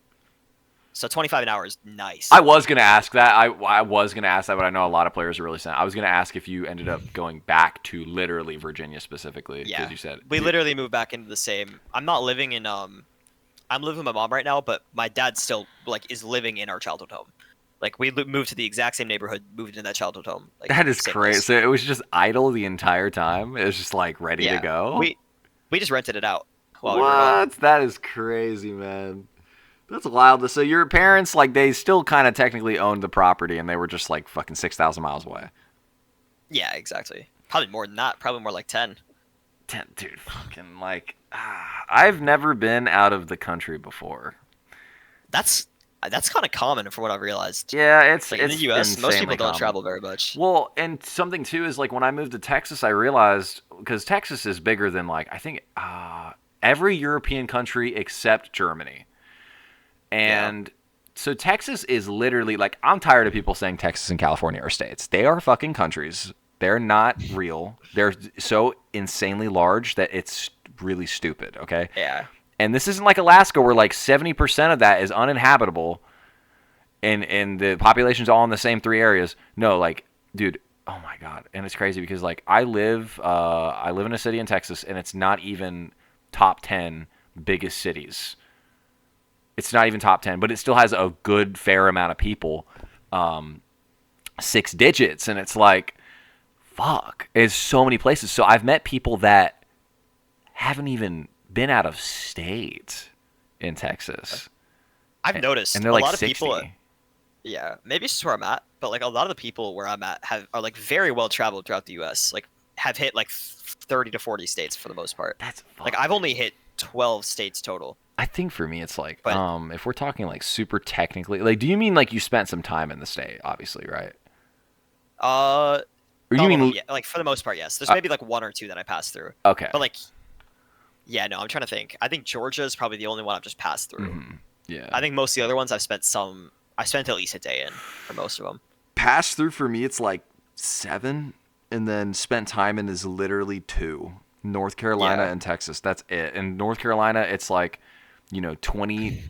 So 25 an hour is nice. I was gonna ask that. I was gonna ask that, but I know a lot of players are really saying. I was gonna ask if you ended up going back to literally Virginia specifically. Yeah, you said we literally moved back into the same. I'm not living in I'm living with my mom right now, but my dad still like is living in our childhood home. Like we moved to the exact same neighborhood, moved into that childhood home. Like, that is crazy. So it was just idle the entire time. It was just like ready to go. We just rented it out. What? That is crazy, man. That's wild. So your parents, like, they still kind of technically owned the property, and they were just like fucking 6,000 miles away. Yeah, exactly. Probably more than that. Probably more like 10. 10, dude. Fucking like, I've never been out of the country before. That's That's kind of common from what I've realized. Yeah, it's Like in the it's U.S., most people insanely don't common. travel very much. Well, and something too is like when I moved to Texas, I realized because Texas is bigger than like I think every European country except Germany, Yeah. and so Texas is literally like I'm tired of people saying Texas and California are states. They are fucking countries. They're not real. They're so insanely large that it's really stupid. Okay, Yeah. and this isn't like Alaska where like 70% of that is uninhabitable and the population's all in the same three areas. No, like, dude, oh my god, and it's crazy because like I live in a city in Texas, and it's not even top 10 biggest cities. It's not even top 10, but it still has a good fair amount of people, um, six digits, and it's like, fuck, it's so many places. So I've met people that haven't even been out of state in Texas, I've and noticed they're a like lot of people. 60. Yeah, maybe it's just where I'm at, but like a lot of the people where I'm at are like very well traveled throughout the U.S. Like have hit like 30 to 40 states for the most part. That's Like fuck. I've only hit 12 states total. I think for me it's like But if we're talking like super technically, like do you mean like you spent some time in the state, obviously, right? uh, Or you some of them, mean yeah, like for the most part, yes. There's uh, maybe like one or two that I passed through, okay. but like yeah, no, I'm trying to think. I think Georgia is probably the only one I've just passed through. Yeah. I think most of the other ones I've spent some. I spent at least a day in for most of them. Pass through for me it's like 7 and then spent time in is literally 2. North Carolina Yeah, and Texas. That's it. In North Carolina it's like, 20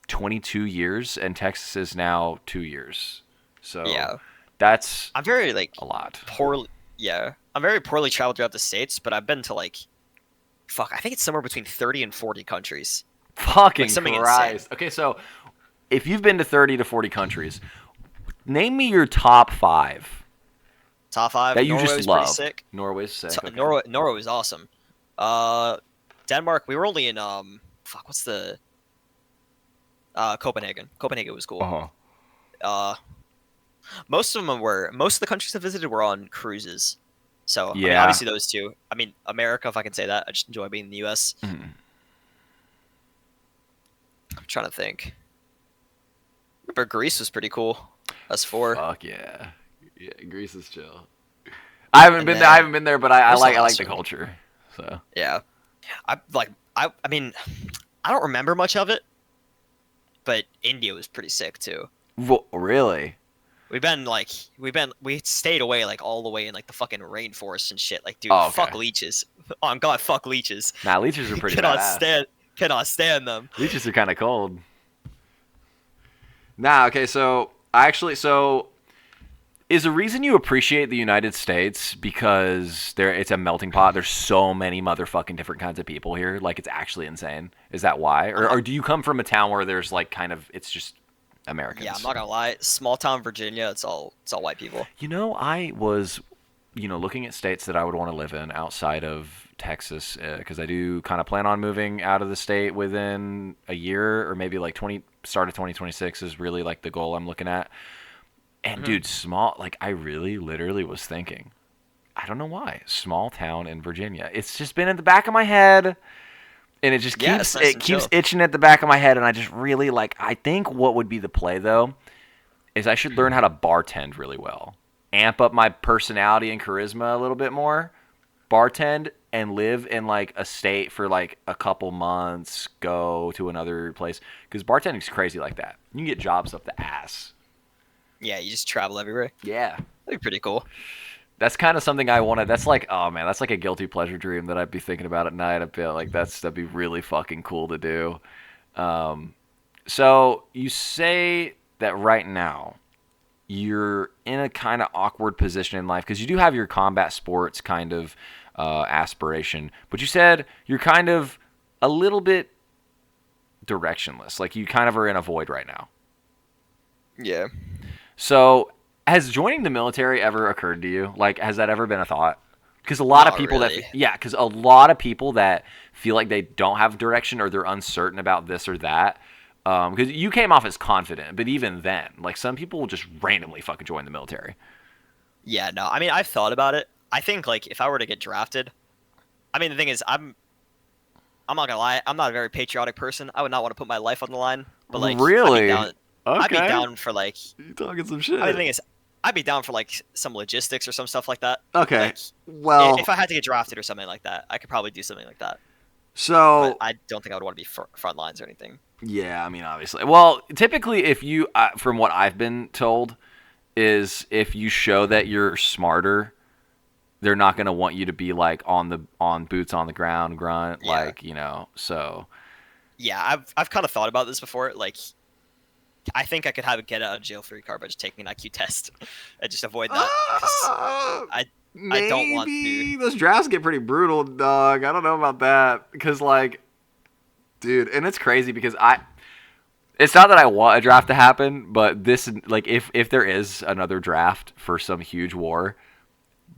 22 years and Texas is now 2 years. So yeah. that's I'm very like a lot. poorly. Yeah, I'm very poorly traveled throughout the states, but I've been to like fuck. I think it's somewhere between 30 and 40 countries. Like Fucking something insane. Christ. Okay, so if you've been to 30 to 40 countries, name me your top 5 Top five. that you Norway just was pretty love. sick. Norway's sick. Okay. Norway was awesome. Uh, Denmark. We were only in fuck. What's the Copenhagen. Copenhagen was cool. Uh-huh. Uh, most of the countries I visited were on cruises. So I mean, Yeah. obviously those two. I mean, America, if I can say that. I just enjoy being in the U.S. Mhm. I'm trying to think. Remember Greece was pretty cool. Us four. Fuck yeah. Yeah, Greece is chill. I haven't And been there. I then haven't been there, but I where's like the I like last the one? culture. So. Yeah. I mean, I don't remember much of it, but India was pretty sick too. Really? We stayed away like all the way in like the fucking rainforest and shit. Like, dude, Oh, fuck okay. leeches. Oh God, fuck leeches. Nah, leeches are pretty cannot badass. stand cannot stand them. Leeches are kind of cold. Nah, okay, so is the reason you appreciate the United States because it's a melting pot? There's so many motherfucking different kinds of people here. Like it's actually insane. Is that why? I'm Or not, do you come from a town where there's like kind of it's just yeah, I'm Americans? not gonna lie. Small town Virginia, it's all white people. I was, looking at states that I would want to live in outside of Texas because I do kind of plan on moving out of the state within a year or maybe like start of 2026 is really like the goal I'm looking at. And Hmm. dude, small, like I really literally was thinking, I don't know why, small town in Virginia. It's just been in the back of my head and it just Yeah, it's keeps nice it and keeps chill. itching at the back of my head and I just really like I think what would be the play though is I should learn how to bartend really well. Amp up my personality and charisma a little bit more. Bartend and live in like a state for like a couple months, go to another place cuz bartending's crazy like that. You can get jobs up the ass. Yeah, you just travel everywhere. Yeah. That'd be pretty cool. That's kind of something I wanted. That's like, oh man, that's like a guilty pleasure dream that I'd be thinking about at night. I'd be like, that'd be really fucking cool to do. Um, so you say that right now you're in a kind of awkward position in life because you do have your combat sports kind of aspiration, but you said you're kind of a little bit directionless. Like you kind of are in a void right now. Yeah. So, has joining the military ever occurred to you? Like, has that ever been a thought? Because Not really. because a lot of people that feel like they don't have direction or they're uncertain about this or that. Because you came off as confident, but even then, like some people will just randomly fucking join the military. Yeah, no. I mean, I've thought about it. I think like if I were to get drafted, I mean, the thing is, I'm not gonna lie. I'm not a very patriotic person. I would not want to put my life on the line. But like, I'd be Really? down. I'd be Okay, down for like. you talking some I mean, the shit. thing is, I'd be down for like some logistics or some stuff like that. Okay, Like, if well, I had to get drafted or something like that, I could probably do something like that. But so I don't think I would want to be front lines or anything. yeah, I mean, obviously. Well, typically, if you, from what I've been told, is if you show that you're smarter, they're not gonna want you to be like on boots on the ground grunt, Yeah, like So yeah. I've kind of thought about this before. Like, I think I could have a get out of jail free card by just taking an IQ test and just avoid that because uh, I I don't want to. maybe those drafts get pretty brutal, dog. I don't know about that because like, dude, and it's crazy because it's not that I want a draft to happen, but this like if there is another draft for some huge war,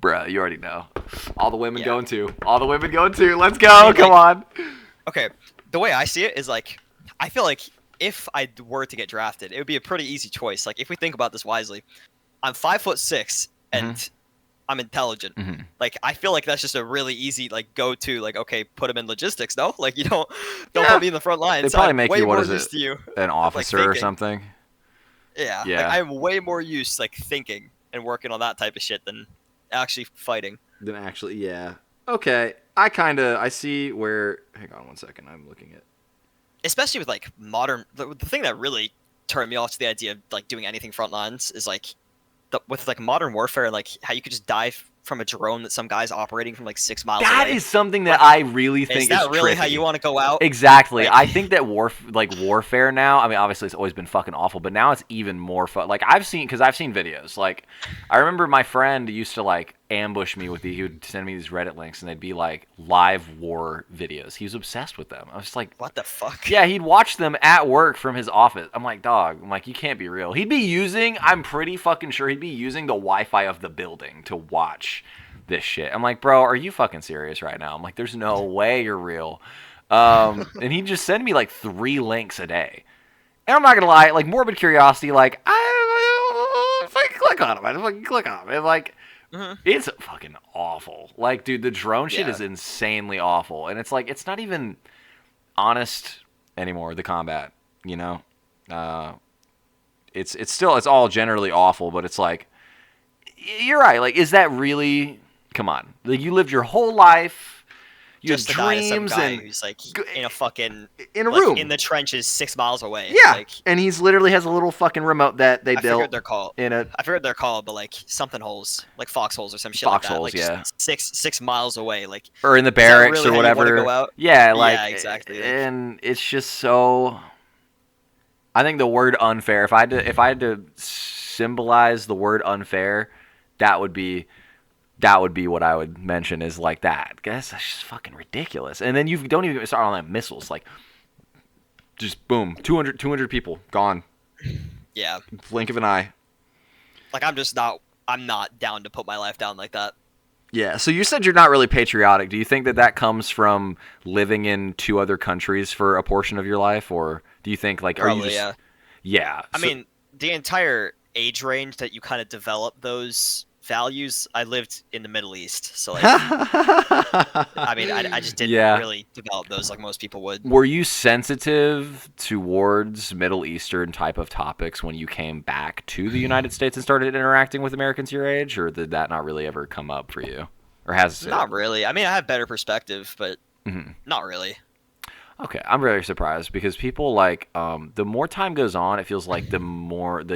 bruh, you already know. All the women Yeah. going to. All the women going to. Let's go. I mean, Come like, on. okay, the way I see it is like I feel like if I were to get drafted, it would be a pretty easy choice. Like if we think about this wisely, I'm 5'6" Mm-hmm. and I'm intelligent. Mm-hmm. Like I feel like that's just a really easy like go to. Like okay, put him in logistics. No, like you don't Yeah. put me in the front They lines. probably I'm make way you, what more is it, used to you. an Like officer or thinking. something? Yeah, like Yeah. I'm way more used like thinking and working on that type of shit than actually fighting. Then actually, yeah. Okay. I see where. Hang on one second. I'm looking at. Especially with like modern. The thing that really turned me off to the idea of like doing anything front lines is like with like modern warfare and like how you could just die from a drone that some guy's operating from like 6 miles That away. is something that Like, I really is think is that really how trippy. you want to go out? Exactly. Like, I think that warfare now. I mean, obviously it's always been fucking awful, but now it's even more fun. Like because I've seen videos. Like I remember my friend used to like ambush me with he would send me these Reddit links and they'd be like live war videos. He was obsessed with them. I was like, what the fuck? yeah, he'd watch them at work from his office. I'm like, dog. I'm like, you can't be real. I'm pretty fucking sure he'd be using the Wi-Fi of the building to watch this shit. I'm like, bro, are you fucking serious right now? I'm like, there's no way you're real. And he'd just send me like 3 links a day. And I'm not gonna lie, like morbid curiosity, like I fucking click on him. I just fucking click on him. And like Mhm. it's fucking awful. Like, dude, the drone shit Yeah. is insanely awful. And it's like it's not even honest anymore, the combat, you know? Uh it's all generally awful, but it's like you're right. Like, is that really? Come on. Like, you lived your whole life. You Just had to die to some dreams guy and who's like in a fucking in a like room. in the trenches 6 miles away. Yeah, Like and he's literally has a little fucking remote that they I built forget they're called. in a I forget they're called, but like something holes, like foxholes or some shit like that. foxholes, Like yeah, just 6 miles away. Like or in the is that barracks really or how you want to whatever. go out? Yeah, like Yeah, exactly. Like, and it's just so. I think the word unfair. If I had to symbolize the word unfair, that would be what I would mention is like that. Guess that's just fucking ridiculous. And then you don't even start on that missiles. Like, just boom, 200 people gone. yeah. Blink of an eye. Like I'm not down to put my life down like that. Yeah. So you said you're not really patriotic. Do you think that comes from living in 2 other countries for a portion of your life, or do you think like are you Probably, just yeah. yeah? I mean, the entire age range that you kind of develop those values, I lived in the Middle East, so like I mean, I just didn't Yeah. really develop those like most people would. Were you sensitive towards Middle Eastern type of topics when you came back to the United States and started interacting with Americans your age, or did that not really ever come up for you, or has it? Not really. I mean, I have better perspective, but Mhm. not really. Okay, I'm very surprised because people like the more time goes on, it feels like the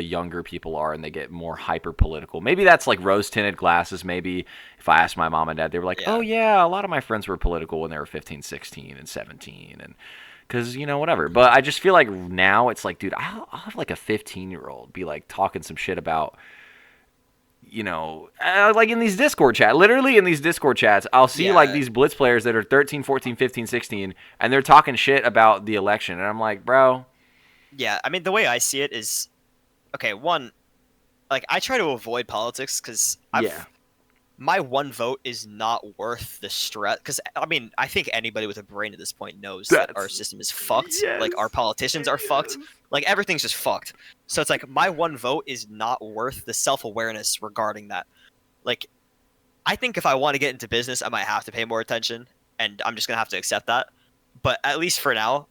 younger people are, and they get more hyper political. Maybe that's like rose tinted glasses. Maybe if I asked my mom and dad, they were like, Yeah. "Oh yeah, a lot of my friends were political when they were 15, 16, and 17, and because whatever." But I just feel like now it's like, dude, I'll have like a 15-year-old be like talking some shit about. Like in these literally in these Discord chats, I'll see like Yeah. these Blitz players that are 13, 14, 15, 16, and they're talking shit about the election. And I'm like, bro. Yeah, I mean, the way I see it is, okay, one, like I try to avoid politics because Yeah. my one vote is not worth the stress. Because I mean, I think anybody with a brain at this point knows that our system is fucked. Like our politicians are fucked. Like everything's just fucked. So it's like my one vote is not worth the self-awareness regarding that. Like, I think if I want to get into business, I might have to pay more attention, and I'm just gonna have to accept that. But at least for now,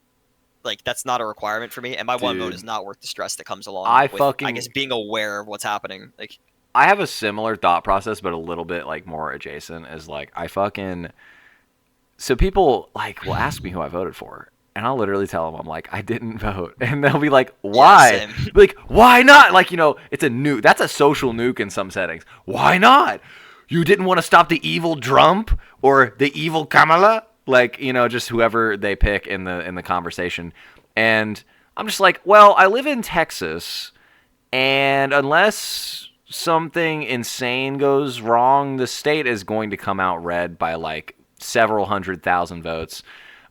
like that's not a requirement for me, and my one vote Dude, is not worth the stress that comes along I with, I fucking guess, being aware of what's happening. Like, I have a similar thought process, but a little bit like more adjacent. Is like I fucking so people like will ask me who I voted for, and I'll literally tell them I'm like I didn't vote, and they'll be like, yeah, why? same. Be like, why not? Like it's a nuke. That's a social nuke in some settings. Why not? You didn't want to stop the evil Trump or the evil Kamala, like just whoever they pick in the conversation, and I'm just like, well, I live in Texas, and unless something insane goes wrong, the state is going to come out red by like several 100,000 votes.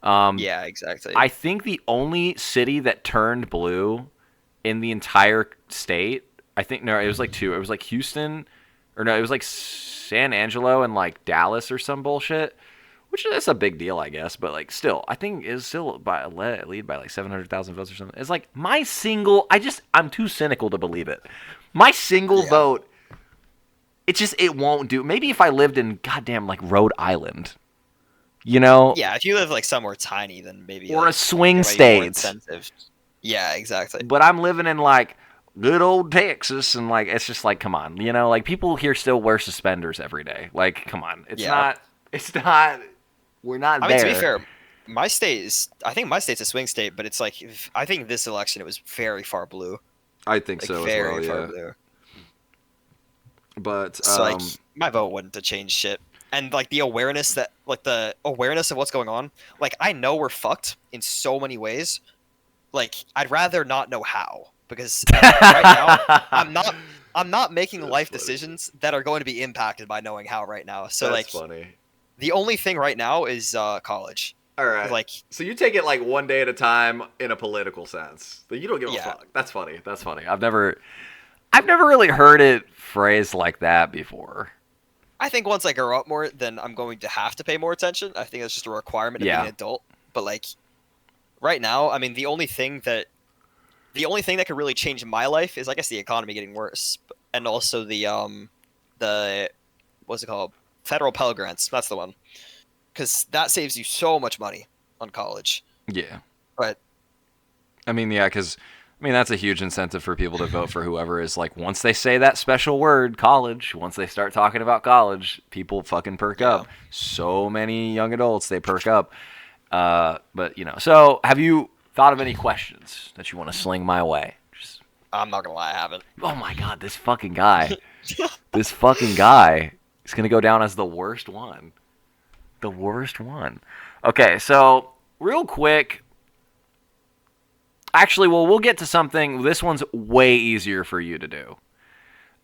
Yeah, exactly. I think the only city that turned blue in the entire state, I think, no, it was like two. It was like Houston, or no, it was like San Angelo and like Dallas or some bullshit, which is a big deal, I guess. But like, still, I think is still by a lead by like 700,000 votes or something. It's like my single. I'm too cynical to believe it. My single vote. It won't do. Maybe if I lived in goddamn like Rhode Island, Yeah, if you live like somewhere tiny, then maybe or like, a swing there might be more state. incentive. Yeah, exactly. But I'm living in like good old Texas, and like it's just like, come on, like people here still wear suspenders every day. Like, come on, it's not. We're not I there. mean, to be fair, my state is. I think my state's a swing state, but it's like I think this election it was very far blue. I think Like, so very as well. far Yeah. blue. But So like my vote wouldn't have changed shit. And like the awareness of what's going on, like I know we're fucked in so many ways. Like I'd rather not know how, because right now I'm not making life decisions that are going to be impacted by knowing how right now. So that's like funny. the only thing right now is college. All right. Like, so you take it like one day at a time in a political sense. But you don't give a Yeah. fuck. That's funny. I've never really heard it phrased like that before. I think once I grow up more, then I'm going to have to pay more attention. I think that's just a requirement of being an adult. But like right now, I mean, the only thing that could really change my life is, I guess, the economy getting worse, and also the what's it called, federal Pell Grants. That's the one, because that saves you so much money on college. Yeah. But I mean, yeah, because that's a huge incentive for people to vote for whoever is like, once they say that special word, college, once they start talking about college, people fucking perk up. So many young adults, they perk up. But, so have you thought of any questions that you want to sling my way? I'm not gonna lie, I haven't. Oh my God, this fucking guy. This fucking guy is going to go down as the worst one. The worst one. Okay, so real quick. Actually, well, we'll get to something. This one's way easier for you to do.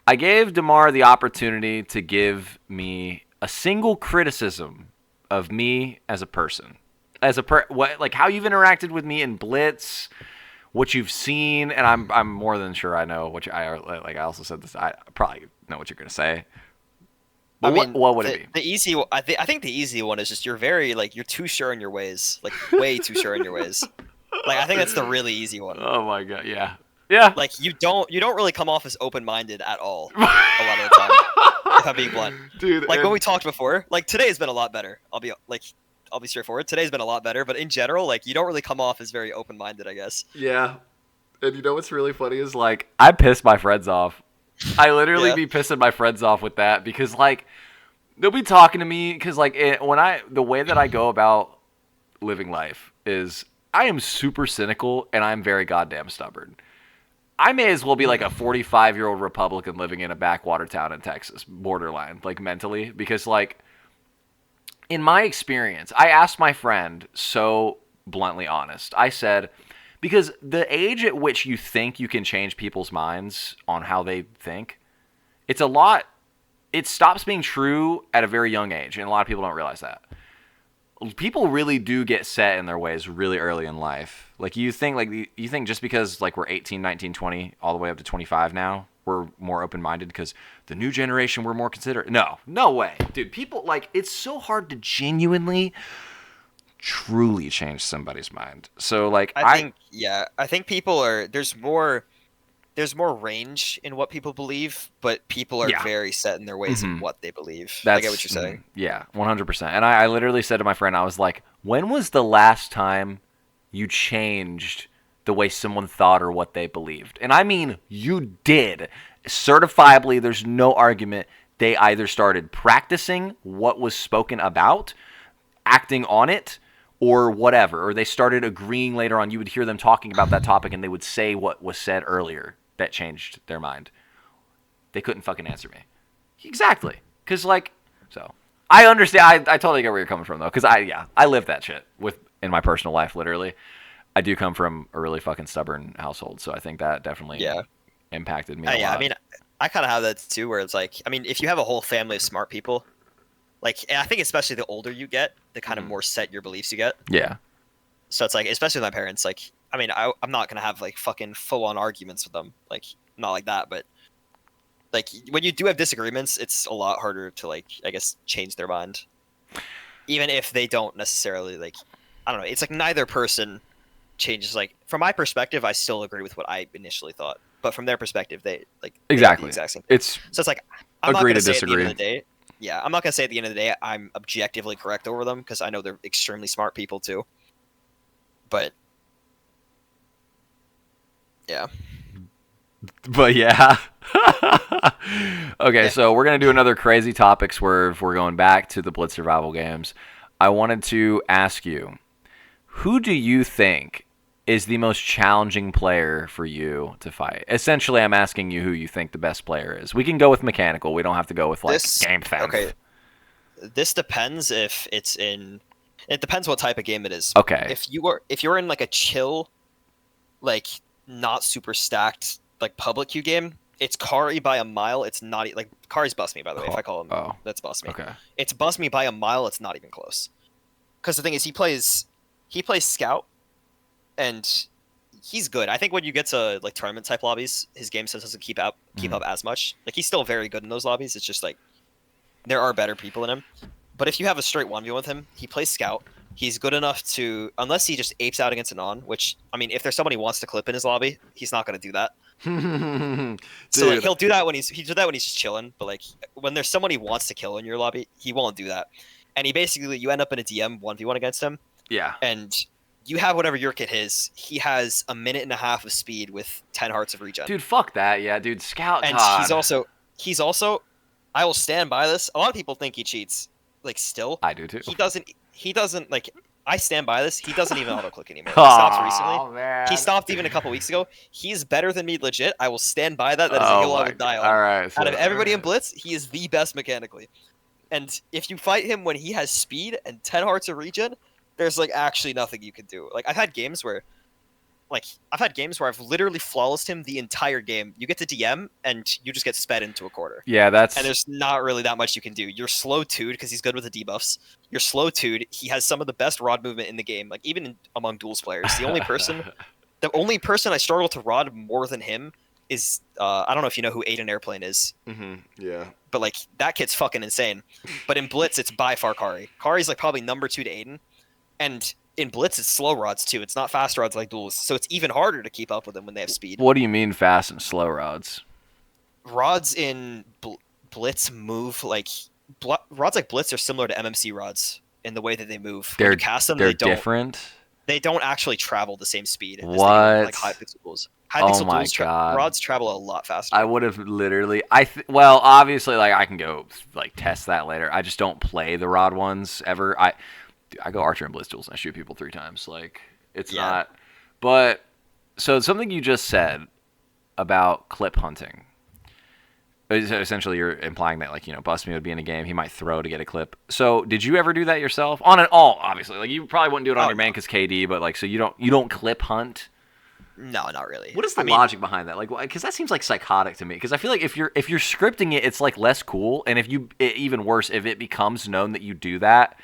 I gave DeMar the opportunity to give me a single criticism of me as a person. Like how you've interacted with me in Blitz, what you've seen, and I'm more than sure I know I also said this. I probably know what you're gonna say. But I mean, what would it be? The easy, I think the easy one is just you're too sure in your ways, like way too sure in your ways. Like I think that's the really easy one. Oh my God, yeah. Yeah. Like you don't really come off as open-minded at all a lot of the time. If I'm being blunt. Dude, like when we talked before, like today has been a lot better. I'll be straightforward. Today's been a lot better, but in general, like you don't really come off as very open-minded, I guess. Yeah. And you know what's really funny is like I piss my friends off. I literally be pissing my friends off with that, because like they'll be talking to me, because like the way that I go about living life is I am super cynical and I'm very goddamn stubborn. I may as well be like a 45-year-old Republican living in a backwater town in Texas, borderline, like mentally, because like in my experience, I asked my friend, so bluntly honest, I said, because the age at which you think you can change people's minds on how they think, it stops being true at a very young age, and a lot of people don't realize that. People really do get set in their ways really early in life. Like you think just because like we're 18, 19, 20, all the way up to 25 now, we're more open-minded because the new generation, we're more considerate. No way. Dude, people like, it's so hard to genuinely, truly change somebody's mind. So like, I think people are, there's more range in what people believe, but people are very set in their ways of what they believe. I get what you're saying. Yeah, 100%. And I literally said to my friend, I was like, when was the last time you changed the way someone thought or what they believed. And I mean, you did. Certifiably, there's no argument. They either started practicing what was spoken about, acting on it, or whatever, or they started agreeing later on. You would hear them talking about that topic and they would say what was said earlier that changed their mind. They couldn't fucking answer me. Exactly. Because, like, so I understand. I totally get where you're coming from, though. Because I live that shit in my personal life, literally. I do come from a really fucking stubborn household, so I think that definitely impacted me a lot. I mean, I kind of have that too, where it's like, I mean, if you have a whole family of smart people, like, and I think especially the older you get, the kind of more set your beliefs you get. Yeah. So it's like, especially with my parents, like, I mean, I'm not gonna have like fucking full on arguments with them, like, not like that, but like when you do have disagreements, it's a lot harder to, like, I guess, change their mind, even if they don't necessarily, like, I don't know. It's like neither person changes. Like, from my perspective, I still agree with what I initially thought, but from their perspective, they like exactly the exact same. It's so it's like I'm not agree gonna to say disagree. at the end of the day. Yeah, I'm not gonna say at the end of the day I'm objectively correct over them because I know they're extremely smart people too. But yeah. But yeah. Okay, Yeah. so we're going to do another crazy topic swerve. We're going back to the Blitz survival games. I wanted to ask you, who do you think is the most challenging player for you to fight? Essentially, I'm asking you who you think the best player is. We can go with mechanical. We don't have to go with, like, game sense. Okay. This depends if it's in. It depends what type of game it is. Okay. If you're in like a chill, like not super stacked like public queue game, it's Kari by a mile. It's not like Kari's bust me, by the way. If I call him, that's bust me. Okay. It's bust me by a mile. It's not even close. Because the thing is, he plays scout, and he's good. I think when you get to like tournament type lobbies, his game sense doesn't keep up as much. Like, he's still very good in those lobbies. It's just like there are better people in him. But if you have a straight 1v1 with him, he plays scout. He's good enough to, unless he just apes out against an on, which, I mean, if there's somebody who wants to clip in his lobby, he's not going to do that. So like, he'll do that when he's just chilling. But like when there's someone he wants to kill in your lobby, he won't do that. And he basically, you end up in a DM 1v1 against him. Yeah. And you have whatever your kit is. He has a minute and a half of speed with 10 hearts of regen. Dude, fuck that. Yeah, dude, scout. And God. he's also, I will stand by this. A lot of people think he cheats. Like, still, I do too. He doesn't like. I stand by this. He doesn't even auto click anymore. He stopped recently. Man. He stopped even a couple weeks ago. He's better tan me legit. I will stand by that. That is a hill I would die on. All right. So, out of everybody in Blitz, he is the best mechanically. And if you fight him when he has speed and 10 hearts of regen, there's like actually nothing you can do. Like, I've had games where I've literally flawlessed him the entire game. You get to DM and you just get sped into a quarter. Yeah, and there's not really that much you can do. You're slow 2'd because he's good with the debuffs. You're slow 2'd. He has some of the best rod movement in the game. Like, even among duels players, the only person I struggle to rod more than him is I don't know if you know who Aiden Airplane is. Mm-hmm. Yeah. But like, that kid's fucking insane. But in Blitz, it's by far Kari. Kari's like probably number 2 to Aiden, and in Blitz, it's slow rods too. It's not fast rods like duels, so it's even harder to keep up with them when they have speed. What do you mean fast and slow rods? Rods in Blitz move like rods like Blitz are similar to MMC rods in the way that they move. When you cast them, they're different. They don't actually travel the same speed. What? As they do, like high pixel duels. High pixel my duels God. Rods travel a lot faster. I would have literally. Well, obviously, like, I can go like test that later. I just don't play the rod ones ever. I go Archer and Blitz duels and I shoot people 3 times. Like, it's not. But so something you just said about clip hunting. Essentially, you're implying that, like, you know, Bust Me would be in a game. He might throw to get a clip. So did you ever do that yourself? On an all, obviously. Like, you probably wouldn't do it on your main because KD, but like, so you don't clip hunt. No, not really. What is the logic behind that? Like, because that seems like psychotic to me. Because I feel like if you're scripting it, it's like less cool. And even worse, if it becomes known that you do that,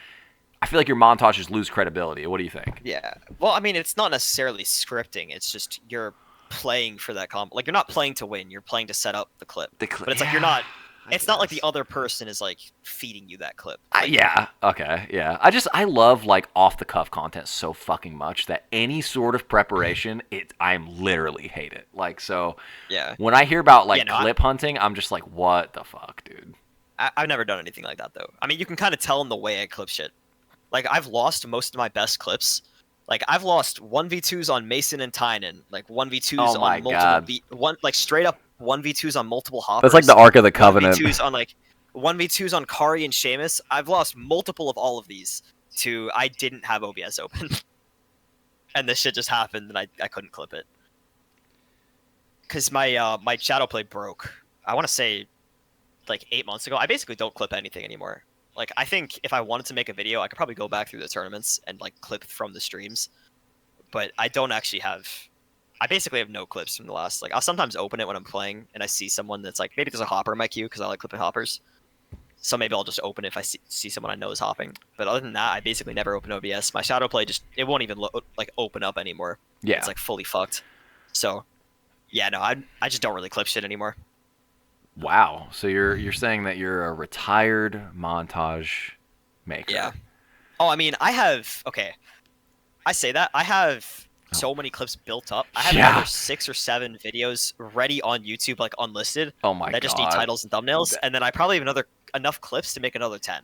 I feel like your montages lose credibility. What do you think? Yeah. Well, I mean, it's not necessarily scripting. It's just you're playing for that comp. Like, you're not playing to win. You're playing to set up the clip. But it's like you're not. It's not like the other person is like feeding you that clip. Like, yeah. Okay. Yeah. I love like off the cuff content so fucking much that any sort of preparation, I'm literally hate it. Like, so. Yeah. When I hear about like clip hunting, I'm just like, what the fuck, dude? I've never done anything like that though. I mean, you can kind of tell in the way I clip shit. Like, I've lost most of my best clips Like I've lost 1v2s on Mason and Tynan, like 1v2s Oh my on multiple god. like straight up 1v2s on multiple That's like hoppers. the Ark of the Covenant. 1v2s on like 1v2s on Kari and Sheamus. I've lost multiple of all of these to I didn't have OBS open. And this shit just happened and I couldn't clip it. Cuz my shadow play broke. I want to say like 8 months ago. I basically don't clip anything anymore. Like I think if I wanted to make a video, I could probably go back through the tournaments and like clip from the streams. But I don't actually have. I basically have no clips from the last. Like I'll sometimes open it when I'm playing and I see someone that's like maybe there's a hopper in my queue because I like clipping hoppers. So maybe I'll just open it if I see someone I know is hopping. But other than that, I basically never open OBS. My shadow play just it won't even like open up anymore. Yeah. It's like fully fucked. So yeah, no, I just don't really clip shit anymore. Wow. So you're saying that you're a retired montage maker. Yeah. Oh, I mean, I have okay. I say that I have so many clips built up. I have another 6 or 7 videos ready on YouTube, like unlisted. Oh my god. That just need titles and thumbnails, and then I probably have enough clips to make another 10.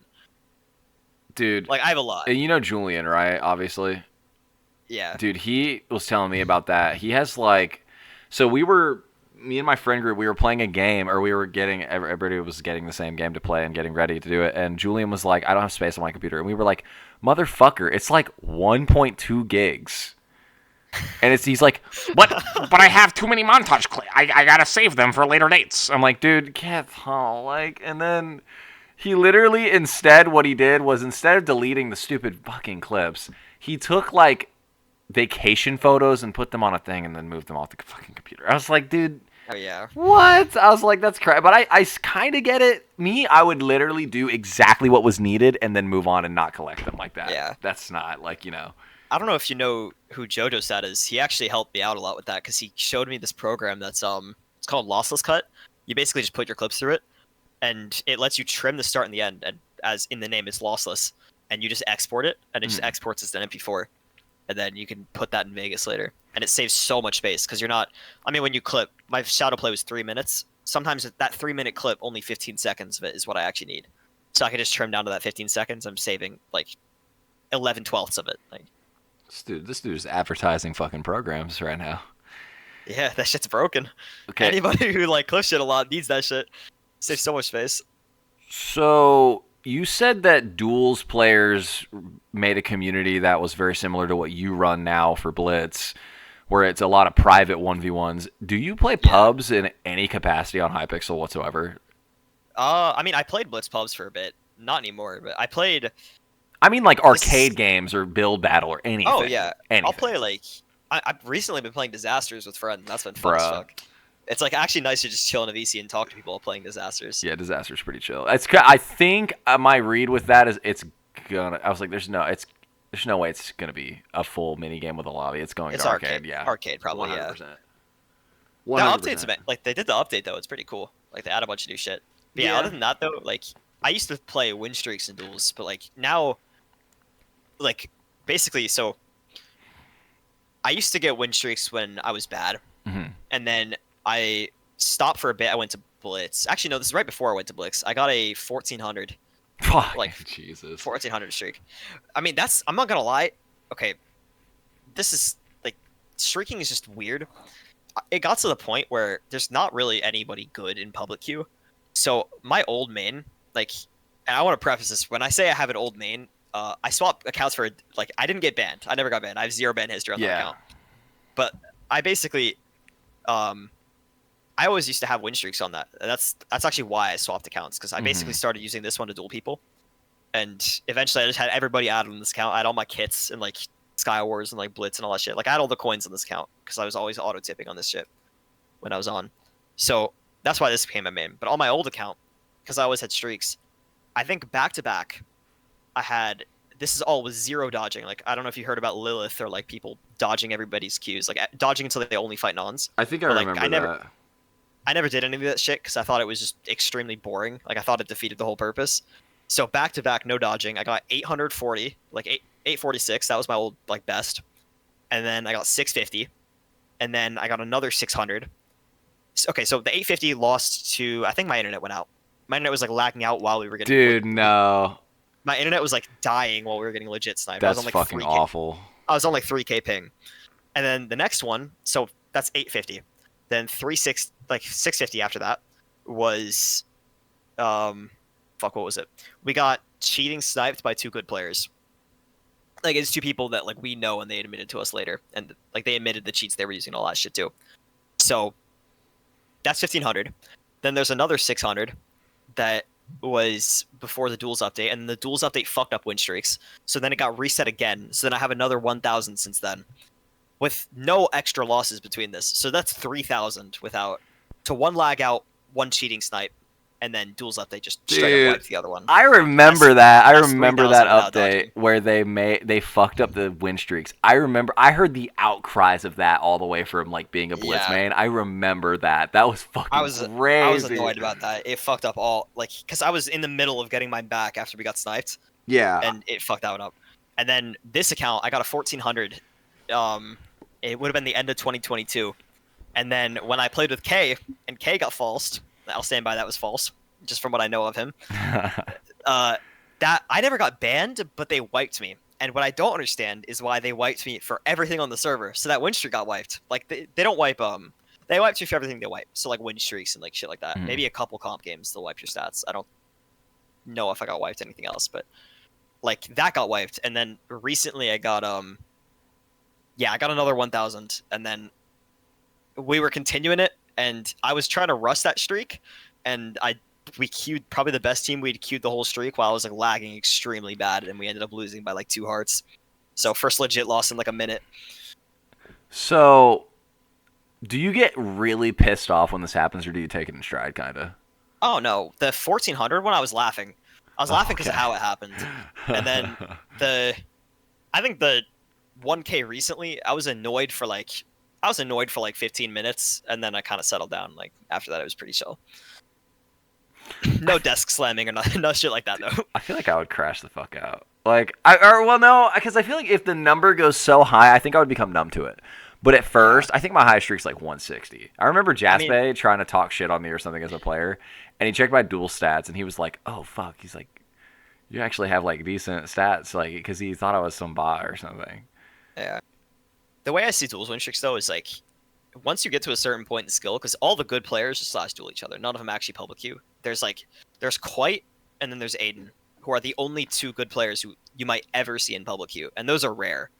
Dude. Like I have a lot. And you know Julian, right? Obviously. Yeah. Dude, he was telling me about that. He has like, so me and my friend group, we were playing a game, or we were everybody was getting the same game to play and getting ready to do it. And Julian was like, I don't have space on my computer. And we were like, motherfucker, it's like 1.2 gigs. And he's like, but I have too many montage clips. I gotta save them for later dates. I'm like, dude, get like, and then he literally what he did was instead of deleting the stupid fucking clips, he took like vacation photos and put them on a thing and then moved them off the fucking computer. I was like, dude. Oh yeah. What? I was like, that's crap. But I kind of get it. I would literally do exactly what was needed and then move on and not collect them like that. Yeah. That's not like, I don't know if you know who Jojo Sat is. He actually helped me out a lot with that because he showed me this program that's it's called Lossless Cut. You basically just put your clips through it, and it lets you trim the start and the end. And as in the name, it's lossless, and you just export it, and it just exports as an MP4, and then you can put that in Vegas later, and it saves so much space because you're not. I mean, when you clip, my shadow play was 3 minutes. Sometimes that 3-minute clip, only 15 seconds of it is what I actually need. So I can just trim down to that 15 seconds. I'm saving like 11/12 of it. Like. This dude is advertising fucking programs right now. Yeah, that shit's broken. Okay. Anybody who like clip shit a lot needs that shit. Saves so much space. So you said that Duels players made a community that was very similar to what you run now for Blitz, where it's a lot of private 1v1s. Do you play pubs in any capacity on Hypixel whatsoever? I mean, I played Blitz pubs for a bit. Not anymore, but I played. I mean, like arcade games or build battle or anything. Oh yeah, anything. I'll play like I've recently been playing Disasters with friends. That's been fun as fuck. It's like actually nice to just chill in a VC and talk to people while playing Disasters. Yeah, Disasters pretty chill. I think my read with that is I was like, there's no way it's gonna be a full mini game with a lobby. It's going to arcade. Yeah, arcade probably. 100%. Yeah. 100%. The updates, like they did the update though. It's pretty cool. Like they add a bunch of new shit. But yeah. Other than that though, like I used to play win streaks and duels, but like now. Like basically, so I used to get win streaks when I was bad, and then I stopped for a bit. I went to Blitz. Actually, no, this is right before I went to Blitz. I got a 1400, like Jesus, 1400 streak. I mean, I'm not gonna lie. Okay, this is like streaking is just weird. It got to the point where there's not really anybody good in public queue. So my old main, like, and I want to preface this when I say I have an old main. I swapped accounts for like I didn't get banned. I never got banned. I have 0 ban history on that account. But I basically, I always used to have win streaks on that. That's actually why I swapped accounts because I basically started using this one to duel people, and eventually I just had everybody added on this account. I had all my kits and like Sky Wars and like Blitz and all that shit. Like I had all the coins on this account because I was always auto tipping on this shit when I was on. So that's why this became my main. But on my old account, because I always had streaks, I think back to back. This is all with 0 dodging. Like, I don't know if you heard about Lilith or like people dodging everybody's queues, like dodging until they only fight nons. I think I remember that. I never did any of that shit because I thought it was just extremely boring. Like, I thought it defeated the whole purpose. So back to back, no dodging. I got 840, like 846. That was my old like best. And then I got 650, and then I got another 600. Okay, so the 850 lost to. I think my internet went out. My internet was like lagging out while we were getting. Dude, no. My internet was like dying while we were getting legit sniped. That's I was on, like, fucking awful. I was on like 3K ping. And then the next one, so that's 850. Then 650 after that was fuck, what was it? We got cheating sniped by two good players. Like it's two people that like we know and they admitted to us later. And like they admitted the cheats they were using and all that shit too. So that's 1500. Then there's another 600 that was before the Duels update, and the Duels update fucked up win streaks. So then it got reset again. So then I have another 1000 since then, with no extra losses between this. So that's 3000 without to one lag out, one cheating snipe, and then Duels update just straight up wiped the other one. I remember that. I that's remember that 3,000 without update where they fucked up the win streaks. I heard the outcries of that all the way from like being a Blitz main. I remember that. That was fucking crazy. I was annoyed about that. It fucked up all like because I was in the middle of getting mine back after we got sniped. Yeah. And it fucked that one up. And then this account, I got a 1400. It would have been the end of 2022. And then when I played with K, and K got falsed, I'll stand by that was false, just from what I know of him. That I never got banned, but they wiped me. And what I don't understand is why they wiped me for everything on the server. So that win streak got wiped. Like they don't wipe they wiped you for everything they wipe. So like win streaks and like shit like that. Maybe a couple comp games they'll wipe your stats. I don't know if I got wiped anything else, but like that got wiped. And then recently I got I got another 1000, and then we were continuing it, and I was trying to rush that streak, and we queued probably the best team we'd queued the whole streak while I was like lagging extremely bad, and we ended up losing by like 2 hearts. So first legit loss in like a minute. So, do you get really pissed off when this happens, or do you take it in stride, kind of? Oh no, the 1400 one I was laughing. I was laughing because of how it happened, and then I think the 1K recently, I was annoyed for like 15 minutes, and then I kind of settled down. Like after that, it was pretty chill. No desk slamming or nothing, no shit like that though. I feel like I would crash the fuck out. Like no, because I feel like if the number goes so high, I think I would become numb to it. But at first, I think my high streak's like 160. I remember Jaspe trying to talk shit on me or something as a player, and he checked my dual stats, and he was like, "Oh fuck," he's like, "You actually have like decent stats," like because he thought I was some bot or something. Yeah. The way I see Duels win streaks though is like once you get to a certain point in skill, because all the good players just slash duel each other. None of them actually public queue. There's Quite and then there's Aiden, who are the only two good players who you might ever see in public queue, and those are rare.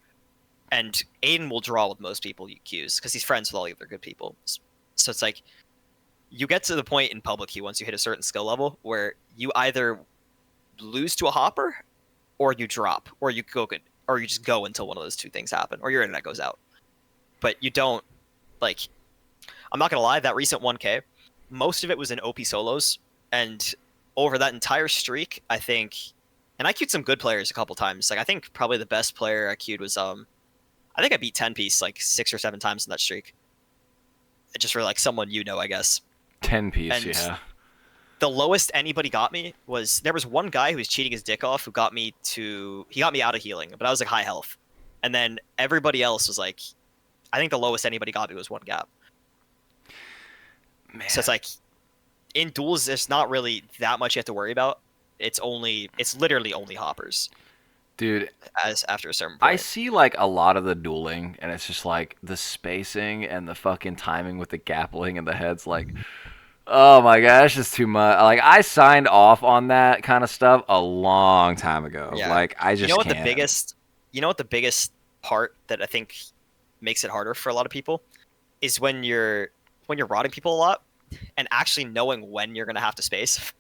And Aiden will draw with most people you queues because he's friends with all the other good people. So it's like you get to the point in public queue once you hit a certain skill level where you either lose to a hopper or you drop or you just go until one of those two things happen or your internet goes out. But you don't like. I'm not gonna lie. That recent 1K, most of it was in OP solos, and over that entire streak, I think, and I queued some good players a couple times. Like I think probably the best player I queued was I think I beat 10 piece like 6 or 7 times in that streak. Just for like someone I guess. 10 piece, and yeah. The lowest anybody got me was there was one guy who was cheating his dick off who got me out of healing, but I was like high health, and then everybody else was like, I think the lowest anybody got me was 1 gap. Man. So it's like in duels, there's not really that much you have to worry about. It's literally only hoppers. Dude, as after a certain point. I see like a lot of the dueling, and it's just like the spacing and the fucking timing with the gappling and the heads. Like, oh my gosh, it's just too much. Like I signed off on that kind of stuff a long time ago. Yeah. Like I just can't. You know what the biggest part that I think makes it harder for a lot of people is when you're rotting people a lot and actually knowing when you're gonna have to space.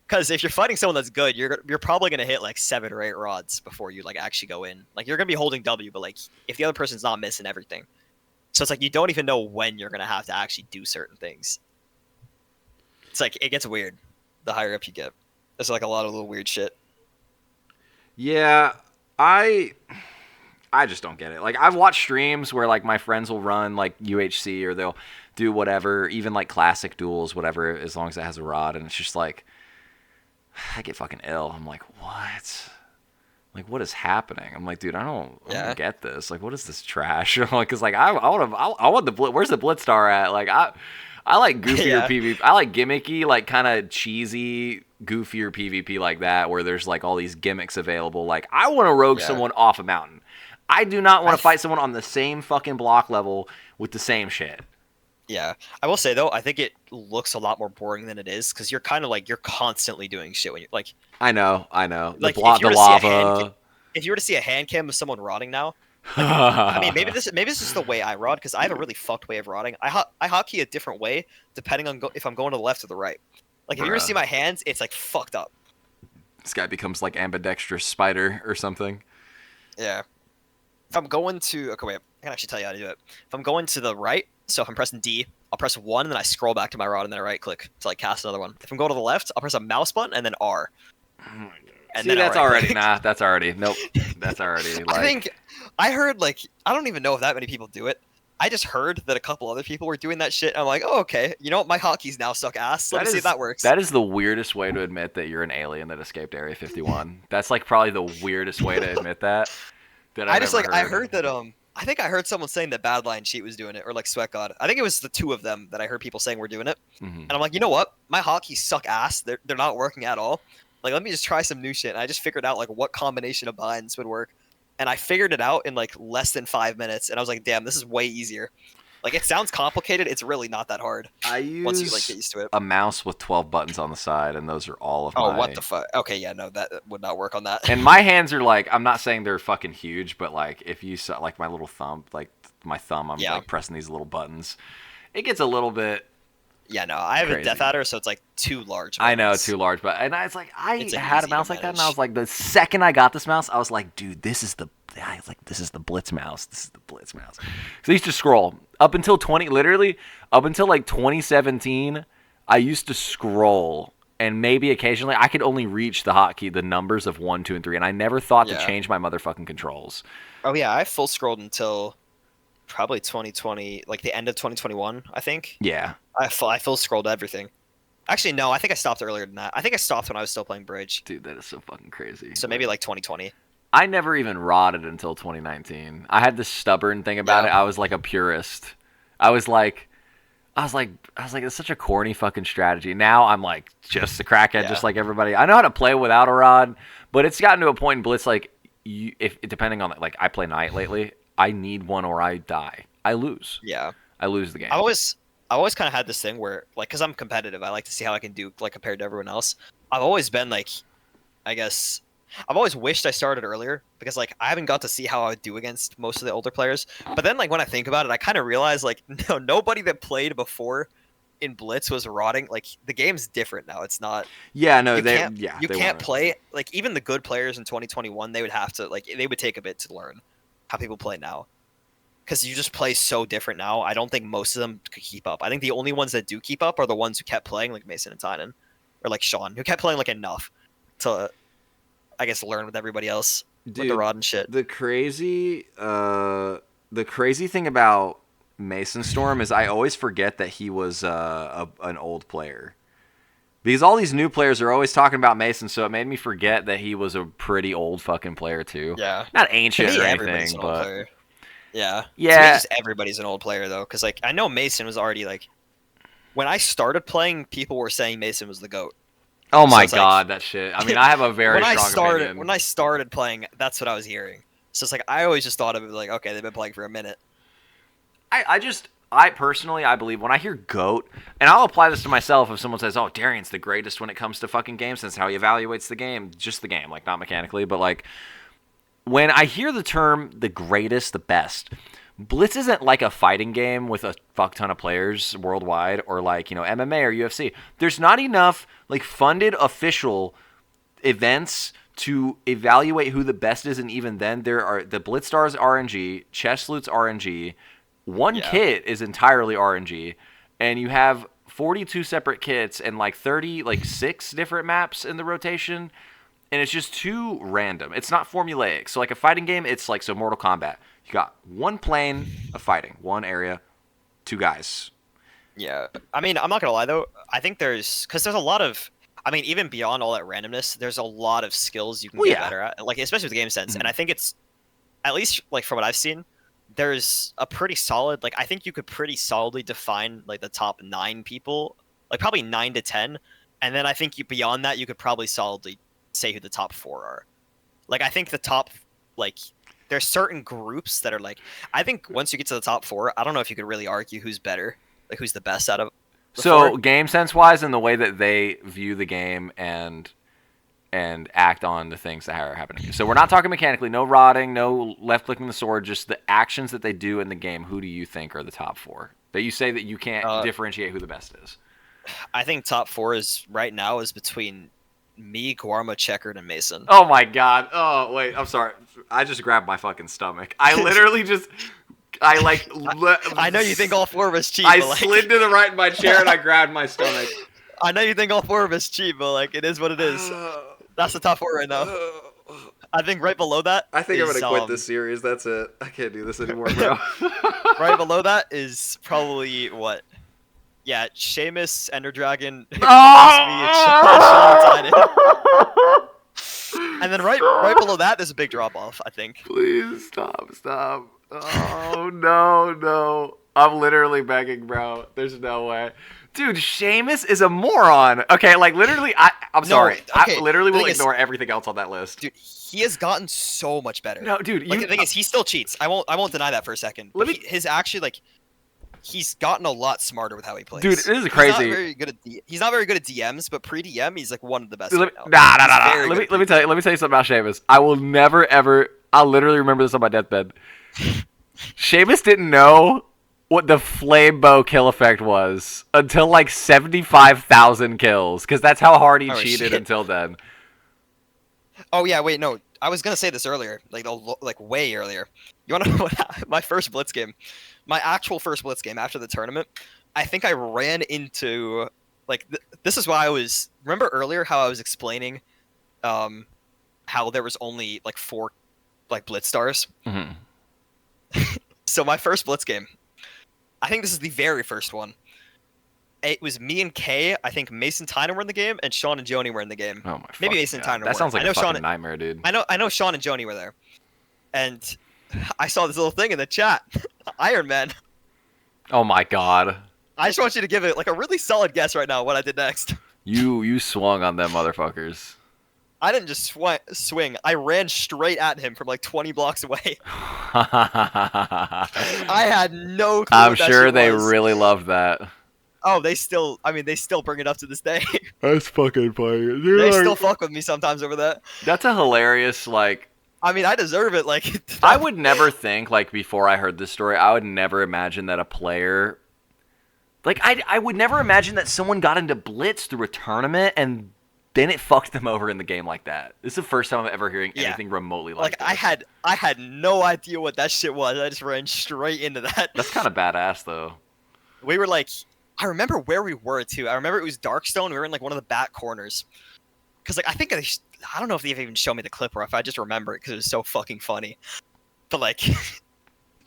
Because if you're fighting someone that's good, you're probably gonna hit like 7 or 8 rods before you like actually go in. Like you're gonna be holding W, but like if the other person's not missing everything, so it's like you don't even know when you're gonna have to actually do certain things. It's like it gets weird the higher up you get. There's like a lot of little weird shit. Yeah, I just don't get it. Like I've watched streams where like my friends will run like UHC or they'll do whatever, even like classic duels, whatever, as long as it has a rod, and it's just like. I get fucking ill. I'm like, what? Like, what is happening? I'm like, dude, I don't get this. Like, what is this trash? Like, cause like I want the Blitz. Where's the Blitz star at? Like, I like goofier PvP. I like gimmicky, like kind of cheesy, goofier PvP like that, where there's like all these gimmicks available. Like, I want to rogue someone off a mountain. I do not want I to fight someone on the same fucking block level with the same shit. Yeah, I will say though, I think it looks a lot more boring than it is because you're kind of like you're constantly doing shit when you I know. The like if you the were to see a hand lava. if you were to see a hand cam of someone rotting now, like I mean maybe this is the way I rod because I have a really fucked way of rodding. I hotkey a different way depending on if I'm going to the left or the right. Like if you were to see Bruh. my hands, it's like fucked up. This guy becomes like ambidextrous spider or something. Yeah. If I'm going to okay wait, I can actually tell you how to do it. If I'm going to the right, so if I'm pressing D, I'll press 1 and then I scroll back to my rod and then I right click to like cast another one. If I'm going to the left, I'll press a mouse button and then R. And See, then that's I right already click. That's already nope. That's already like. I think I heard like I don't even know if that many people do it. I just heard that a couple other people were doing that shit. I'm like, oh okay, you know what? My hotkeys now suck ass. Let me see if that works. That is the weirdest way to admit that you're an alien that escaped Area 51. That's like probably the weirdest way to admit that I I've just ever like I heard. heard that I think I heard someone saying that Badline Cheat was doing it or like Sweat God. I think it was the two of them that I heard people saying were doing it. And I'm like, you know what? My hotkeys suck ass. They're not working at all. Like let me just try some new shit. And I just figured out like what combination of binds would work. And I figured it out in like less than 5 minutes. And I was like, damn, this is way easier. Like it sounds complicated. It's really not that hard. I Once you like use get used to it. a mouse with 12 buttons on the side, and those are all of Oh, my. what the fuck? Okay, yeah, no, that would not work on that. And my hands are like, I'm not saying they're fucking huge, but like if you saw like my little thumb, like my thumb, I'm Yeah. like pressing these little buttons. It gets a little bit. Yeah, no, I have Crazy. a Death Adder, so it's like too large. I know, buttons. too large, but and I was like, I It's had a easy to mouse like that, and I manage. was like, the second I got this mouse, I was like, dude, this is the. I was like, this is the Blitz mouse. This is the Blitz mouse. So I used to scroll up until literally up until like 2017. I used to scroll, and maybe occasionally I could only reach the hotkey, the numbers of 1, 2, and 3, and I never thought to Yeah. change my motherfucking controls. Oh yeah, I full scrolled until probably 2020, like the end of 2021, I think. Yeah, I full scrolled everything. Actually, no, I think I stopped earlier than that. I think I stopped when I was still playing Bridge. dude, that is so fucking crazy. So maybe like 2020. I never even rodded until 2019. I had this stubborn thing about Yeah. it. I was like a purist. I was like, it's such a corny fucking strategy. Now I'm like just a crackhead, Yeah. just like everybody. I know how to play without a rod, but it's gotten to a point in Blitz like, if depending on like I play Knight lately, I need one or I die. I lose. Yeah. I lose the game. I always kind of had this thing where like because I'm competitive, I like to see how I can do like compared to everyone else. I've always been like, I guess I've always wished I started earlier because like I haven't got to see how I would do against most of the older players. But then like when I think about it, I kind of realize like no nobody that played before in Blitz was rotting. Like the game's different now. It's not. Yeah, no, You they can't. yeah, You they can't weren't. play like even the good players in 2021. They would have to like they would take a bit to learn how people play now. Because you just play so different now. I don't think most of them could keep up. I think the only ones that do keep up are the ones who kept playing, like Mason and Tynan, or like Sean, who kept playing like enough to, I guess, learn with everybody else with the Dude, rod and shit. the crazy thing about Mason Storm is I always forget that he was an old player. Because all these new players are always talking about Mason, so it made me forget that he was a pretty old fucking player too. Yeah, Not to ancient me, or everybody's anything, an old but player. Yeah, to me, yeah. just everybody's an old player though, because like I know Mason was already like, when I started playing, people were saying Mason was the goat. Oh my it's like- god, that shit. I mean, I have a very strong opinion. When I started playing, that's what I was hearing. So it's like I always just thought of it like, okay, they've been playing for a minute. I personally, I believe when I hear GOAT, and I'll apply this to myself if someone says, oh, Darian's the greatest when it comes to fucking games, that's how he evaluates the game, just the game, like not mechanically, but like when I hear the term the greatest, the best, Blitz isn't like a fighting game with a fuck ton of players worldwide or like, MMA or UFC. There's not enough like funded official events to evaluate who the best is, and even then there are the Blitz Stars RNG, Chess Loot's RNG, one Yeah. kit is entirely RNG, and you have 42 separate kits and like 6 different maps in the rotation, and it's just too random. It's not formulaic. So like a fighting game, it's like, so Mortal Kombat, you got one plane of fighting, one area, 2 guys. Yeah, I mean, I'm not gonna lie though. I think there's a lot of, I mean, even beyond all that randomness, there's a lot of skills you can Well, get yeah. better at, like especially with game sense. Mhm. And I think it's, at least like from what I've seen, there's a pretty solid, like I think you could pretty solidly define like the top 9 people, like probably 9 to 10, and then I think beyond that you could probably solidly say who the top 4 are. Like I think the top like there's certain groups that are like, I think once you get to the top 4, I don't know if you could really argue who's better, like who's the best out of the So 4. game sense wise, and the way that they view the game and act on the things that are happening. So we're not talking mechanically, no rotting, no left clicking the sword, just the actions that they do in the game. Who do you think are the top 4 that you say that you can't differentiate who the best is? I think top 4 is right now is between me, Guarma, Checkered, and Mason. Oh my god. Oh wait, I'm sorry. I just grabbed my fucking stomach. I literally just. I know you think all 4 of us cheat. I slid to the right in my chair and I grabbed my stomach. I know you think all 4 of us cheat, but like it is what it is. That's the top 4 right now. I think right below that. I think I'm gonna quit this series. That's it. I can't do this anymore, bro. Right below that is probably what? Yeah, Seamus, Ender Dragon, and then right below that, there's a big drop off. I think. Please stop. Oh no. I'm literally begging, bro. There's no way. Dude, Seamus is a moron. Okay, like literally, I'm sorry. Okay, I literally will ignore everything else on that list. Dude, he has gotten so much better. No, dude. Like, the thing is, he still cheats. I won't deny that for a second. His actually like, he's gotten a lot smarter with how he plays. Dude, this is crazy. He's not very good at DMs, but pre-DM, he's like one of the best. Nah. Let me tell you something about Seamus. I will never ever. I'll literally remember this on my deathbed. Seamus didn't know what the flame bow kill effect was until like 75,000 kills, because that's how hard he cheated until then. Oh yeah, wait, no, I was gonna say this earlier, like way earlier. You wanna know what my first Blitz game, my actual first Blitz game after the tournament? I think I ran into like this is why I was remember earlier how I was explaining, how there was only like 4 like Blitz stars. Mm-hmm. So my first Blitz game. I think this is the very first one. It was me and Kay. I think Mason Tyner were in the game, and Sean and Joni were in the game. Oh my! Maybe Mason Tyner. That sounds like a fucking nightmare, dude. I know Sean and Joni were there, and I saw this little thing in the chat. Iron Man. Oh my god! I just want you to give it like a really solid guess right now. What I did next. You swung on them motherfuckers. I didn't just swing. I ran straight at him from like 20 blocks away. I had no clue. I'm sure they really loved that. Oh, they still bring it up to this day. That's fucking funny. They still fuck with me sometimes over that. That's a hilarious, like... I mean, I deserve it. Like, I would never think, like, before I heard this story, I would never imagine that a player... Like, I would never imagine that someone got into Blitz through a tournament and then it fucked them over in the game like that. This is the first time I'm ever hearing anything remotely like this. I had no idea what that shit was. I just ran straight into that. That's kind of badass, though. We were like... I remember where we were, too. I remember it was Darkstone. We were in, like, one of the back corners. Because, like, I think... I don't know if they've even shown me the clip or if I just remember it because it was so fucking funny. But, like...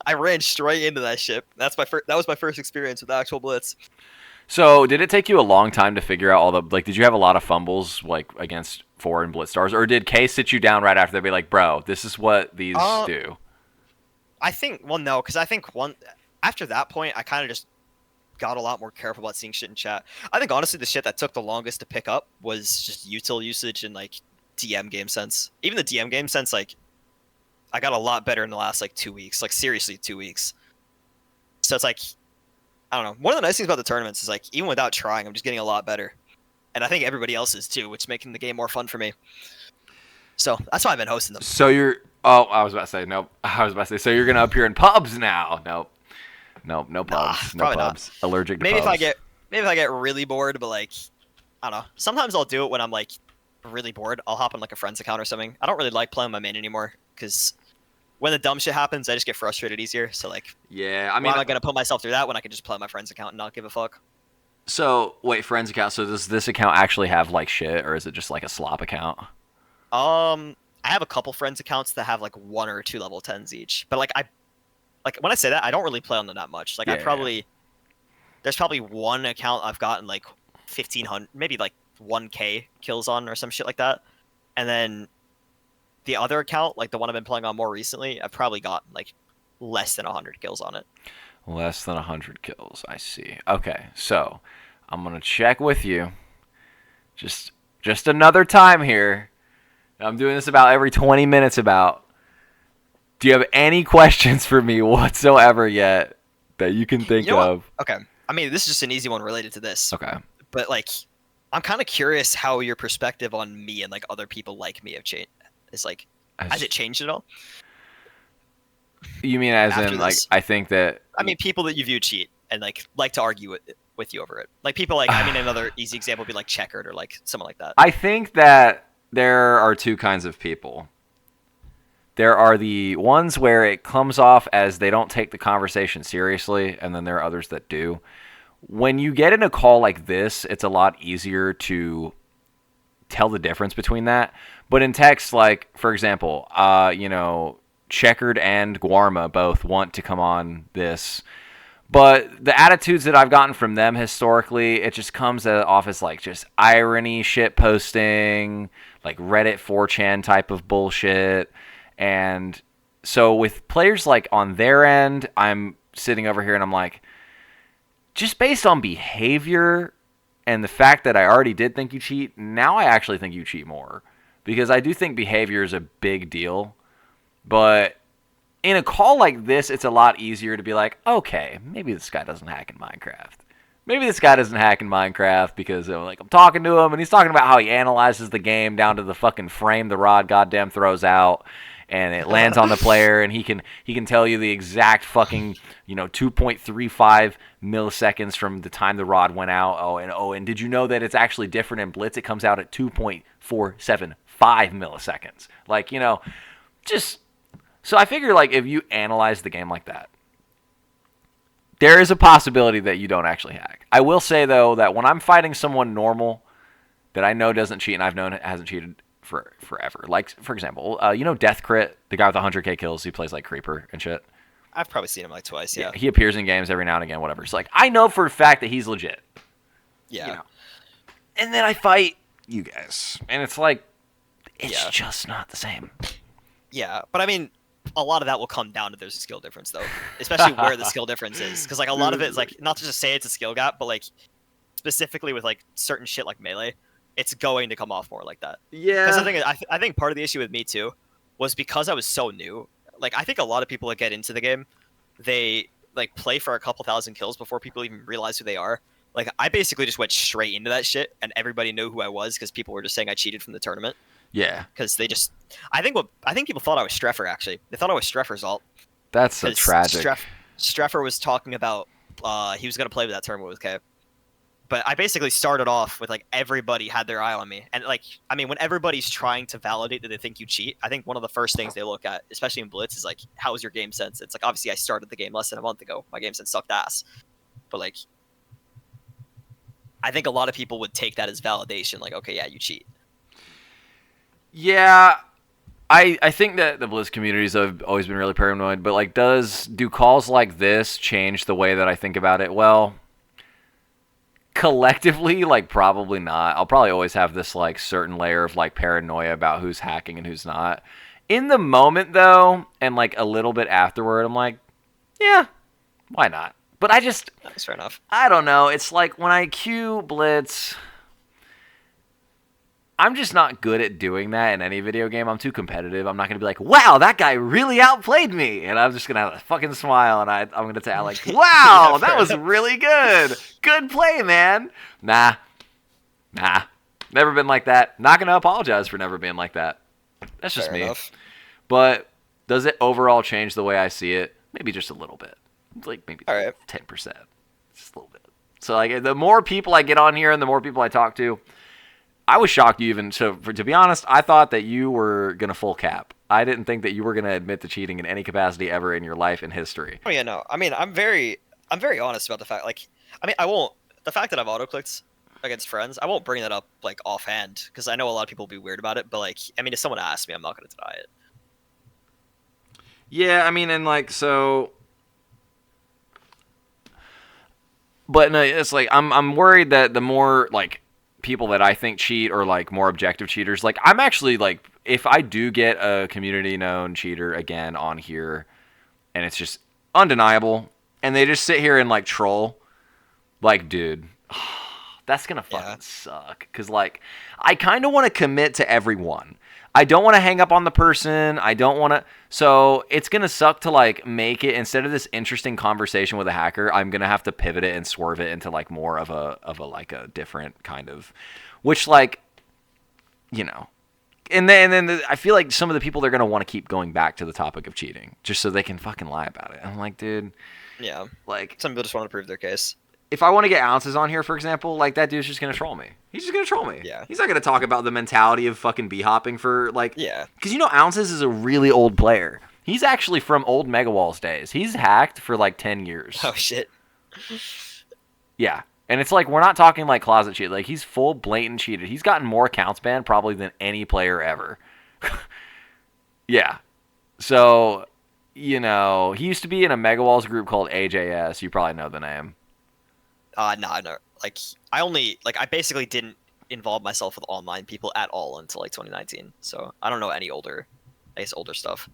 I ran straight into that shit. That was my first experience with actual Blitz. So, did it take you a long time to figure out all the... Like, did you have a lot of fumbles, like, against foreign Blitz stars? Or did Kay sit you down right after they'd be like, bro, this is what these do? I think... Well, no, because I think after that point, I kind of just got a lot more careful about seeing shit in chat. I think, honestly, the shit that took the longest to pick up was just util usage and, like, DM game sense. Even the DM game sense, like, I got a lot better in the last, like, 2 weeks. Like, seriously, 2 weeks. So it's like... I don't know. One of the nice things about the tournaments is, like, even without trying, I'm just getting a lot better. And I think everybody else is, too, which is making the game more fun for me. So, that's why I've been hosting them. So you're... Oh, I was about to say, nope. I was about to say, so you're going to appear in pubs now. Nope. Nope, no pubs. No pubs. Not. Allergic to maybe pubs. Maybe if I get really bored, but, like, I don't know. Sometimes I'll do it when I'm, like, really bored. I'll hop on, like, a friend's account or something. I don't really like playing my main anymore, because... when the dumb shit happens, I just get frustrated easier. So, like, yeah, I mean, why am I gonna put myself through that when I can just play my friend's account and not give a fuck? So, wait, friend's account. So, does this account actually have like shit, or is it just like a slop account? I have a couple friends accounts that have like 1 or 2 level 10s each. But like, when I say that, I don't really play on them that much. Like, yeah. There's probably one account I've gotten like 1,500, maybe like 1K kills on or some shit like that, and then. The other account, like the one I've been playing on more recently, I've probably gotten like less than 100 kills on it. Less than 100 kills, I see. Okay, so I'm gonna check with you. Just another time here. I'm doing this about every 20 minutes. About Do you have any questions for me whatsoever yet that you can think You know what? of? Okay. I mean, this is just an easy one related to this. Okay. But like, I'm kind of curious how your perspective on me and like other people like me have changed. It's like, has it changed at all? You mean as After in like this? I think that I mean, people that you view cheat and like to argue with you over it. Like people like, I mean, another easy example would be like Checkered or like someone like that. I think that there are two kinds of people. There are the ones where it comes off as they don't take the conversation seriously, and then there are others that do. When you get in a call like this, it's a lot easier to tell the difference between that. But in text, like, for example, Checkered and Guarma both want to come on this. But the attitudes that I've gotten from them historically, it just comes off as like just irony, shit posting, like Reddit 4chan type of bullshit. And so with players like on their end, I'm sitting over here and I'm like, just based on behavior and the fact that I already did think you cheat, now I actually think you cheat more. Because I do think behavior is a big deal. But in a call like this, it's a lot easier to be like, okay, maybe this guy doesn't hack in Minecraft. Maybe this guy doesn't hack in Minecraft because like I'm talking to him and he's talking about how he analyzes the game down to the fucking frame the rod goddamn throws out and it lands on the player and he can tell you the exact fucking 2.35 milliseconds from the time the rod went out. And did you know that it's actually different in Blitz? It comes out at 2.475 milliseconds. Like, just so I figure like if you analyze the game like that, there is a possibility that you don't actually hack. I will say though that when I'm fighting someone normal that I know doesn't cheat and I've known hasn't cheated for forever, like for example, Death Crit, the guy with 100k kills, he plays like Creeper and shit. I've probably seen him like twice. Yeah. He appears in games every now and again, whatever. It's like I know for a fact that he's legit. Yeah. And then I fight you guys, and it's like it's just not the same. Yeah, but I mean, a lot of that will come down to there's a skill difference, though, especially where the skill difference is. Because like a lot of it is like not to just say it's a skill gap, but like specifically with like certain shit like melee, it's going to come off more like that. Yeah. Because I think part of the issue with me too was because I was so new. Like I think a lot of people that get into the game, they like play for a couple thousand kills before people even realize who they are. Like I basically just went straight into that shit, and everybody knew who I was because people were just saying I cheated from the tournament. Yeah. Because they just, I think people thought I was Streffer. Actually, they thought I was Streffer's alt. That's so tragic. Streffer was talking about he was gonna play with that tournament with K. But I basically started off with like everybody had their eye on me, and like I mean when everybody's trying to validate that they think you cheat, I think one of the first things they look at, especially in Blitz, is like how is your game sense? It's like obviously I started the game less than a month ago. My game sense sucked ass, but like I think a lot of people would take that as validation. Like okay, yeah, you cheat. Yeah, I think that the Blitz communities have always been really paranoid, but like do calls like this change the way that I think about it? Well, collectively, like probably not. I'll probably always have this like certain layer of like paranoia about who's hacking and who's not. In the moment though, and like a little bit afterward, I'm like, yeah, why not? But That's fair enough. I don't know. It's like when I queue Blitz, I'm just not good at doing that in any video game. I'm too competitive. I'm not going to be like, wow, that guy really outplayed me. And I'm just going to have a fucking smile. And I'm going to say, like, wow, that was really good. Good play, man. Nah. Never been like that. Not going to apologize for never being like that. That's just me. Enough. But does it overall change the way I see it? Maybe just a little bit. Like maybe 10%. Just a little bit. So like the more people I get on here and the more people I talk to, I was shocked you even, to be honest, I thought that you were going to full cap. I didn't think that you were going to admit to cheating in any capacity ever in your life in history. Oh yeah, no. I mean, I'm very honest about the fact, like, I mean, the fact that I've auto-clicked against friends, I won't bring that up, like, offhand, because I know a lot of people will be weird about it, but, like, I mean, if someone asks me, I'm not going to deny it. Yeah, I mean, and, like, so... But, no, it's like, I'm worried that the more, like, people that I think cheat or like more objective cheaters, like I'm actually like if I do get a community known cheater again on here and it's just undeniable and they just sit here and like troll, like dude, That's gonna Yeah. fucking suck. Cause like, I kind of want to commit to everyone. I don't want to hang up on the person. I don't want to. So it's gonna suck to like make it instead of this interesting conversation with a hacker. I'm gonna have to pivot it and swerve it into like more of a like a different kind of, which like, you know. And then I feel like some of the people they're gonna want to keep going back to the topic of cheating just so they can fucking lie about it. I'm like, dude, Yeah. like Some people just want to prove their case. if I want to get ounces on here, for example, like that dude's just gonna troll me. He's just gonna troll me. Yeah. He's not gonna talk about the mentality of fucking b hopping for like. Yeah. Because you know, ounces is a really old player. He's actually from old Mega Walls days. He's hacked for like 10 years. Oh shit. Yeah. And it's like we're not talking like closet cheat. Like he's full blatant cheated. He's gotten more accounts banned probably than any player ever. Yeah. So, you know, he used to be in a Mega Walls group called AJS. You probably know the name. No. Like I basically didn't involve myself with online people at all until like 2019. So I don't know any older stuff.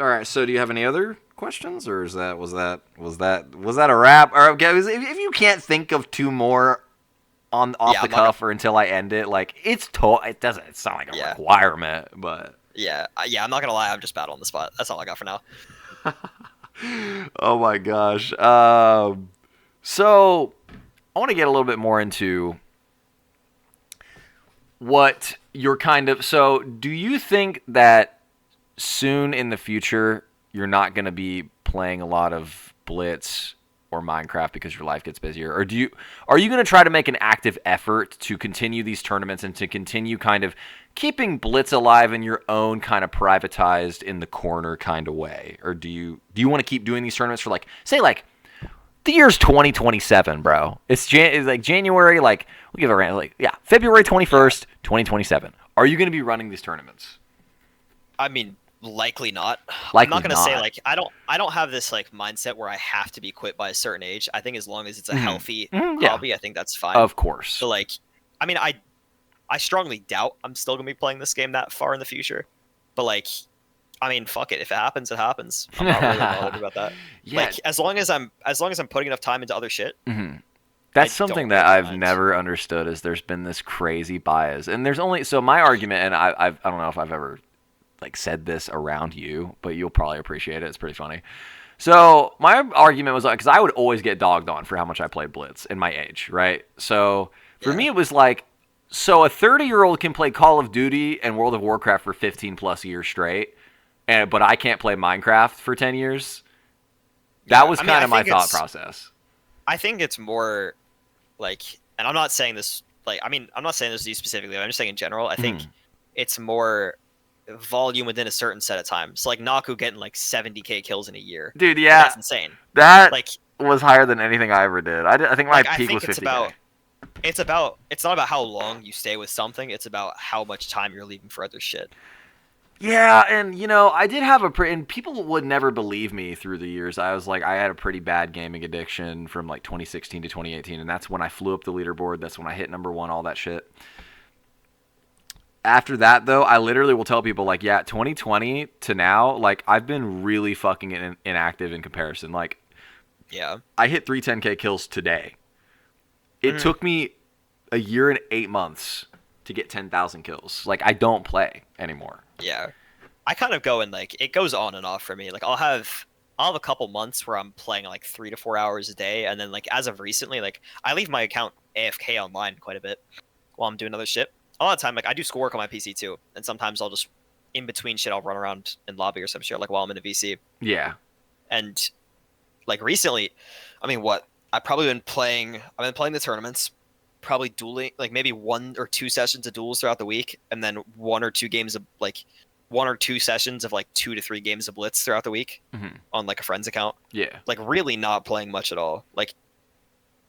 All right. So, do you have any other questions, or was that a wrap? Or okay, if you can't think of two more off the cuff or until I end it, like it doesn't sound like a requirement, but I'm not gonna lie, I'm just bad on the spot. That's all I got for now. Oh my gosh. So I want to get a little bit more into what you're kind of. So, do you think that soon in the future you're not going to be playing a lot of Blitz or Minecraft because your life gets busier, or are you going to try to make an active effort to continue these tournaments and to continue kind of keeping Blitz alive in your own kind of privatized in the corner kind of way, or do you want to keep doing these tournaments for like say like the year's 2027, bro? It's like January, like we'll give it a like February 21st, 2027. Are you going to be running these tournaments? I mean, likely not. Likely I'm not gonna not. say like I don't have this like mindset where I have to be quit by a certain age. I think as long as it's a healthy hobby, I think that's fine. Of course. So like, I mean, I strongly doubt I'm still gonna be playing this game that far in the future. But like, I mean, fuck it. If it happens, it happens. I'm not really bothered about that. Yeah. Like as long as I'm putting enough time into other shit. Mm-hmm. That's something that I've never understood. Is there's been this crazy bias, and there's only so my argument, and I don't know if I've ever like said this around you, but you'll probably appreciate it. It's pretty funny. So my argument was like, because I would always get dogged on for how much I played Blitz in my age, right? So for me, it was like, so a 30-year-old can play Call of Duty and World of Warcraft for 15 plus years straight, but I can't play Minecraft for 10 years. That was kind of my thought process. I think it's more like, and I'm not saying this like, I mean, I'm not saying this to you specifically. I'm just saying in general. I think it's more volume within a certain set of time. So like Naku getting like 70k kills in a year. Dude, yeah. That's insane. That like was higher than anything I ever did. I think my peak was 50k. It's not about how long you stay with something. It's about how much time you're leaving for other shit. Yeah, and you know, I did have and people would never believe me through the years. I was like, I had a pretty bad gaming addiction from like 2016 to 2018, and that's when I flew up the leaderboard. That's when I hit number 1, all that shit. After that, though, I literally will tell people, like, 2020 to now, like, I've been really fucking inactive in comparison. Like, I hit 310k kills today. It took me a year and 8 months to get 10,000 kills. Like, I don't play anymore. Yeah. I kind of go in, like, it goes on and off for me. Like, I'll have a couple months where I'm playing, like, 3 to 4 hours a day. And then, like, as of recently, like, I leave my account AFK online quite a bit while I'm doing other shit. A lot of time, like, I do schoolwork on my PC too, and sometimes I'll just, in between shit, I'll run around in lobby or some shit, like, while I'm in a VC. Yeah. And, like, recently, I mean, I've been playing the tournaments, probably dueling, like, maybe 1 or 2 sessions of duels throughout the week, and then 1 or 2 sessions of, like, 2 to 3 games of Blitz throughout the week on, like, a friend's account. Yeah. Like, really not playing much at all. Like,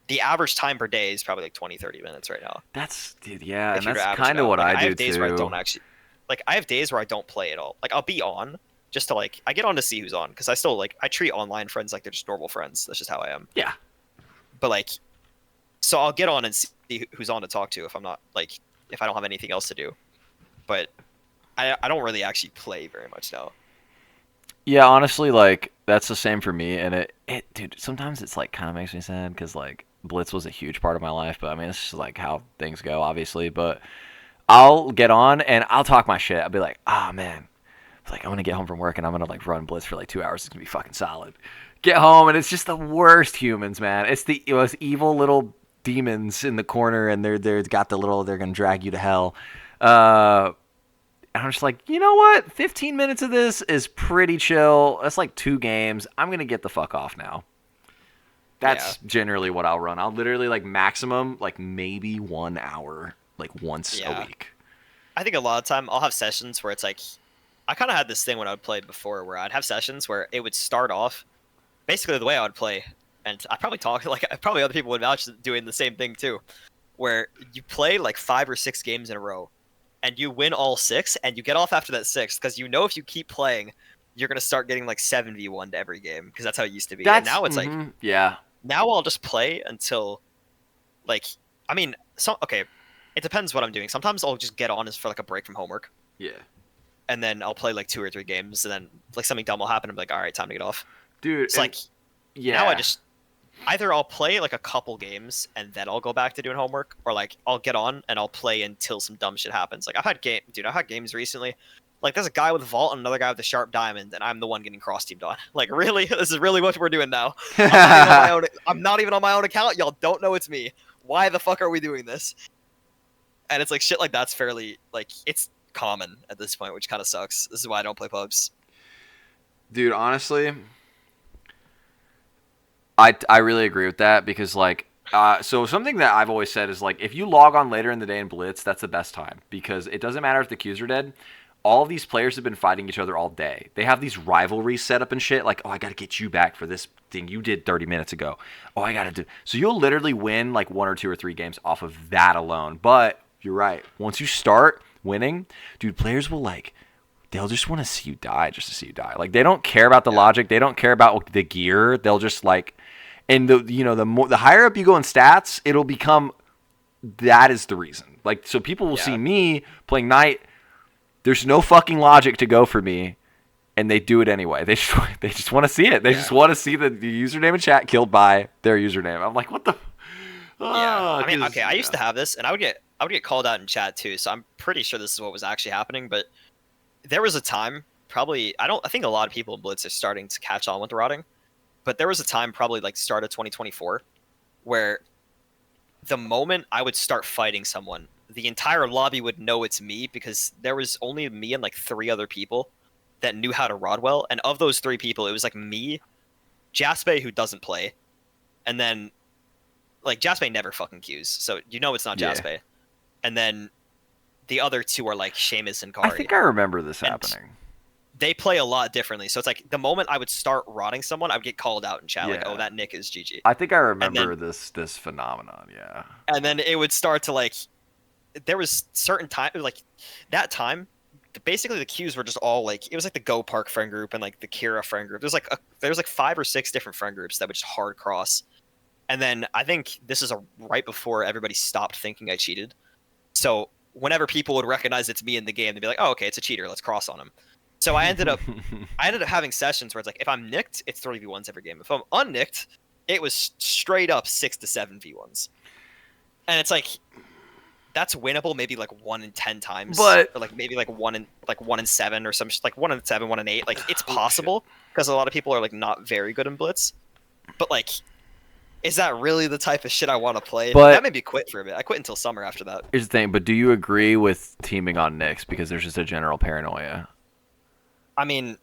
the average time per day is probably like 20-30 minutes right now. Dude, yeah, and that's kind of what I do too. I have days where I don't actually, like, I have days where I don't play at all. Like, I'll be on just to, like, I get on to see who's on, because I still, like, I treat online friends like they're just normal friends. That's just how I am. Yeah. But, like, so I'll get on and see who's on to talk to if I'm not, like, if I don't have anything else to do. But I don't really actually play very much now. Yeah, honestly, like, that's the same for me, and it dude, sometimes it's, like, kind of makes me sad, because, like, Blitz was a huge part of my life, but I mean, it's just like how things go, obviously. But I'll get on and I'll talk my shit. I'll be like, ah, man, it's like I'm gonna get home from work and I'm gonna like run Blitz for like 2 hours. It's gonna be fucking solid. Get home and it's just the worst humans, man. It's the most evil little demons in the corner, and they're got the little, they're gonna drag you to hell. And I'm just like, you know what? 15 minutes of this is pretty chill. That's like 2 games. I'm gonna get the fuck off now. That's generally what I'll run. I'll literally like maximum like maybe 1 hour, like once a week. I think a lot of time I'll have sessions where it's like, I kind of had this thing when I would play before where I'd have sessions where it would start off basically the way I would play. And I probably talk like probably other people would vouch doing the same thing too, where you play like 5 or 6 games in a row and you win all 6 and you get off after that 6th because you know if you keep playing, you're going to start getting like 7v1 to every game because that's how it used to be. And now it's like, now I'll just play until like, I mean, okay, it depends what I'm doing. Sometimes I'll just get on as for like a break from homework. Yeah. And then I'll play like 2 or 3 games and then like something dumb will happen. I'm like, all right, time to get off. Dude, it's like, now I just, either I'll play like a couple games and then I'll go back to doing homework, or like I'll get on and I'll play until some dumb shit happens. Like I've had games recently. Like there's a guy with a vault and another guy with a sharp diamond, and I'm the one getting cross teamed on. Like really, this is really what we're doing now. I'm not even on my own account. Y'all don't know it's me. Why the fuck are we doing this? And it's like shit like that's fairly like it's common at this point, which kind of sucks. This is why I don't play pubs. Dude, honestly, I really agree with that because like so something that I've always said is like if you log on later in the day in Blitz, that's the best time because it doesn't matter if the queues are dead. All of these players have been fighting each other all day. They have these rivalries set up and shit. Like, oh, I got to get you back for this thing you did 30 minutes ago. Oh, I got to do. So you'll literally win like 1 or 2 or 3 games off of that alone. But you're right. Once you start winning, dude, players will like, they'll just want to see you die just to see you die. Like, they don't care about the logic. They don't care about the gear. They'll just like, and the higher up you go in stats, it'll become, that is the reason. Like, so people will see me playing Knight. There's no fucking logic to go for me, and they do it anyway. They just want to see it. They just want to see the username in chat killed by their username. I'm like, what the? I mean, okay, I used to have this, and I would get called out in chat too. So I'm pretty sure this is what was actually happening. But there was a time, probably I think a lot of people in Blitz are starting to catch on with the rotting, but there was a time, probably like start of 2024, where the moment I would start fighting someone, the entire lobby would know it's me because there was only me and like 3 other people that knew how to rod well. And of those 3 people, it was like me, Jaspe, who doesn't play, and then like Jaspe never fucking queues, so you know it's not Jaspe. And then the other 2 are like Seamus and Kari. I think I remember this happening. They play a lot differently. So it's like the moment I would start rotting someone, I would get called out in chat like, oh, that Nick is GG. I think I remember this phenomenon, And then it would start to like, there was certain time, like that time, basically the queues were just all like, it was like the Go Park friend group and like the Kira friend group. There's like 5 or 6 different friend groups that would just hard cross. And then I think this is right before everybody stopped thinking I cheated. So whenever people would recognize it's me in the game, they'd be like, oh, okay, it's a cheater. Let's cross on him. So I ended up having sessions where it's like, if I'm nicked, it's 3v1s every game. If I'm unnicked, it was straight up 6 to 7v1s. And it's like, that's winnable maybe like 1 in 10 times, but or like maybe like 1 in 7 or some like 1 in 7, 1 in 8. Like it's possible because a lot of people are like not very good in Blitz. But like, is that really the type of shit I want to play? But that made me quit for a bit. I quit until summer after that. Here's the thing, but do you agree with teaming on Nyx because there's just a general paranoia? I mean,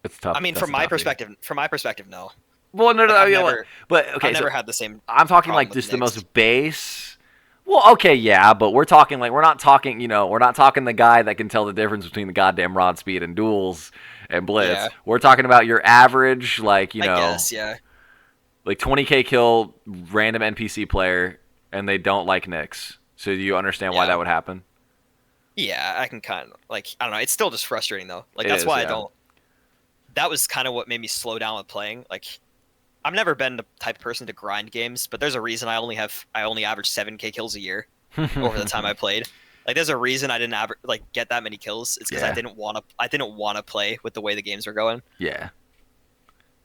it's tough. I mean, from my perspective, no. Well, no, like, but okay, I've never had the same. I'm talking like just the most base. Well, okay, yeah, but we're talking like we're not talking the guy that can tell the difference between the goddamn rod speed and Duels and Blitz. Yeah. We're talking about your average, like I guess, yeah, like 20k kill random NPC player, and they don't like Nyx. So do you understand why that would happen? Yeah, I can kind of like I don't know. It's still just frustrating though. Like that's why I don't. That was kind of what made me slow down with playing. Like, I've never been the type of person to grind games, but there's a reason I only average 7k kills a year over the time I played. Like, there's a reason I didn't get that many kills. It's because I didn't want to play with the way the games were going. Yeah,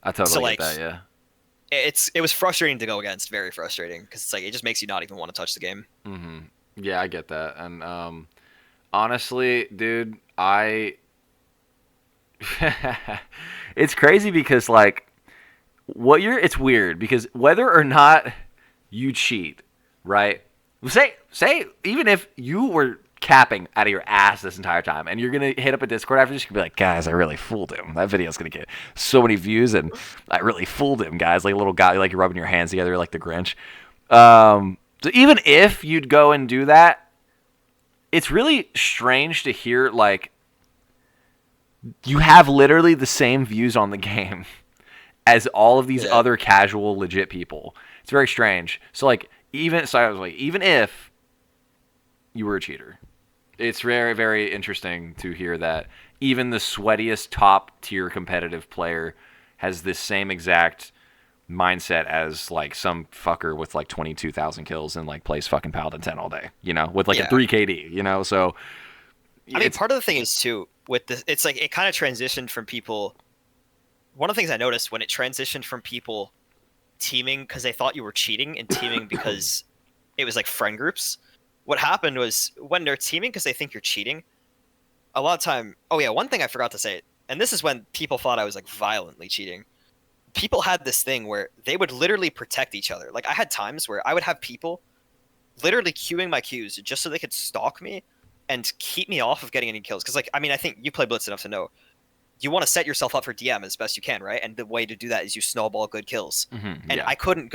I totally get that. Yeah. it was frustrating to go against, very frustrating, because it's like it just makes you not even want to touch the game. Hmm. Yeah, I get that. And honestly, dude, I it's crazy because like it's weird because whether or not you cheat, right? Say even if you were capping out of your ass this entire time and you're gonna hit up a Discord after this, you can be like, guys, I really fooled him. That video's gonna get so many views and I really fooled him, guys. Like a little guy, like you're rubbing your hands together like the Grinch. So even if you'd go and do that, it's really strange to hear like you have literally the same views on the game as all of these Yeah. other casual legit people. It's very strange. So like I was like, even if you were a cheater, it's very, very interesting to hear that even the sweatiest top tier competitive player has this same exact mindset as like some fucker with like 22,000 kills and like plays fucking Paladin 10 all day, with like a Yeah. 3 KD, so I mean, it's part of the thing is too with this. It's like it kind of transitioned from people. One of the things I noticed when it transitioned from people teaming because they thought you were cheating and teaming because it was like friend groups. What happened was when they're teaming because they think you're cheating, a lot of time. Oh yeah, one thing I forgot to say, and this is when people thought I was like violently cheating. People had this thing where they would literally protect each other. Like I had times where I would have people literally queuing my queues just so they could stalk me and keep me off of getting any kills. Because like I mean, I think you play Blitz enough to know you want to set yourself up for DM as best you can, right? And the way to do that is you snowball good kills. And yeah. I couldn't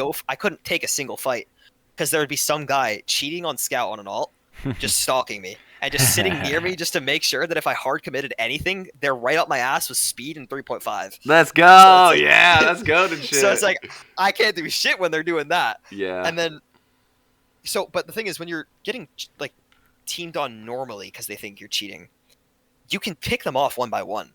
take a single fight because there would be some guy cheating on scout on an alt, just stalking me and just sitting near me just to make sure that if I hard committed anything, they're right up my ass with speed and 3.5. Let's go. So it's like, Yeah, that's golden shit. so it's like I can't do shit when they're doing that. yeah. And then but the thing is when you're getting like teamed on normally because they think you're cheating, you can pick them off one by one.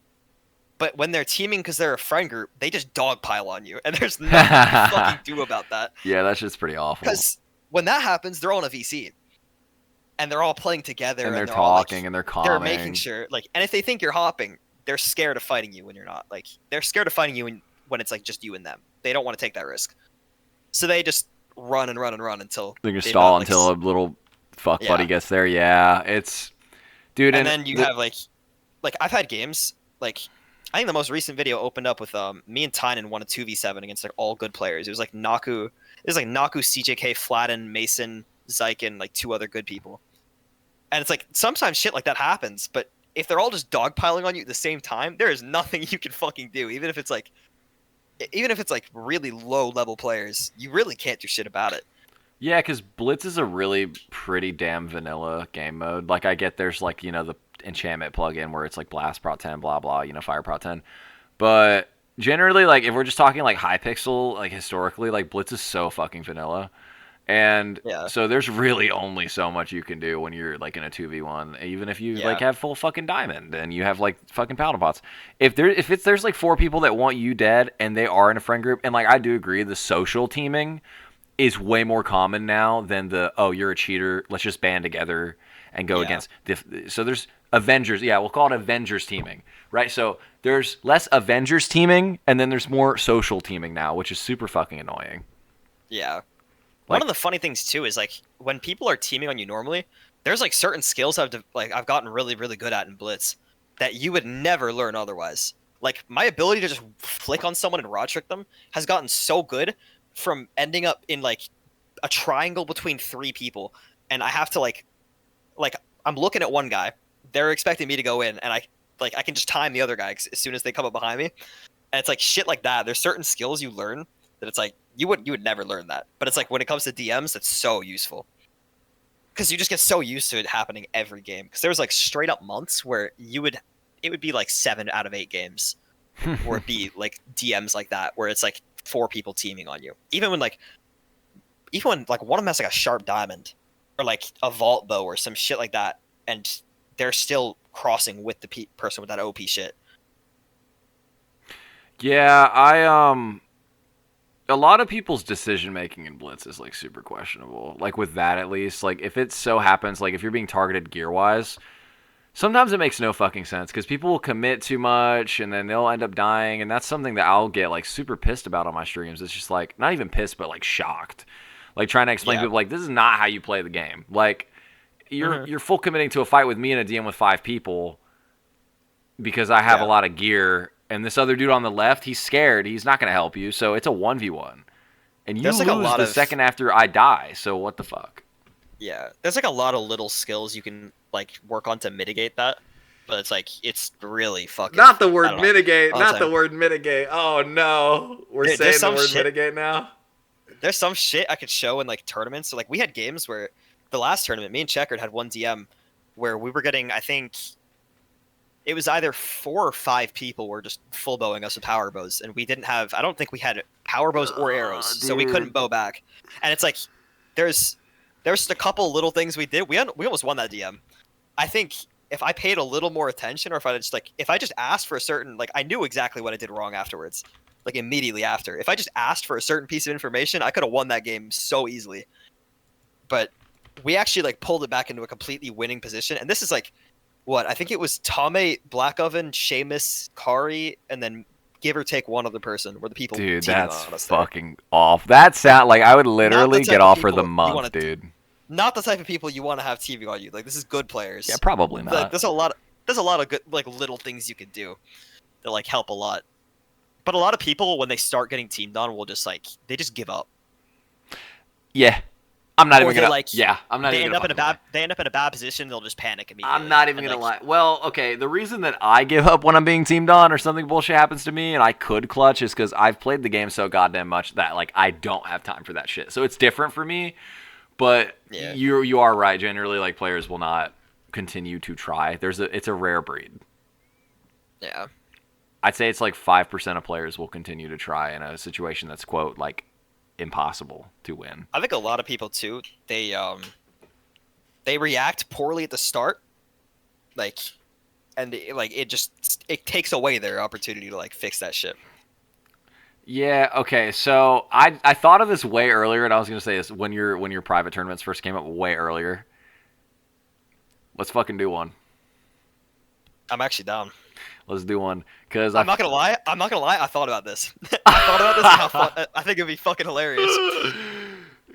But when they're teaming because they're a friend group, they just dogpile on you, and there's nothing you can fucking do about that. Yeah, that shit's pretty awful. Because when that happens, they're all in a VC, and they're all playing together, And they're all, like, talking and they're they're commenting. making sure, like, and if they think you're hopping, they're scared of fighting you when you're not. Like, they're scared of fighting you when it's like just you and them. They don't want to take that risk, so they just run and run and run until They're gonna they've stall got, like, until a little fuck Yeah. buddy gets there. Yeah, it's dude. and then you have like I've had games like I think the most recent video opened up with me and Tynan won a 2v7 against like all good players. It was like Naku, CJK, Flatten, Mason, Zyke, and like two other good people. And it's like sometimes shit like that happens, but if they're all just dogpiling on you at the same time, there is nothing you can fucking do. Even if it's like really low level players, you really can't do shit about it. Yeah, because Blitz is a really pretty damn vanilla game mode. Like, I get there's, like, the enchantment plugin where it's, like, Blast Prot 10, blah, blah, Fire Prot 10. But generally, like, if we're just talking, like, Hypixel, like, historically, like, Blitz is so fucking vanilla. And Yeah. so there's really only so much you can do when you're, like, in a 2v1. Even if you, Yeah. like, have full fucking diamond and you have, like, fucking paladin pots. There's, like, 4 people that want you dead and they are in a friend group, and, like, I do agree, the social teaming is way more common now than you're a cheater, let's just band together and go against so there's Avengers, we'll call it Avengers teaming, right? So there's less Avengers teaming and then there's more social teaming now, which is super fucking annoying. Yeah. One of the funny things too is like when people are teaming on you normally, there's like certain skills I've gotten really, really good at in Blitz that you would never learn otherwise. Like my ability to just flick on someone and rod trick them has gotten so good from ending up in like a triangle between 3 people, and I have to like I'm looking at one guy, they're expecting me to go in, and I can just time the other guy as soon as they come up behind me, and it's like shit like that. There's certain skills you learn that it's like you would never learn that, but it's like when it comes to DMs, that's so useful because you just get so used to it happening every game. Because there was like straight up months where it would be like 7 out of 8 games, or it'd be like DMs like that where it's like 4 people teaming on you. Even when like one of them has like a sharp diamond or like a vault bow or some shit like that, and they're still crossing with the person with that OP shit. Yeah, a lot of people's decision making in Blitz is like super questionable. Like with that, at least, like if it so happens, like if you're being targeted gear wise, Sometimes it makes no fucking sense because people will commit too much and then they'll end up dying, and that's something that I'll get like super pissed about on my streams. It's just like not even pissed, but like shocked, like trying to explain to Yeah. people like this is not how you play the game. Like Hmm. you're full committing to a fight with me and a DM with 5 people because I have a Yeah. lot of gear, and this other dude on the left, he's scared. He's not going to help you, so it's a 1v1, and you There's like a lose lot the of second after I die. So what the fuck? yeah. There's like a lot of little skills you can like work on to mitigate that, but it's like it's really fucking. Not the I word don't know. mitigate. All the Not the time. word mitigate. Oh no, we're Dude, there's saying the some word shit. mitigate now. There's some shit I could show in like tournaments. So like we had games where the last tournament, me and Checkered had one DM where we were getting, I think it was either 4 or 5 people were just full bowing us with power bows, and we didn't have. I don't think we had power bows or arrows, so we couldn't Dude. bow back. And it's like there's there's a couple little things we did. We almost won that DM. I think if I paid a little more attention, or if I just asked for a certain I knew exactly what I did wrong afterwards, like immediately after. If I just asked for a certain piece of information, I could have won that game so easily. But we actually pulled it back into a completely winning position, and this is what I think it was Tame, Black Oven, Seamus, Kari, and then give or take one other person were the people Dude, teaming that's on us there. fucking off. That sound like I would Not the literally type get of off for the people you month, want to, dude. not the type of people you want to have teaming on you. This is good Yeah, players. probably not. There's a lot of good little things you could do that help a lot. But a lot of people when they start getting teamed on will just they just give up. Yeah, I'm not Or even they gonna. Yeah, I'm not they even end up in gonna. a bad they end up in a bad position. They'll just panic immediately. I'm not even And, gonna lie. Well, okay, the reason that I give up when I'm being teamed on or something bullshit happens to me and I could clutch is because I've played the game so goddamn much that I don't have time for that shit. So it's different for me. But Yeah. you are right. Generally, players will not continue to try. It's a rare breed. Yeah. I'd say it's 5% of players will continue to try in a situation that's quote impossible to win. I think a lot of people too. They react poorly at the start, and it takes away their opportunity to fix that shit. Yeah. Okay. So I thought of this way earlier, and I was gonna say this when your private tournaments first came up way earlier. Let's fucking do one. I'm actually down. Let's do one because I'm not gonna lie. I thought about this. I thought about this and how fun. I think it'd be fucking hilarious.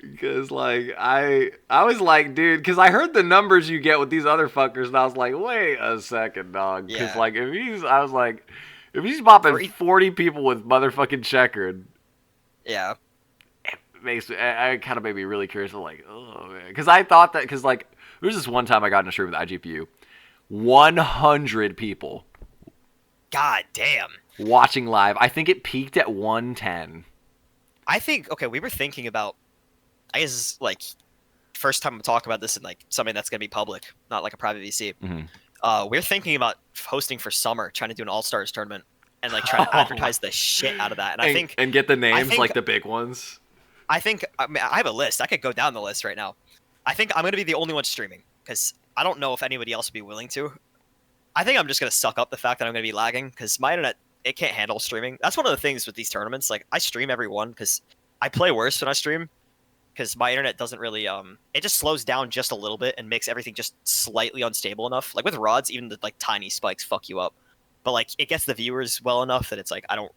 Because I was like, dude, because I heard the numbers you get with these other fuckers, and I was like, wait a second, dog. Because Yeah. if he's bopping For e- 40 people with motherfucking checkered, Yeah. it makes I kind of made me really curious. I'm like, oh man, because I thought that there was this one time I got in a stream with IGPU, 100 people God damn. watching live. I think it peaked at 110. I think okay. We were thinking about. I guess first time I'm talking about this in something that's gonna be public, not like a private VC. Mm-hmm. We're thinking about hosting for summer, trying to do an All Stars tournament, and trying to advertise the shit out of that. And I think and get the names think- the big ones. I mean, I have a list. I could go down the list right now. I think I'm gonna be the only one streaming because I don't know if anybody else would be willing to. I think I'm just gonna suck up the fact that I'm gonna be lagging because my internet it can't handle streaming. That's one of the things with these tournaments. I stream every one because I play worse when I stream because my internet doesn't really it just slows down just a little bit and makes everything just slightly unstable enough. With rods, even the tiny spikes fuck you up, but it gets the viewers well enough that it's I don't.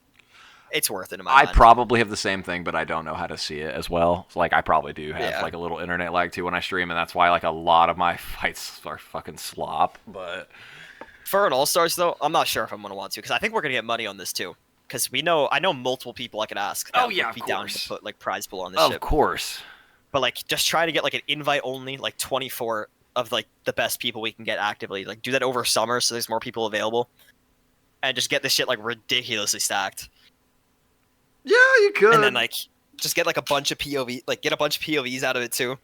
It's worth it in my I mind. probably have the same thing, but I don't know how to see it as well. So, I probably do have Yeah. a little internet lag too when I stream, and that's why a lot of my fights are fucking slop. But For an All Stars though, I'm not sure if I'm gonna want to because I think we're gonna get money on this too. Because I know multiple people I could ask. That Oh, yeah, would be of down course. to put prize pool on this of shit. course, But just try to get an invite only 24 of the best people we can get actively. Do that over summer so there's more people available, and just get this shit ridiculously stacked. yeah, you could. And then just get a bunch of POV, get a bunch of POVs out of it too.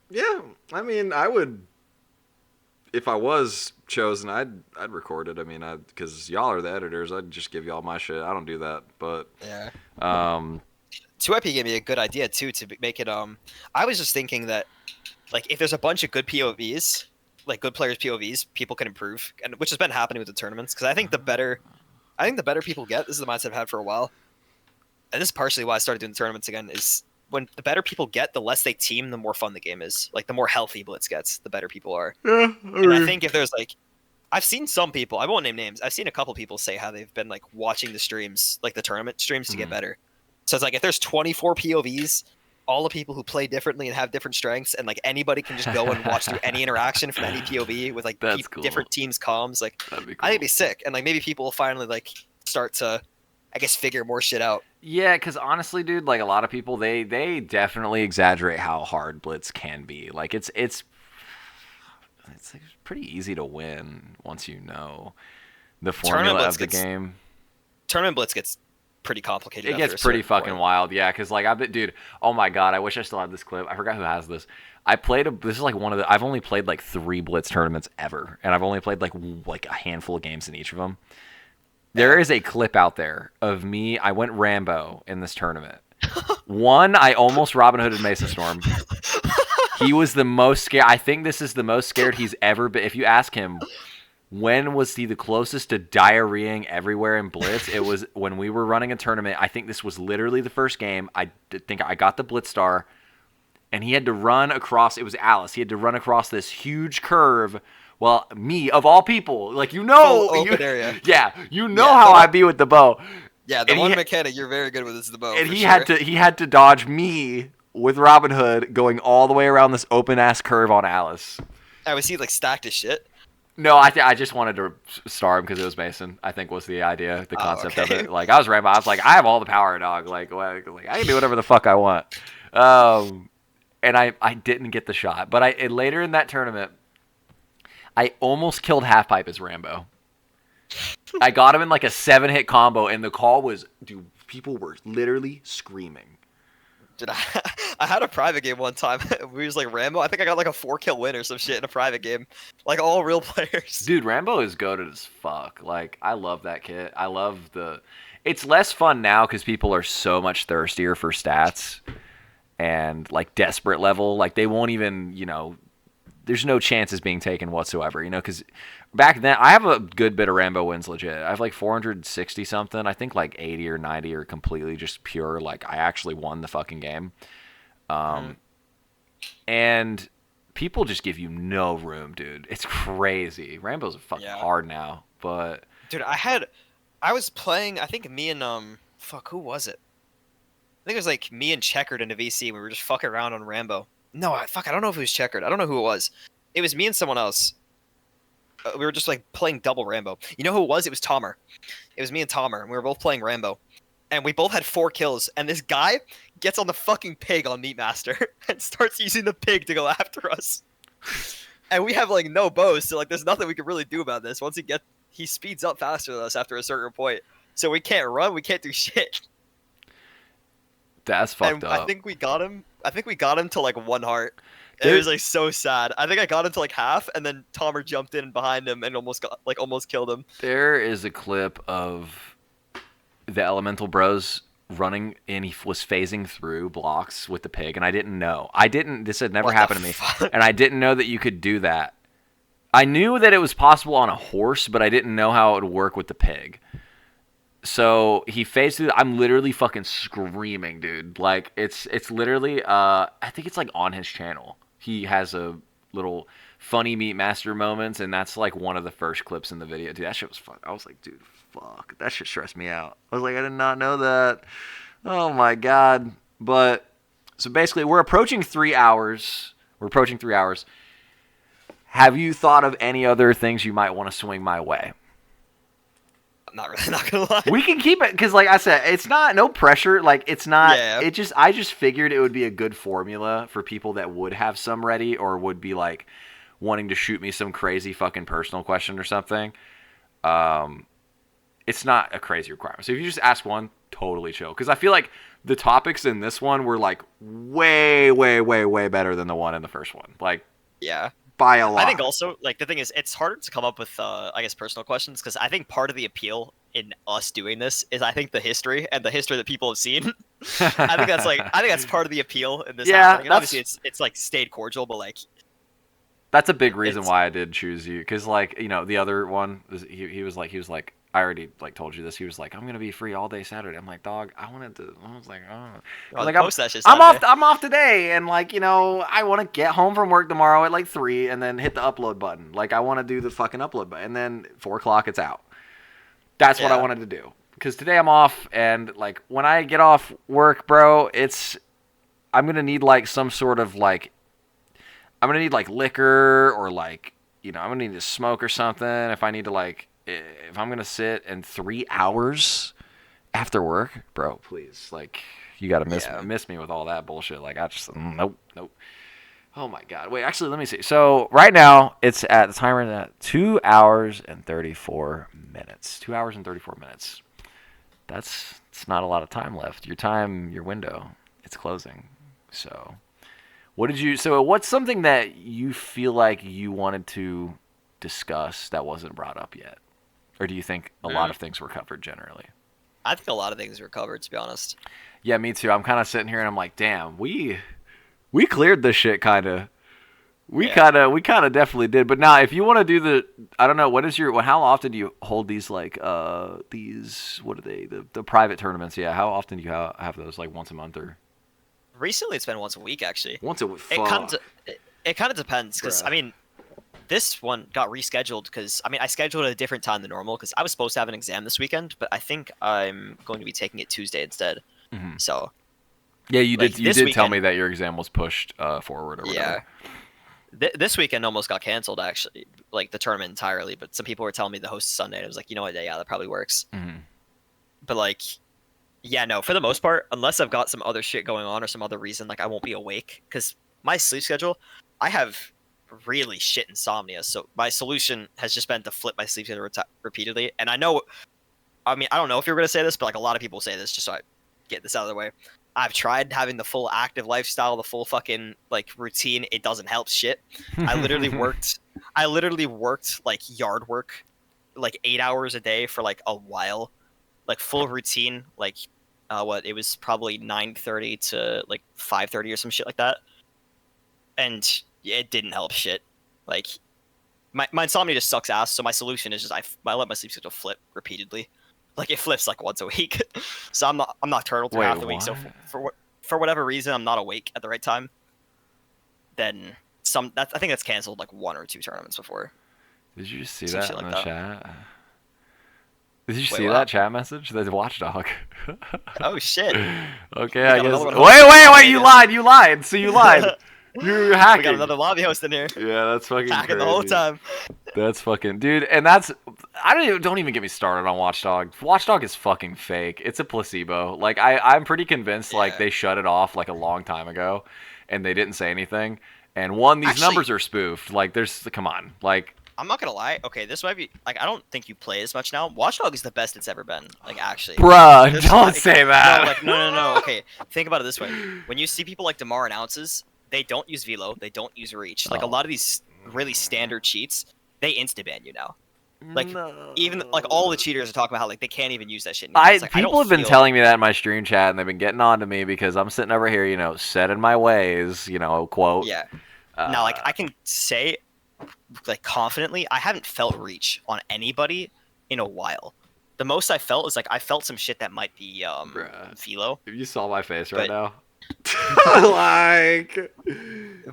yeah, I mean, I would if I was chosen, I'd record it. I mean, because y'all are the editors, I'd just give y'all my shit. I don't do that, but Yeah. um, 2IP gave me a good idea too to make it. I was just thinking that if there's a bunch of good POVs, good players POVs, people can improve, and which has been happening with the tournaments. Because I think the better people get, this is the mindset I've had for a while, and this is partially why I started doing the tournaments again. Is when the better people get, the less they team, the more fun the game is. The more healthy Blitz gets, the better people are. yeah, And I think if there's I've seen some people. I won't name names. I've seen a couple people say how they've been like watching the streams, like the tournament streams, to get better. So it's like if there's 24 POVs, all the people who play differently and have different strengths, and like anybody can just go and watch through any interaction from any POV with like cool. different teams' comms. Like, That'd be cool. I think it'd be sick, and like maybe people will finally like start to, I guess, figure more shit out. Yeah, because honestly, dude, like a lot of people, they definitely exaggerate how hard Blitz can be. Like it's like pretty easy to win once you know the formula of the game. Tournament Blitz gets pretty complicated. It gets pretty fucking wild, yeah. Because like dude, oh my god, I wish I still had this clip. I forgot who has this. This is like I've only played like 3 Blitz tournaments ever, and I've only played like a handful of games in each of them. There is a clip out there of me. I went Rambo in this tournament. One, I almost Robin Hooded Mason Storm. He was the most scared. I think this is the most scared he's ever been. If you ask him, when was he the closest to diarrheaing everywhere in Blitz? It was when we were running a tournament. I think this was literally the first game. I think I got the Blitz star, and he had to run across. It was Alice. He had to run across this huge curve. Well, me, of all people, like, open area. Yeah, how I be with the bow. Yeah, the one mechanic you're very good with is the bow. And he had to dodge me with Robin Hood going all the way around this open ass curve on Alice. Was he like stacked as shit? No, I just wanted to star him because it was Mason. I think was the idea, the concept of it. Like I was Rambo. I was like, I have all the power, dog. Like I can do whatever the fuck I want. And I didn't get the shot, but later in that tournament, I almost killed Halfpipe as Rambo. I got him in like a 7-hit combo, and the call was, dude, people were literally screaming. Dude, I had a private game one time. We was like Rambo. I think I got like a 4-kill win or some shit in a private game. Like all real players. Dude, Rambo is goated as fuck. Like, I love that kit. I love It's less fun now because people are so much thirstier for stats and like desperate level. Like they won't even, there's no chances being taken whatsoever, because back then I have a good bit of Rambo wins legit. I have like 460 something. I think like 80 or 90 are completely just pure. Like I actually won the fucking game. And people just give you no room, dude. It's crazy. Rambo's fucking hard now, but dude, I was playing, I think me and who was it? I think it was like me and Checkered in a VC. We were just fucking around on Rambo. No, I don't know if it was Checkered. I don't know who it was. It was me and someone else. We were just like playing double Rambo. You know who it was? It was Tomer. It was me and Tomer, and we were both playing Rambo. And we both had 4 kills, and this guy gets on the fucking pig on Meatmaster and starts using the pig to go after us. And we have like no bows, so like there's nothing we can really do about this. Once he speeds up faster than us after a certain point. So we can't run, we can't do shit. That's fucked up. I think we got him to like 1 heart. It was like so sad. I think I got him to like half, and then Tomer jumped in behind him and almost killed him. There is a clip of the Elemental Bros running, and he was phasing through blocks with the pig, and I didn't know. This had never happened to me, and I didn't know that you could do that. I knew that it was possible on a horse, but I didn't know how it would work with the pig. So he phased through. I'm literally fucking screaming, dude. Like it's literally. I think it's like on his channel. He has a little funny Meatmaster moments, and that's like one of the first clips in the video. Dude, that shit was fun. I was like, dude, fuck, that shit stressed me out. I was like, I did not know that. Oh my god. But so basically, we're approaching 3 hours. Have you thought of any other things you might want to swing my way? I'm not gonna lie. We can keep it because, like I said, it's not no pressure. Like it's not. Yeah. I just figured it would be a good formula for people that would have some ready or would be like wanting to shoot me some crazy fucking personal question or something. It's not a crazy requirement. So if you just ask one, totally chill. Because I feel like the topics in this one were like way, way, way, way better than the one in the first one. Like yeah. By a lot. I think also, like, the thing is, it's harder to come up with, I guess, personal questions, because I think part of the appeal in us doing this is, I think, the history and the history that people have seen. I think that's part of the appeal in this. Yeah, and obviously it's like stayed cordial, but like, that's a big reason why I did choose you, because like the other one, he was like, I already like told you this. He was like, I'm gonna be free all day Saturday. I'm like, dog, I wanted to. I was like, oh. I was Well, like, post that shit I'm Saturday. off. I'm off today, and like, I want to get home from work tomorrow at like 3, and then hit the upload button. Like, I want to do the fucking upload button, and then 4 o'clock it's out. That's what I Yeah. wanted to do. Because today I'm off, and like when I get off work, bro, I'm gonna need like some sort of like I'm gonna need like liquor or like I'm gonna need to smoke or something. If I need to like if I'm gonna sit in 3 hours after work, bro, please, like you gotta Yeah. miss me with all that bullshit. Like I just nope. Oh my god. Wait, actually, let me see. So right now it's at the timer at 2 hours and 34 minutes. 2 hours and 34 minutes. It's not a lot of time left. Your window, it's closing. So what's something that you feel like you wanted to discuss that wasn't brought up yet? Or do you think a lot Mm. of things were covered generally? I think a lot of things were covered, to be honest. Yeah, me too. I'm kind of sitting here and I'm like, damn, we cleared this shit kind of. Yeah. We kind of definitely did. But now, if you want to do I don't know, how often do you hold these like what are they, the private tournaments? Yeah, how often do you have those, like once a month or Recently, it's been once a week, actually. once a week? It kind Fuck, of it kind of depends, because I bruh. mean, this one got rescheduled because I scheduled it at a different time than normal because I was supposed to have an exam this weekend, but I think I'm going to be taking it Tuesday instead. Mhm. So Yeah, you like did. You this did tell weekend, me that your exam was pushed forward or yeah, whatever. this weekend almost got canceled actually, like the tournament entirely. But some people were telling me the host is Sunday, and I was like, you know what, yeah, that probably works. Hmm. But like, yeah, no, for the most part, unless I've got some other shit going on or some other reason, like I won't be awake because my sleep schedule, I have really shit insomnia. So my solution has just been to flip my sleep schedule repeatedly. And I don't know if you're gonna say this, but like a lot of people say this, just so I get this out of the way. I've tried having the full active lifestyle, the full fucking like routine. It doesn't help shit. I literally worked. I literally worked like yard work, like 8 hours a day for like a while, like full routine. Like, what it was probably 9:30 to like 5:30 or some shit like that, and it didn't help shit. Like my insomnia just sucks ass. So my solution is just I let my sleep schedule flip repeatedly. Like it flips like once a week. So I'm nocturnal through Wait, half the week. what? So for whatever reason I'm not awake at the right time, then I think that's canceled like one or two tournaments before. Did you just see Some that shit in like the that. chat? Did you Wait, see that what? chat message? The watchdog. Oh shit. Okay, We I got guess. another one hosting the Wait! lobby, I You guess. lied! You lied! So you lied! You're We got hacking. another lobby host in here. Yeah, that's fucking Hacking the whole crazy. time. That's fucking dude, and don't even get me started on Watchdog. Watchdog is fucking fake. It's a placebo. Like I'm pretty convinced like Yeah. they shut it off like a long time ago, and they didn't say anything. And these Actually, numbers are spoofed. Like come on, like I'm not gonna lie. Okay, this might be like I don't think you play as much now. Watchdog is the best it's ever been. Like actually, bruh, there's don't like say no, that. like no. Okay, think about it this way: when you see people like Demar and Ounces, they don't use velo, they don't use reach. Like a Oh. lot of these really standard cheats, they insta ban you now. Like even like all the No. cheaters are talking about how like they can't even use that shit anymore. It's like I don't People have been feel telling me that in my stream chat, and they've been getting on to me because I'm sitting over here, set in my ways, quote. yeah. Now like Uh, I can say like confidently, I haven't felt reach on anybody in a while. The most I felt is like I felt some shit that might be bruh, Philo, if you saw my face right but now, like,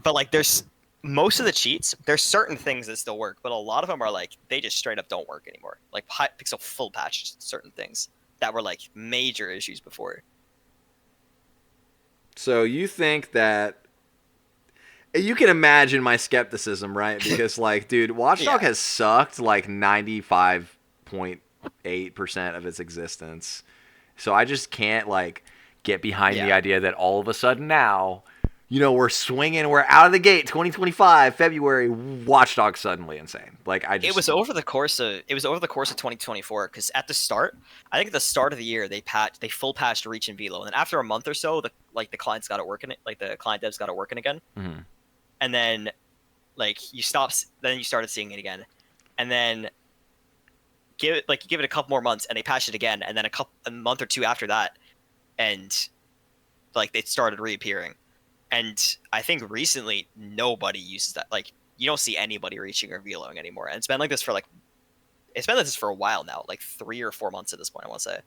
like there's most of the cheats. There's certain things that still work, but a lot of them are like they just straight up don't work anymore. Like Pixel full patched certain things that were like major issues before. so you think that you can imagine my skepticism, right? Because, like, dude, Watchdog Yeah, has sucked like 95.8% of its existence. So I just can't, like, get behind the yeah. idea that all of a sudden now, we're swinging, we're out of the gate, 2025, February, Watchdog suddenly insane. Like, It was over the course of 2024 because at the start, I think at the start of the year they full patched reach and velo, and then after a month or so, the clients got it working, like the client devs got it working again, Mhm. and then then you started seeing it again, and then give it a couple more months, and they patched it again, and then a month or two after that, and like they started reappearing, and I think recently nobody uses that. Like you don't see anybody reaching or veloing anymore, and it's been like this for like It's been like this for a while now, like 3 or 4 months at this point, I want to say.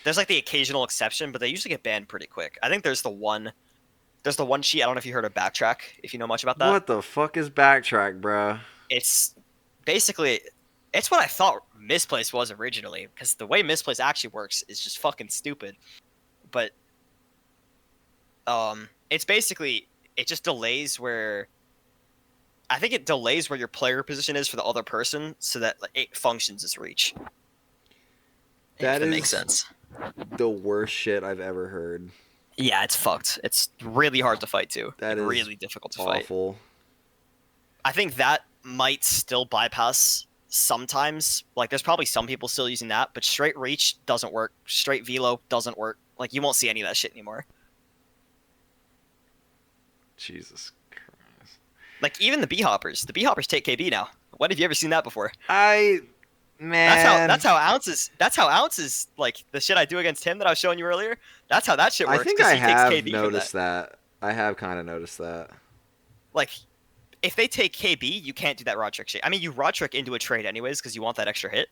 There's like the occasional exception, but they usually get banned pretty quick. I think there's the one cheat. I don't know if you heard of Backtrack, if you know much about that. What the fuck is backtrack, bro? It's basically it's what I thought Misplaced was originally, because the way Misplaced actually works is just fucking stupid. But it's basically it just delays where I think it delays where your player position is for the other person, so that like, it functions as reach. That makes sense. The worst shit I've ever heard. Yeah, it's fucked. It's really hard to fight too. That is really difficult to awful. fight. I think that might still bypass sometimes. Like, there's probably some people still using that, but straight reach doesn't work. Straight velo doesn't work. Like, you won't see any of that shit anymore. Jesus Christ. Like, even the B-hoppers. The B-hoppers take KB now. When have you ever seen that before? Man. That's how ounces, like, the shit I do against him that I was showing you earlier, that's how that shit works. I think I have noticed that. I have kind of noticed that. Like, if they take KB, you can't do that raw trick shit. I mean, you raw trick into a trade anyways because you want that extra hit,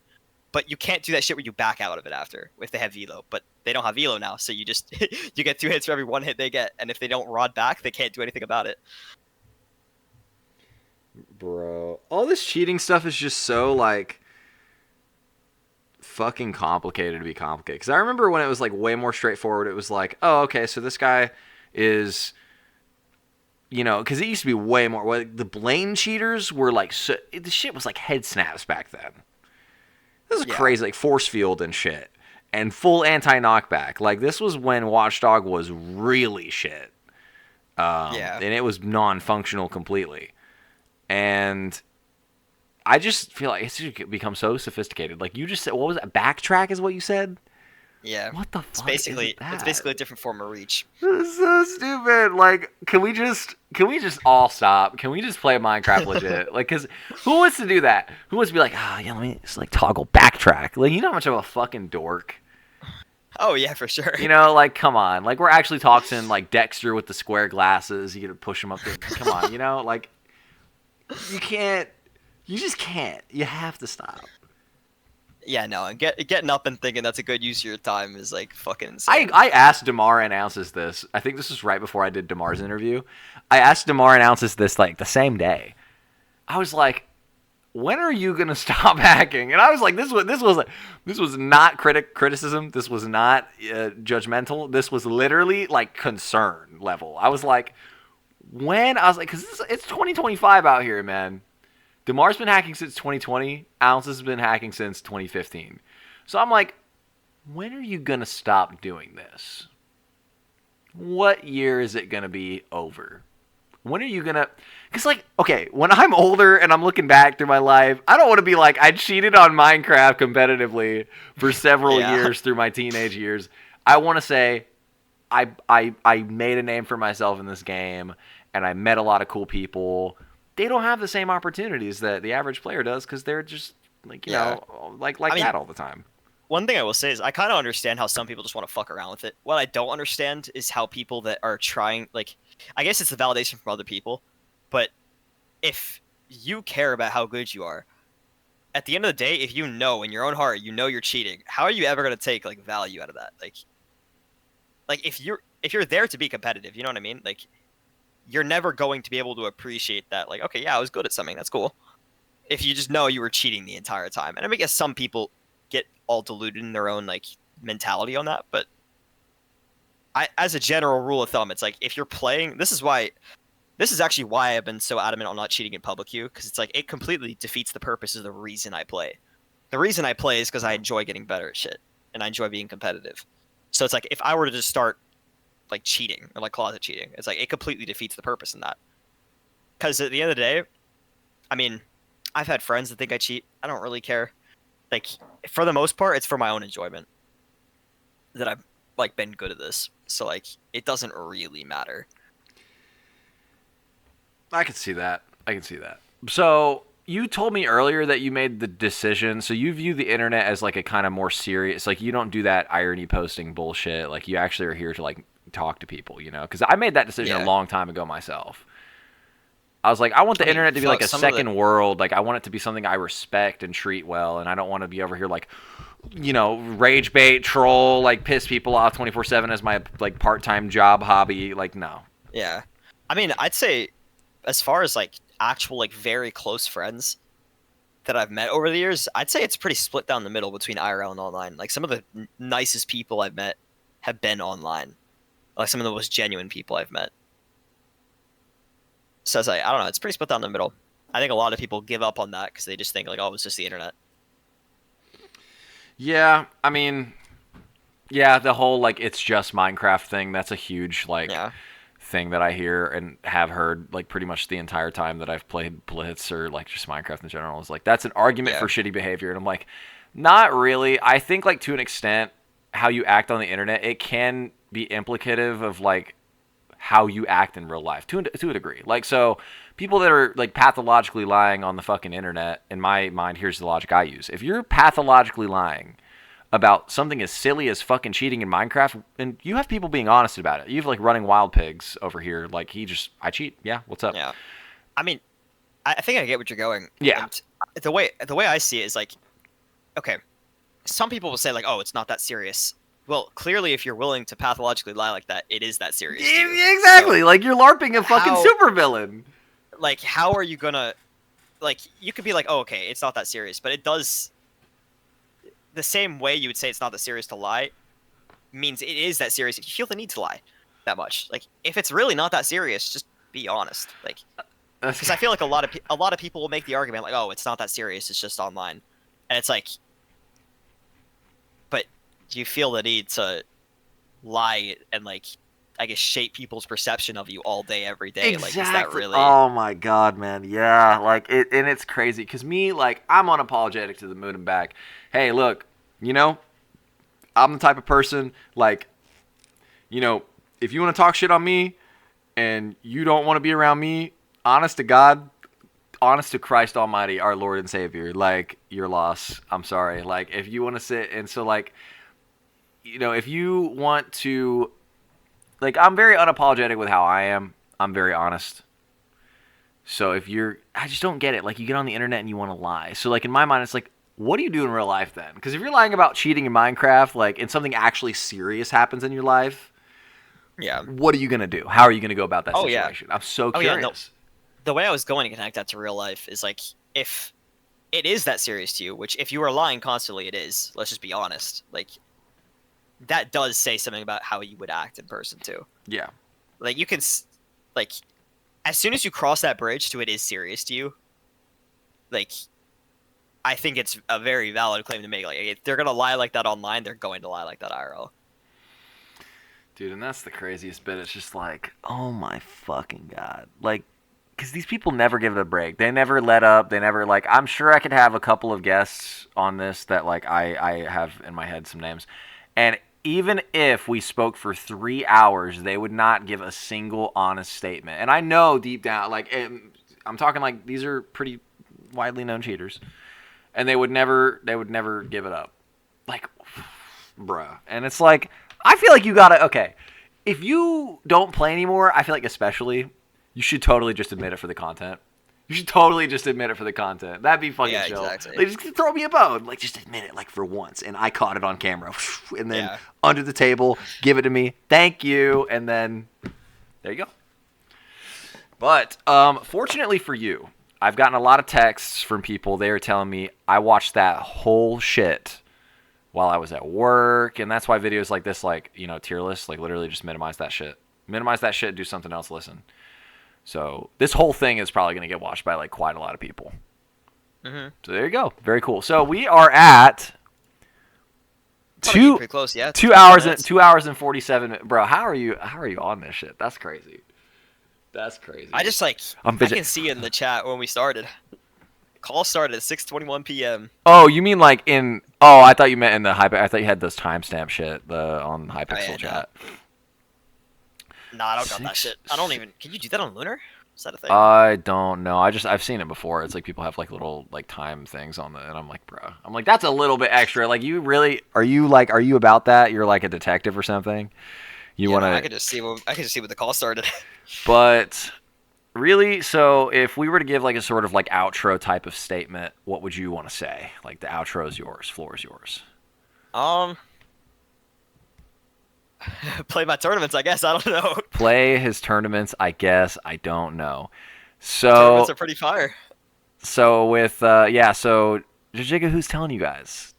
but you can't do that shit where you back out of it after if they have velo. But they don't have velo now, so you just you get 2 hits for every 1 hit they get, and if they don't rod back, they can't do anything about it. Bro, all this cheating stuff is just so like fucking complicated to be complicated. Because I remember when it was like way more straightforward. It was like, oh, okay, so this guy is, you know, because it used to be way more. Like, the Blaine cheaters were like, so, the shit was like head snaps back then. This is crazy, like force field and shit, and full anti-knockback. Like, this was when Watchdog was really shit. And it was non-functional completely. And I just feel like it's become so sophisticated. Like, you just said, what was that? Backtrack is what you said? Yeah. What the fuck it's basically, is that? It's basically a different form of reach. This is so stupid. Like, can we just all stop? Can we just play Minecraft legit? Like, because who wants to do that? Who wants to be like, oh, yeah, let me just, like, toggle backtrack? Like, you know how much of a fucking dork? Oh, yeah, for sure. You know, like, come on. Like, we're actually talking, like, Dexter with the square glasses. You get to push him up there. Come on, you know? Like, you can't. You just can't. You have to stop. Yeah, no, and getting up and thinking that's a good use of your time is like fucking insane. I asked DeMar announces this. I think this was right before I did DeMar's interview. I asked DeMar announces this like the same day. I was like, when are you gonna stop hacking? And I was like, this was not criticism. This was not judgmental. This was literally like concern level. I was like, when? I was like, because it's 2025 out here, man. DeMar's been hacking since 2020. Ounce has been hacking since 2015. So I'm like, when are you going to stop doing this? What year is it going to be over? When are you going to... Because, like, okay, when I'm older and I'm looking back through my life, I don't want to be like, I cheated on Minecraft competitively for several years through my teenage years. I want to say, I made a name for myself in this game, and I met a lot of cool people. They don't have the same opportunities that the average player does because they're just like, you know, like that all the time. One thing I will say is I kind of understand how some people just want to fuck around with it. What I don't understand is how people that are trying, like, I guess it's the validation from other people, but if you care about how good you are, at the end of the day, if you know in your own heart, you know you're cheating, how are you ever going to take like value out of that? Like if you're there to be competitive, you know what I mean? Like, you're never going to be able to appreciate that. Like, okay, yeah, I was good at something. That's cool. If you just know you were cheating the entire time. And I guess some people get all deluded in their own, like, mentality on that. But as a general rule of thumb, it's like, if you're playing... This is actually why I've been so adamant on not cheating in public queue. Because it's like, it completely defeats the purpose of the reason I play. The reason I play is because I enjoy getting better at shit. And I enjoy being competitive. So it's like, if I were to just start like cheating or like closet cheating, it's like it completely defeats the purpose in that. Because at the end of the day, I mean, I've had friends that think I cheat. I don't really care. Like, for the most part, it's for my own enjoyment that I've like been good at this. So like, it doesn't really matter. I can see that. So you told me earlier that you made the decision. So you view the internet as like a kind of more serious, like you don't do that irony posting bullshit. Like, you actually are here to like talk to people, you know, because I made that decision a long time ago myself. I was like, I want the I mean, internet to be like fuck, a some of the second world. Like, I want it to be something I respect and treat well, and I don't want to be over here like, rage bait, troll, like piss people off 24/7 as my like part-time job hobby. Like, no. yeah. I mean, I'd say as far as like actual like very close friends that I've met over the years, I'd say it's pretty split down the middle between IRL and online. Like some of the nicest people I've met have been online. Like some of the most genuine people I've met. So it's like, I don't know, it's pretty split down the middle. I think a lot of people give up on that because they just think like, oh, it's just the internet. Yeah, I mean, yeah, the whole like it's just Minecraft thing. That's a huge like Yeah. thing that I hear and have heard like pretty much the entire time that I've played Blitz or like just Minecraft in general. Is like that's an argument Yeah. for shitty behavior, and I'm like, not really. I think like to an extent, how you act on the internet, it can be implicative of like how you act in real life to a degree. Like so. People that are like pathologically lying on the fucking internet, in my mind, here's the logic I use. If you're pathologically lying about something as silly as fucking cheating in Minecraft, and you have people being honest about it. You have like running wild pigs over here. Like I cheat. Yeah, what's up? Yeah. I mean, I think I get what you're going. Yeah. And the way I see it is like, okay, some people will say like, oh, it's not that serious. Well, clearly, if you're willing to pathologically lie like that, it is that serious. To you. Exactly. So, like you're LARPing a fucking how- supervillain. like, how are you gonna, like, you could be like, oh, okay, it's not that serious, but it does. The same way you would say it's not that serious to lie, means it is that serious if you feel the need to lie that much. Like, if it's really not that serious, just be honest. Like, because I feel like a lot of people will make the argument like, oh, it's not that serious, it's just online, and it's like, but do you feel the need to lie and like, I guess, shape people's perception of you all day, every day? Exactly. Like, is that really? Oh my god, man. Yeah, like it, and it's crazy because me, like, I'm unapologetic to the moon and back. Hey, look, I'm the type of person like, if you want to talk shit on me, and you don't want to be around me, honest to God, honest to Christ Almighty, our Lord and Savior, like, your loss. I'm sorry. Like, if you want to sit and so like, if you want to. Like, I'm very unapologetic with how I am. I'm very honest. So I just don't get it. Like, you get on the internet and you want to lie. So, like, in my mind, it's like, what do you do in real life then? Because if you're lying about cheating in Minecraft, like, and something actually serious happens in your life, Yeah. what are you going to do? How are you going to go about that Oh, yeah. situation? I'm so Oh, yeah, curious. no. The way I was going to connect that to real life is like, if it is that serious to you, which if you are lying constantly, it is. Let's just be honest. Like, that does say something about how you would act in person too. Yeah. Like you can, like, as soon as you cross that bridge to it is serious to you, like, I think it's a very valid claim to make. Like, if they're gonna lie like that online, they're going to lie like that IRL. Dude, and that's the craziest bit. It's just like, oh my fucking God. Like, because these people never give it a break. They never let up. They never, like, I'm sure I could have a couple of guests on this that, like, I have in my head some names. And even if we spoke for 3 hours, they would not give a single honest statement. And I know deep down, like, I'm talking like these are pretty widely known cheaters. And they would never give it up. Like, bruh. And it's like, I feel like you gotta, okay, if you don't play anymore, I feel like especially, you should totally just admit it for the content. You should totally just admit it for the content. That'd be fucking chill. Exactly. Like, just throw me a bone. Like, just admit it, like, for once. And I caught it on camera. And then Yeah. under the table, give it to me. Thank you. And then, there you go. But, fortunately for you, I've gotten a lot of texts from people. They are telling me, I watched that whole shit while I was at work. And that's why videos like this, like, tier lists, like, literally just minimize that shit. Minimize that shit, do something else, listen. So this whole thing is probably going to get watched by like quite a lot of people. Mm-hmm. So there you go. Very cool. So we are at Pretty close, yeah. 2 hours and 47 minutes. Bro, how are you on this shit? That's crazy. That's crazy. I just like I can see in the chat when we started. Call started at 6:21 p.m. Oh, you mean like in? Oh, I thought you meant in the hype. I thought you had those timestamp shit on Hypixel chat. Nah, I don't got that shit. I don't even. Can you do that on Lunar? Is that a thing? I don't know. I've seen it before. It's like people have like little like time things on and I'm like, bro. I'm like, that's a little bit extra. Like, you really are you about that? You're like a detective or something? You want to? I could just see when the call started. But Really? So if we were to give like a sort of like outro type of statement, what would you want to say? Like the outro is yours, floor is yours. Um, play my tournaments, I guess. I don't know. Play his tournaments, I guess. I don't know. My tournaments So are pretty fire. so with yeah, so JIJIGAHOO's telling you guys,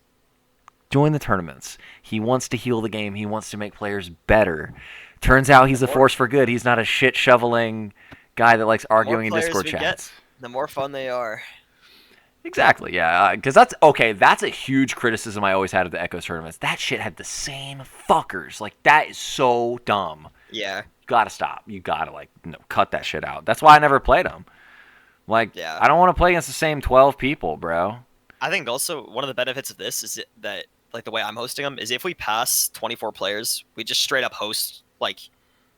join the tournaments. He wants to heal the game. He wants to make players better. Turns out he's a force for good. He's not a shit shoveling guy that likes The more arguing in players Discord we chats. get, the more fun they are. Exactly, yeah. Because that's okay. That's a huge criticism I always had of the Echo tournaments. That shit had the same fuckers. Like that is so dumb. Yeah, You gotta stop. You gotta like no, cut that shit out. That's why I never played them. Like yeah. I don't want to play against the same 12 people, bro. I think also one of the benefits of this is that like the way I'm hosting them is if we pass 24 players, we just straight up host like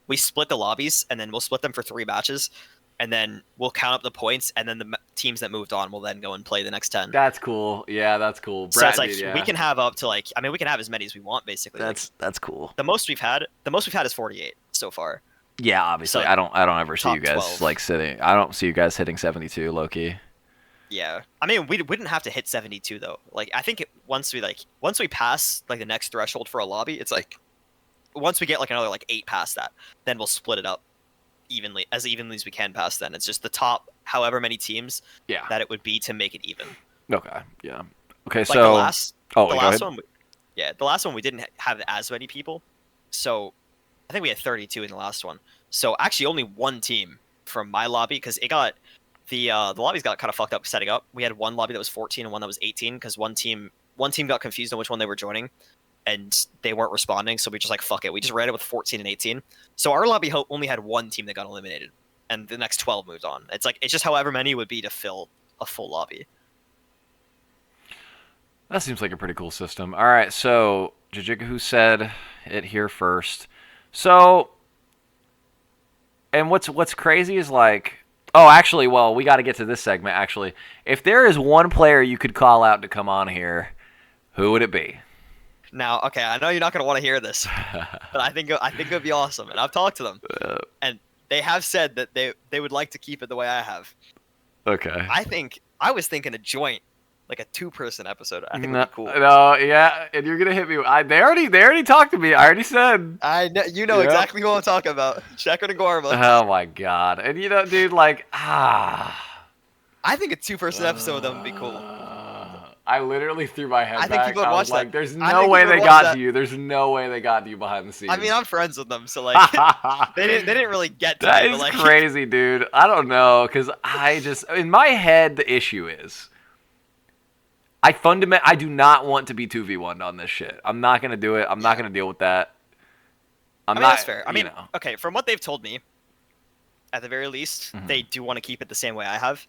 we split the lobbies and then we'll split them for 3 matches, and then we'll count up the points, and then the teams that moved on will then go and play the next 10. That's cool. Yeah, that's cool. So it's like we can have up to like we can have as many as we want basically. That's cool. The most we've had is 48 so far. Yeah, obviously. So, I don't ever see top you guys 12. like sitting. I don't see you guys hitting 72 low key. Yeah, I mean we wouldn't have to hit 72 though. Like I think once we pass like the next threshold for a lobby, it's like once we get like another like 8 past that, then we'll split it up evenly as we can past then. It's just the top however many teams that it would be to make it even. Okay. Yeah. Okay. Like So the last go ahead. one, the last one we didn't have as many people, so I think we had 32 in the last one. So actually only one team from my lobby, because it got the lobbies got kind of fucked up setting up. We had one lobby that was 14 and one that was 18 because one team got confused on which one they were joining, and they weren't responding. So we just like fuck it. We just ran it with 14 and 18. So our lobby only had one team that got eliminated, and the next 12 moved on. It's just however many would be to fill a full lobby. That seems like a pretty cool system. All right. So JIJIGAHOO said it here first. So, and what's crazy is like, oh, actually, well, we got to get to this segment. Actually, if there is one player you could call out to come on here, who would it be? Now, okay, I know you're not going to want to hear this, but I think it would be awesome, and I've talked to them, and they have said that they would like to keep it the way I have. Okay. I was thinking a joint, like a 2-person episode. I think it'd be cool. No, yeah, and you're gonna hit me. They already talked to me. I already said. I know you know exactly who I'm talking about. Checker and Guarma. Oh my god! And dude, like I think a 2-person episode with them would be cool. I literally threw my head I back. think people would watch like, that. There's no way they got to you. There's no way they got to you behind the scenes. I mean, I'm friends with them, so like, they didn't really get to that me. That is like, crazy, dude. I don't know, because in my head, the issue is, I do not want to be 2v1 on this shit. I'm not gonna do it. I'm not gonna deal with that. That's fair. I mean, okay, from what they've told me, at the very least, they do want to keep it the same way I have.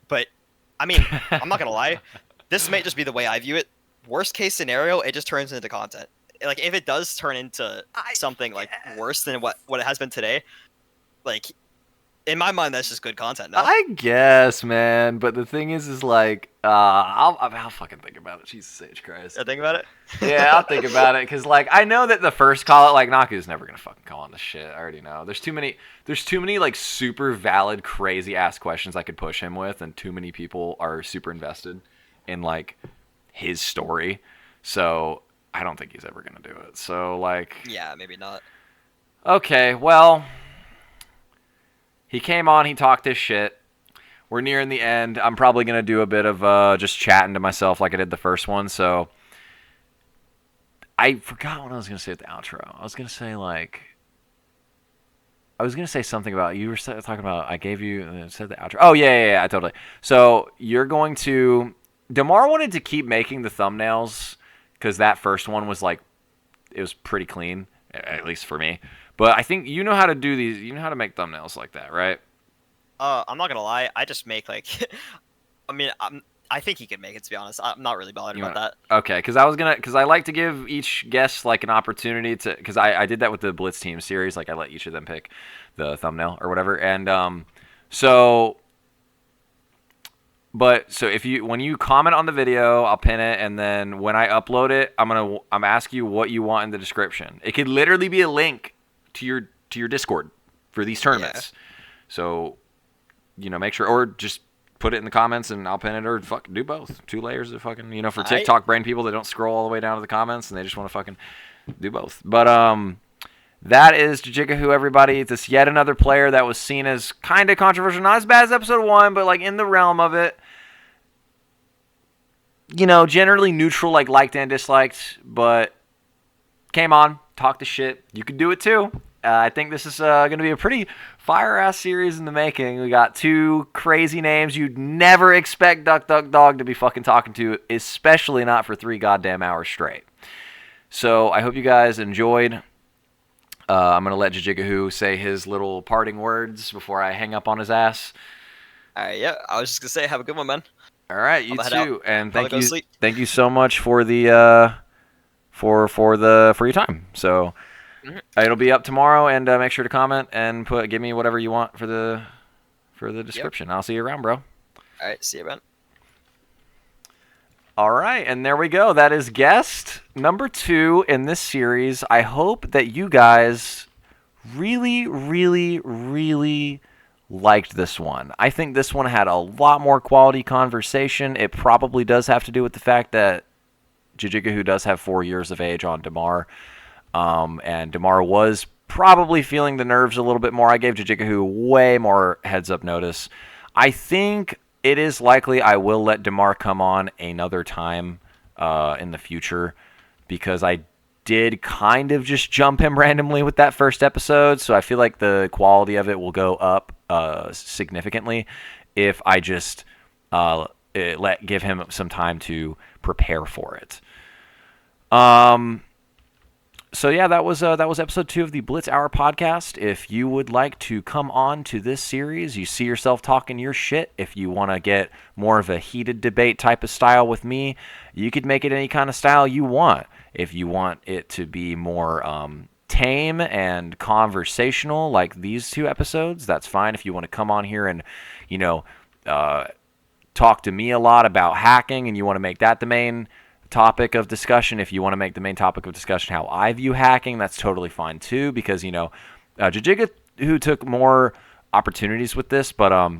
But I mean, I'm not gonna lie. This may just be the way I view it. Worst case scenario, it just turns into content. Like if it does turn into something like worse than what it has been today, like in my mind, that's just good content. No? I guess, man. But the thing is like, I'll fucking think about it. Jesus H Christ. I think about it. Yeah, I'll think about it because like I know that the first call it, like Naku's never gonna fucking call on this shit. I already know. There's too many like super valid, crazy ass questions I could push him with, and too many people are super invested in like his story, so I don't think he's ever gonna do it. So like, yeah, maybe not. Okay, well, he came on, he talked his shit. We're nearing the end. I'm probably gonna do a bit of just chatting to myself like I did the first one. So I forgot what I was gonna say at the outro. I was gonna say something about you were talking about. I gave you said the outro. Oh yeah, I totally. So you're going to. Damar wanted to keep making the thumbnails because that first one was like, it was pretty clean, at least for me. But I think you know how to do these. You know how to make thumbnails like that, right? I'm not gonna lie. I just make like, I mean, I think he can make it. To be honest, I'm not really bothered about that. Okay, because I like to give each guest like an opportunity to, because I did that with the Blitz team series. Like I let each of them pick the thumbnail or whatever, and so. But so when you comment on the video, I'll pin it, and then when I upload it, I'm asking you what you want in the description. It could literally be a link to your Discord for these tournaments. Yeah. So make sure, or just put it in the comments and I'll pin it, or fucking do both. 2 layers of fucking, for TikTok brain people that don't scroll all the way down to the comments and they just want to fucking do both. But that is JIJIGAHOO, everybody. It's yet another player that was seen as kind of controversial, not as bad as episode 1, but like in the realm of it. Generally neutral, like liked and disliked, but came on, talked the shit. You could do it too. I think this is going to be a pretty fire-ass series in the making. We got 2 crazy names you'd never expect Duck Duck Dog to be fucking talking to, especially not for 3 goddamn hours straight. So I hope you guys enjoyed. I'm going to let JIJIGAHOO say his little parting words before I hang up on his ass. Yeah, I was just going to say, have a good one, man. All right, you too. And thank you so much for the for your time. So it'll be up tomorrow, and make sure to comment and give me whatever you want for the description. Yep. I'll see you around, bro. All right, see you, man. All right, and there we go. That is guest number 2 in this series. I hope that you guys really, really, really liked this one. I think this one had a lot more quality conversation. It probably does have to do with the fact that JIJIGAHOO does have 4 years of age on Damar. And Damar was probably feeling the nerves a little bit more. I gave JIJIGAHOO way more heads-up notice. I think it is likely I will let Damar come on another time in the future, because I did kind of just jump him randomly with that first episode, so I feel like the quality of it will go up significantly if I just give him some time to prepare for it. So yeah, that was episode 2 of the Blitz Hour podcast. If you would like to come on to this series, you see yourself talking your shit, if you want to get more of a heated debate type of style with me, you could make it any kind of style you want. If you want it to be more tame and conversational like these 2 episodes, that's fine. If you want to come on here and, talk to me a lot about hacking and you want to make that the main topic of discussion, if you want to make the main topic of discussion how I view hacking, that's totally fine too, because JIJIGAHOO took more opportunities with this, but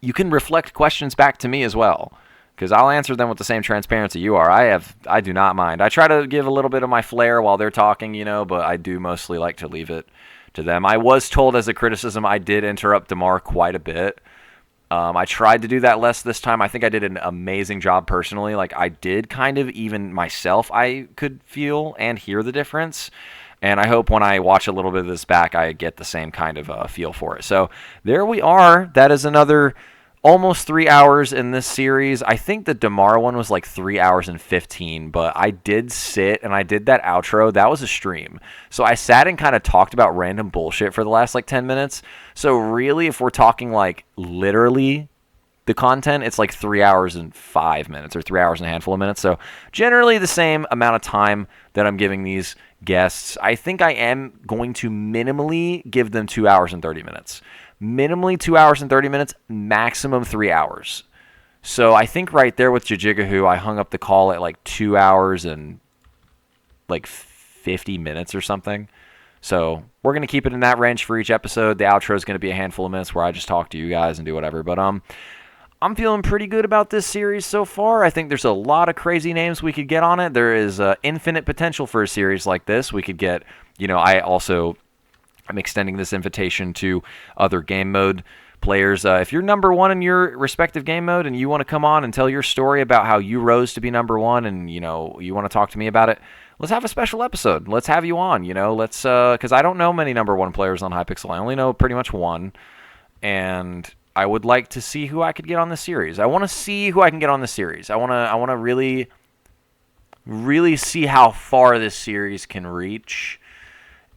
you can reflect questions back to me as well, because I'll answer them with the same transparency you are. I do not mind. I try to give a little bit of my flair while they're talking, but I do mostly like to leave it to them. I was told as a criticism I did interrupt Damar quite a bit. I tried to do that less this time. I think I did an amazing job personally. Like, I did kind of, even myself, I could feel and hear the difference. And I hope when I watch a little bit of this back, I get the same kind of feel for it. So there we are. That is another almost 3 hours in this series. I think the Damar one was like 3 hours and 15, but I did sit and I did that outro. That was a stream. So I sat and kind of talked about random bullshit for the last like 10 minutes. So really, if we're talking like literally the content, it's like 3 hours and 5 minutes, or 3 hours and a handful of minutes. So generally the same amount of time that I'm giving these guests. I think I am going to minimally give them 2 hours and 30 minutes. Minimally 2 hours and 30 minutes, maximum 3 hours. So I think right there with JIJIGAHOO, I hung up the call at like 2 hours and like 50 minutes or something. So we're going to keep it in that range for each episode. The outro is going to be a handful of minutes where I just talk to you guys and do whatever. But I'm feeling pretty good about this series so far. I think there's a lot of crazy names we could get on it. There is infinite potential for a series like this. We could get, I'm extending this invitation to other game mode players. If you're number 1 in your respective game mode and you want to come on and tell your story about how you rose to be number 1 and, you want to talk to me about it, let's have a special episode. Let's have you on, let's, because I don't know many number 1 players on Hypixel. I only know pretty much one, and I would like to see who I could get on this series. I want to see who I can get on this series. I want to really, really see how far this series can reach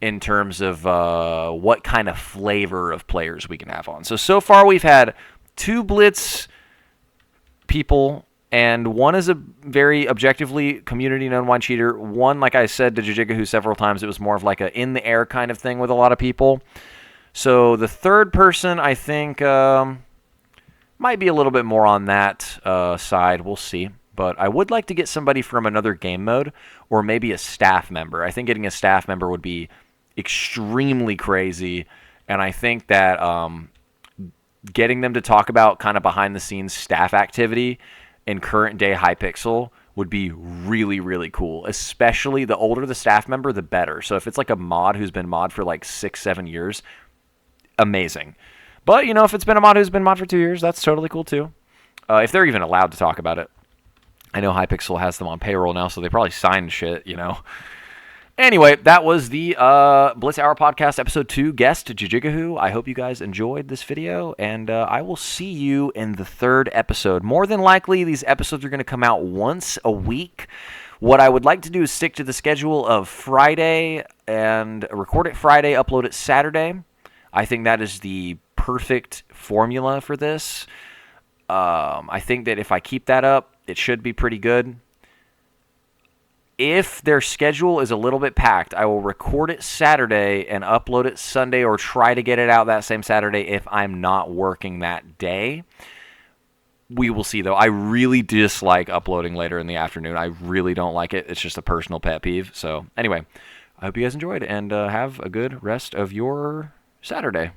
in terms of what kind of flavor of players we can have on. So far we've had 2 Blitz people, and one is a very objectively community-known wine cheater. One, like I said to JIJIGAHOO several times, it was more of like a in-the-air kind of thing with a lot of people. So the third person, I think, might be a little bit more on that side. We'll see. But I would like to get somebody from another game mode, or maybe a staff member. I think getting a staff member would be extremely crazy, and I think that getting them to talk about kind of behind the scenes staff activity in current day Hypixel would be really, really cool. Especially the older the staff member, the better. So if it's like a mod who's been mod for like 6-7 years, amazing. But if it's been a mod who's been mod for 2 years, that's totally cool too. If they're even allowed to talk about it. I know Hypixel has them on payroll now, so they probably signed shit. Anyway, that was the Blitz Hour Podcast Episode 2 guest, JIJIGAHOO. I hope you guys enjoyed this video, and I will see you in the third episode. More than likely, these episodes are going to come out once a week. What I would like to do is stick to the schedule of Friday and record it Friday, upload it Saturday. I think that is the perfect formula for this. I think that if I keep that up, it should be pretty good. If their schedule is a little bit packed, I will record it Saturday and upload it Sunday, or try to get it out that same Saturday if I'm not working that day. We will see, though. I really dislike uploading later in the afternoon. I really don't like it. It's just a personal pet peeve. So anyway, I hope you guys enjoyed, and have a good rest of your Saturday.